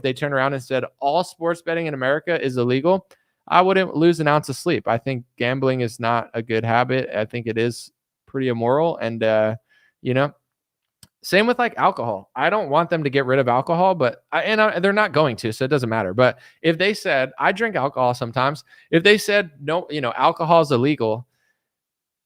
they turn around and said all sports betting in America is illegal, I wouldn't lose an ounce of sleep. I think gambling is not a good habit. I think it is pretty immoral. And, same with like alcohol. I don't want them to get rid of alcohol, but they're not going to, so it doesn't matter. But if they said, I drink alcohol sometimes, if they said, no, alcohol is illegal,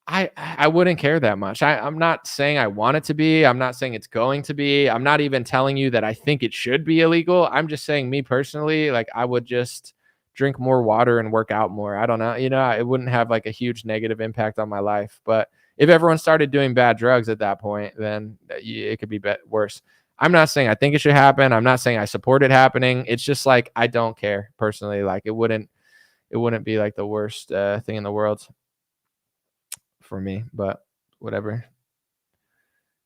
I wouldn't care that much. I'm not saying I want it to be. I'm not saying it's going to be. I'm not even telling you that I think it should be illegal. I'm just saying, me personally, like, I would just drink more water and work out more. I don't know. It wouldn't have like a huge negative impact on my life. But if everyone started doing bad drugs at that point, then it could be worse. I'm not saying I think it should happen. I'm not saying I support it happening. It's just like, I don't care personally. Like, it wouldn't be like the worst thing in the world for me, but whatever.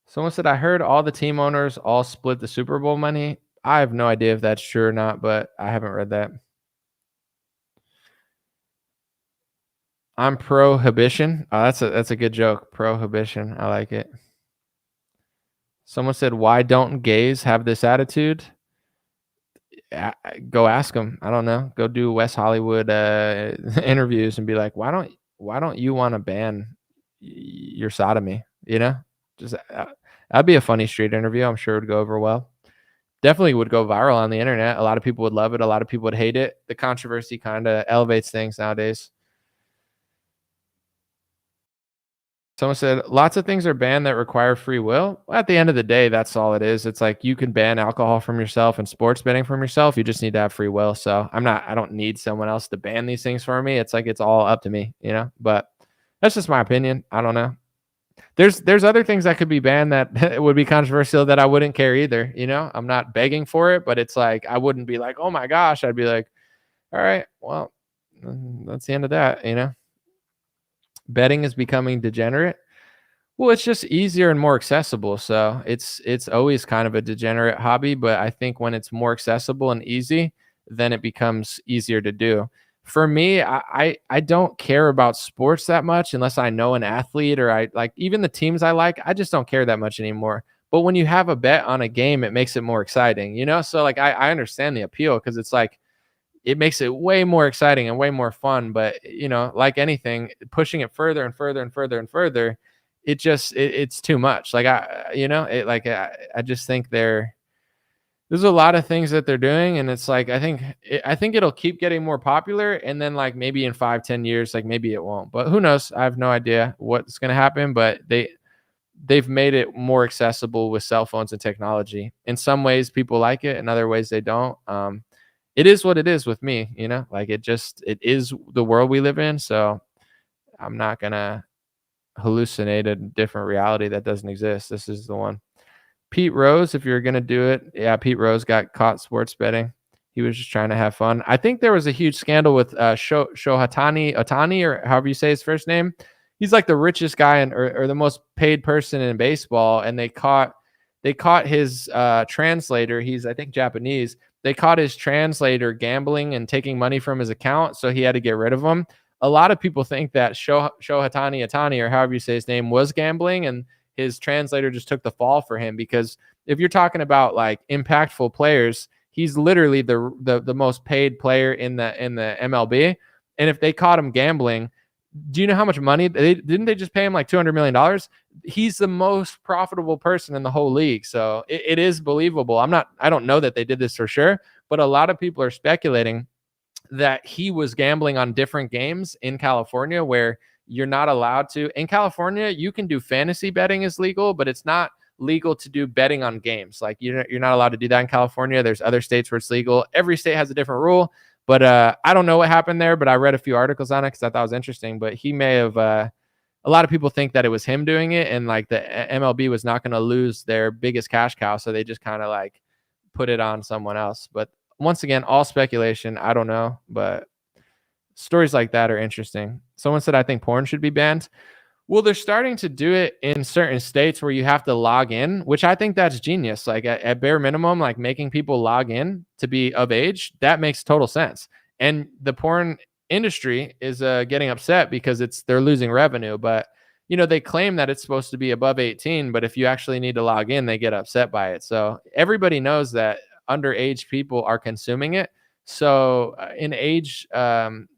Someone said, I heard all the team owners all split the Super Bowl money. I have no idea if that's true or not, but I haven't read that. I'm prohibition. Oh, that's a good joke. Prohibition. I like it. Someone said, why don't gays have this attitude? Go ask them. I don't know. Go do West Hollywood interviews and be like, why don't you want to ban your sodomy? Just that'd be a funny street interview. I'm sure it would go over well. Definitely would go viral on the internet. A lot of people would love it. A lot of people would hate it. The controversy kind of elevates things nowadays. Someone said, lots of things are banned that require free will. Well, at the end of the day, that's all it is. It's like, you can ban alcohol from yourself and sports betting from yourself. You just need to have free will. So I don't need someone else to ban these things for me. It's like, it's all up to me, but that's just my opinion. I don't know. There's other things that could be banned that would be controversial that I wouldn't care either. I'm not begging for it, but it's like, I wouldn't be like, oh my gosh. I'd be like, all right, well, that's the end of that. Betting is becoming degenerate. Well, it's just easier and more accessible. So it's always kind of a degenerate hobby, but I think when it's more accessible and easy, then it becomes easier to do. For me, I don't care about sports that much unless I know an athlete, or I like even the teams I like. I just don't care that much anymore. But when you have a bet on a game, it makes it more exciting, So like, I understand the appeal, because it's like, it makes it way more exciting and way more fun. But, like anything, pushing it further and further and further and further, it's too much. Like, I just think there's a lot of things that they're doing. And it's like, I think it'll keep getting more popular. And then like maybe in 5-10 years, like maybe it won't, but who knows? I have no idea what's going to happen, but they've made it more accessible with cell phones and technology. In some ways people like it, in other ways they don't. It is what it is with me, like it is the world we live in. So I'm not going to hallucinate a different reality that doesn't exist. This is the one. Pete Rose, if you're going to do it. Yeah. Pete Rose got caught sports betting. He was just trying to have fun. I think there was a huge scandal with Shohei Ohtani, or however you say his first name. He's like the richest guy or the most paid person in baseball. And they caught his translator. He's, I think, Japanese. They caught his translator gambling and taking money from his account, so he had to get rid of him. A lot of people think that Shohei Ohtani, or however you say his name, was gambling, and his translator just took the fall for him, because if you're talking about like impactful players, he's literally the most paid player in the MLB. And if they caught him gambling, do you know how much money didn't they just pay him like $200 million? He's the most profitable person in the whole league. So it is believable. I don't know that they did this for sure, but a lot of people are speculating that he was gambling on different games in California, where you're not allowed to. In California, you can do fantasy betting is legal, but it's not legal to do betting on games. Like you're not allowed to do that in California. There's other states where it's legal. Every state has a different rule. But I don't know what happened there, but I read a few articles on it because I thought it was interesting. But he may have a lot of people think that it was him doing it, and like the MLB was not going to lose their biggest cash cow, so they just kind of like put it on someone else. But once again, all speculation. I don't know, but stories like that are interesting. Someone said, I think porn should be banned. Well, they're starting to do it in certain states where you have to log in, which I think that's genius. Like at bare minimum, like making people log in to be of age, that makes total sense. And the porn industry is getting upset because they're losing revenue. But they claim that it's supposed to be above 18, but if you actually need to log in, they get upset by it. So everybody knows that underage people are consuming it. So an age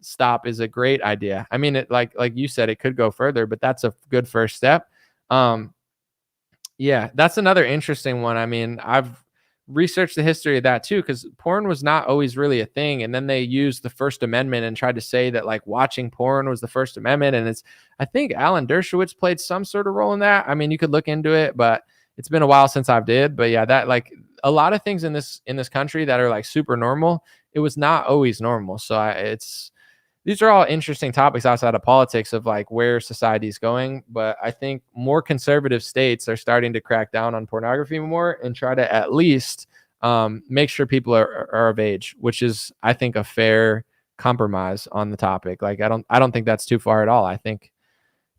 stop is a great idea. I mean, like you said, it could go further, but that's a good first step. Yeah, that's another interesting one. I mean, I've researched the history of that too, because porn was not always really a thing. And then they used the First Amendment and tried to say that like watching porn was the First Amendment. And I think Alan Dershowitz played some sort of role in that. I mean, you could look into it, but it's been a while since I've did. But yeah, that like a lot of things in this country that are like super normal, it was not always normal. So these are all interesting topics outside of politics of like where society is going. But I think more conservative states are starting to crack down on pornography more and try to at least make sure people are of age, which is, I think, a fair compromise on the topic. Like, I don't think that's too far at all. I think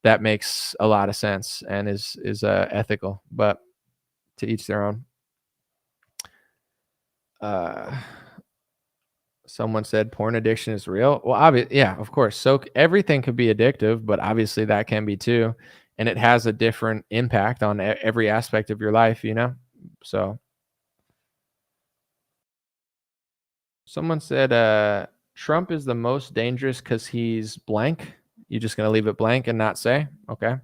that makes a lot of sense and is ethical, but to each their own. Someone said porn addiction is real. Well, yeah, of course. So everything could be addictive, but obviously that can be too. And it has a different impact on every aspect of your life, So someone said Trump is the most dangerous because he's blank. You just going to leave it blank and not say? Okay.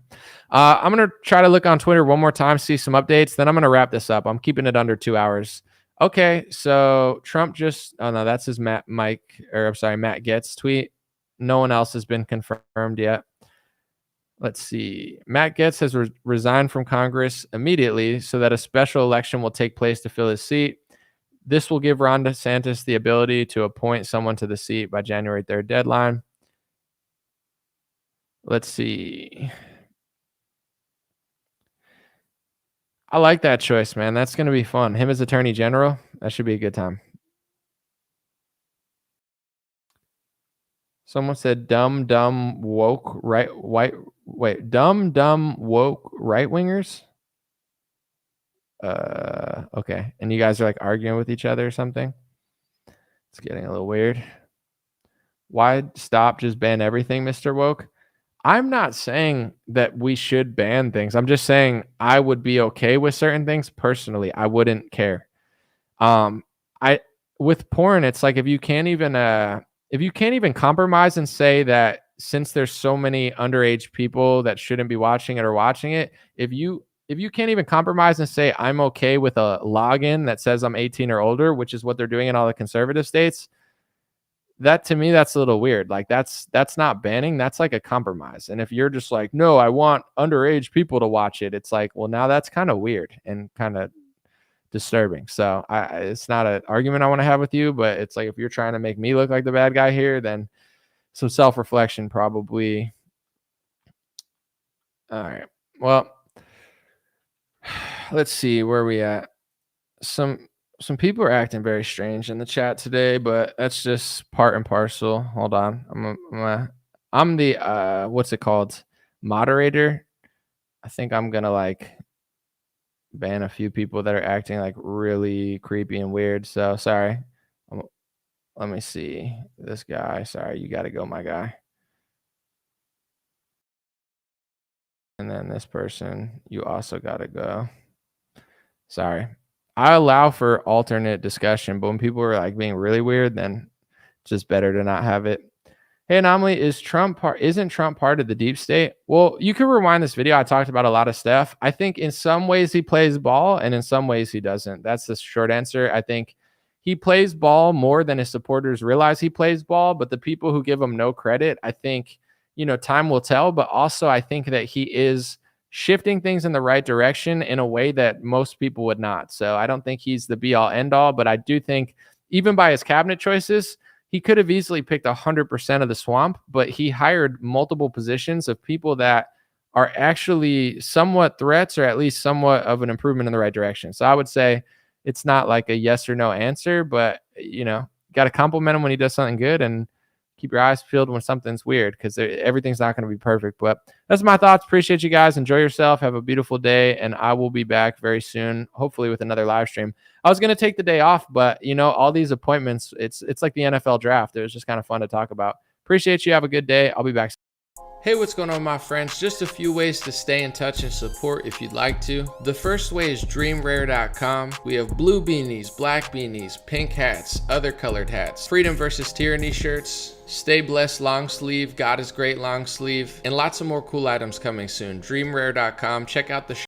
I'm going to try to look on Twitter one more time, see some updates. Then I'm going to wrap this up. I'm keeping it under 2 hours. Okay, so Trump that's his Matt Gaetz tweet. No one else has been confirmed yet. Let's see. Matt Gaetz has resigned from Congress immediately so that a special election will take place to fill his seat. This will give Ron DeSantis the ability to appoint someone to the seat by January 3rd deadline. Let's see. I like that choice, man. That's going to be fun. Him as Attorney General, that should be a good time. Someone said dumb woke dumb woke right wingers. Okay. And you guys are like arguing with each other or something? It's getting a little weird. Why stop? Just ban everything, Mr. Woke? I'm not saying that we should ban things. I'm just saying I would be okay with certain things personally. I wouldn't care. With porn, it's like if you can't even compromise and say that since there's so many underage people that shouldn't be watching it or watching it, if you can't even compromise and say I'm okay with a login that says I'm 18 or older, which is what they're doing in all the conservative states, that to me, that's a little weird. Like that's not banning. That's like a compromise. And if you're just like, no, I want underage people to watch it, it's like, well, now that's kind of weird and kind of disturbing. So it's not an argument I want to have with you, but it's like, if you're trying to make me look like the bad guy here, then some self-reflection probably. All right. Well, let's see where we at. Some people are acting very strange in the chat today, but that's just part and parcel. Hold on. I'm the what's it called? Moderator. I think I'm gonna like ban a few people that are acting like really creepy and weird. So sorry. Let me see. This guy. Sorry, you gotta go, my guy. And then this person, you also gotta go. Sorry. I allow for alternate discussion, but when people are like being really weird, then it's just better to not have it. Hey, Anomaly, isn't Trump part of the deep state? Well, you can rewind this video. I talked about a lot of stuff. I think in some ways he plays ball and in some ways he doesn't. That's the short answer. I think he plays ball more than his supporters realize he plays ball, but the people who give him no credit, I think, time will tell. But also I think that he is shifting things in the right direction in a way that most people would not. So I don't think he's the be all end all, but I do think even by his cabinet choices, he could have easily picked 100% of the swamp, but he hired multiple positions of people that are actually somewhat threats, or at least somewhat of an improvement in the right direction. So I would say it's not like a yes or no answer, but got to compliment him when he does something good, and keep your eyes peeled when something's weird, because everything's not going to be perfect. But that's my thoughts. Appreciate you guys. Enjoy yourself. Have a beautiful day. And I will be back very soon, hopefully with another live stream. I was going to take the day off, but all these appointments, it's like the NFL draft. It was just kind of fun to talk about. Appreciate you. Have a good day. I'll be back. Hey, what's going on, my friends? Just a few ways to stay in touch and support if you'd like to. The first way is dreamrare.com. We have blue beanies, black beanies, pink hats, other colored hats, freedom versus tyranny shirts, stay blessed long sleeve, God is great long sleeve, and lots of more cool items coming soon. Dreamrare.com. Check out the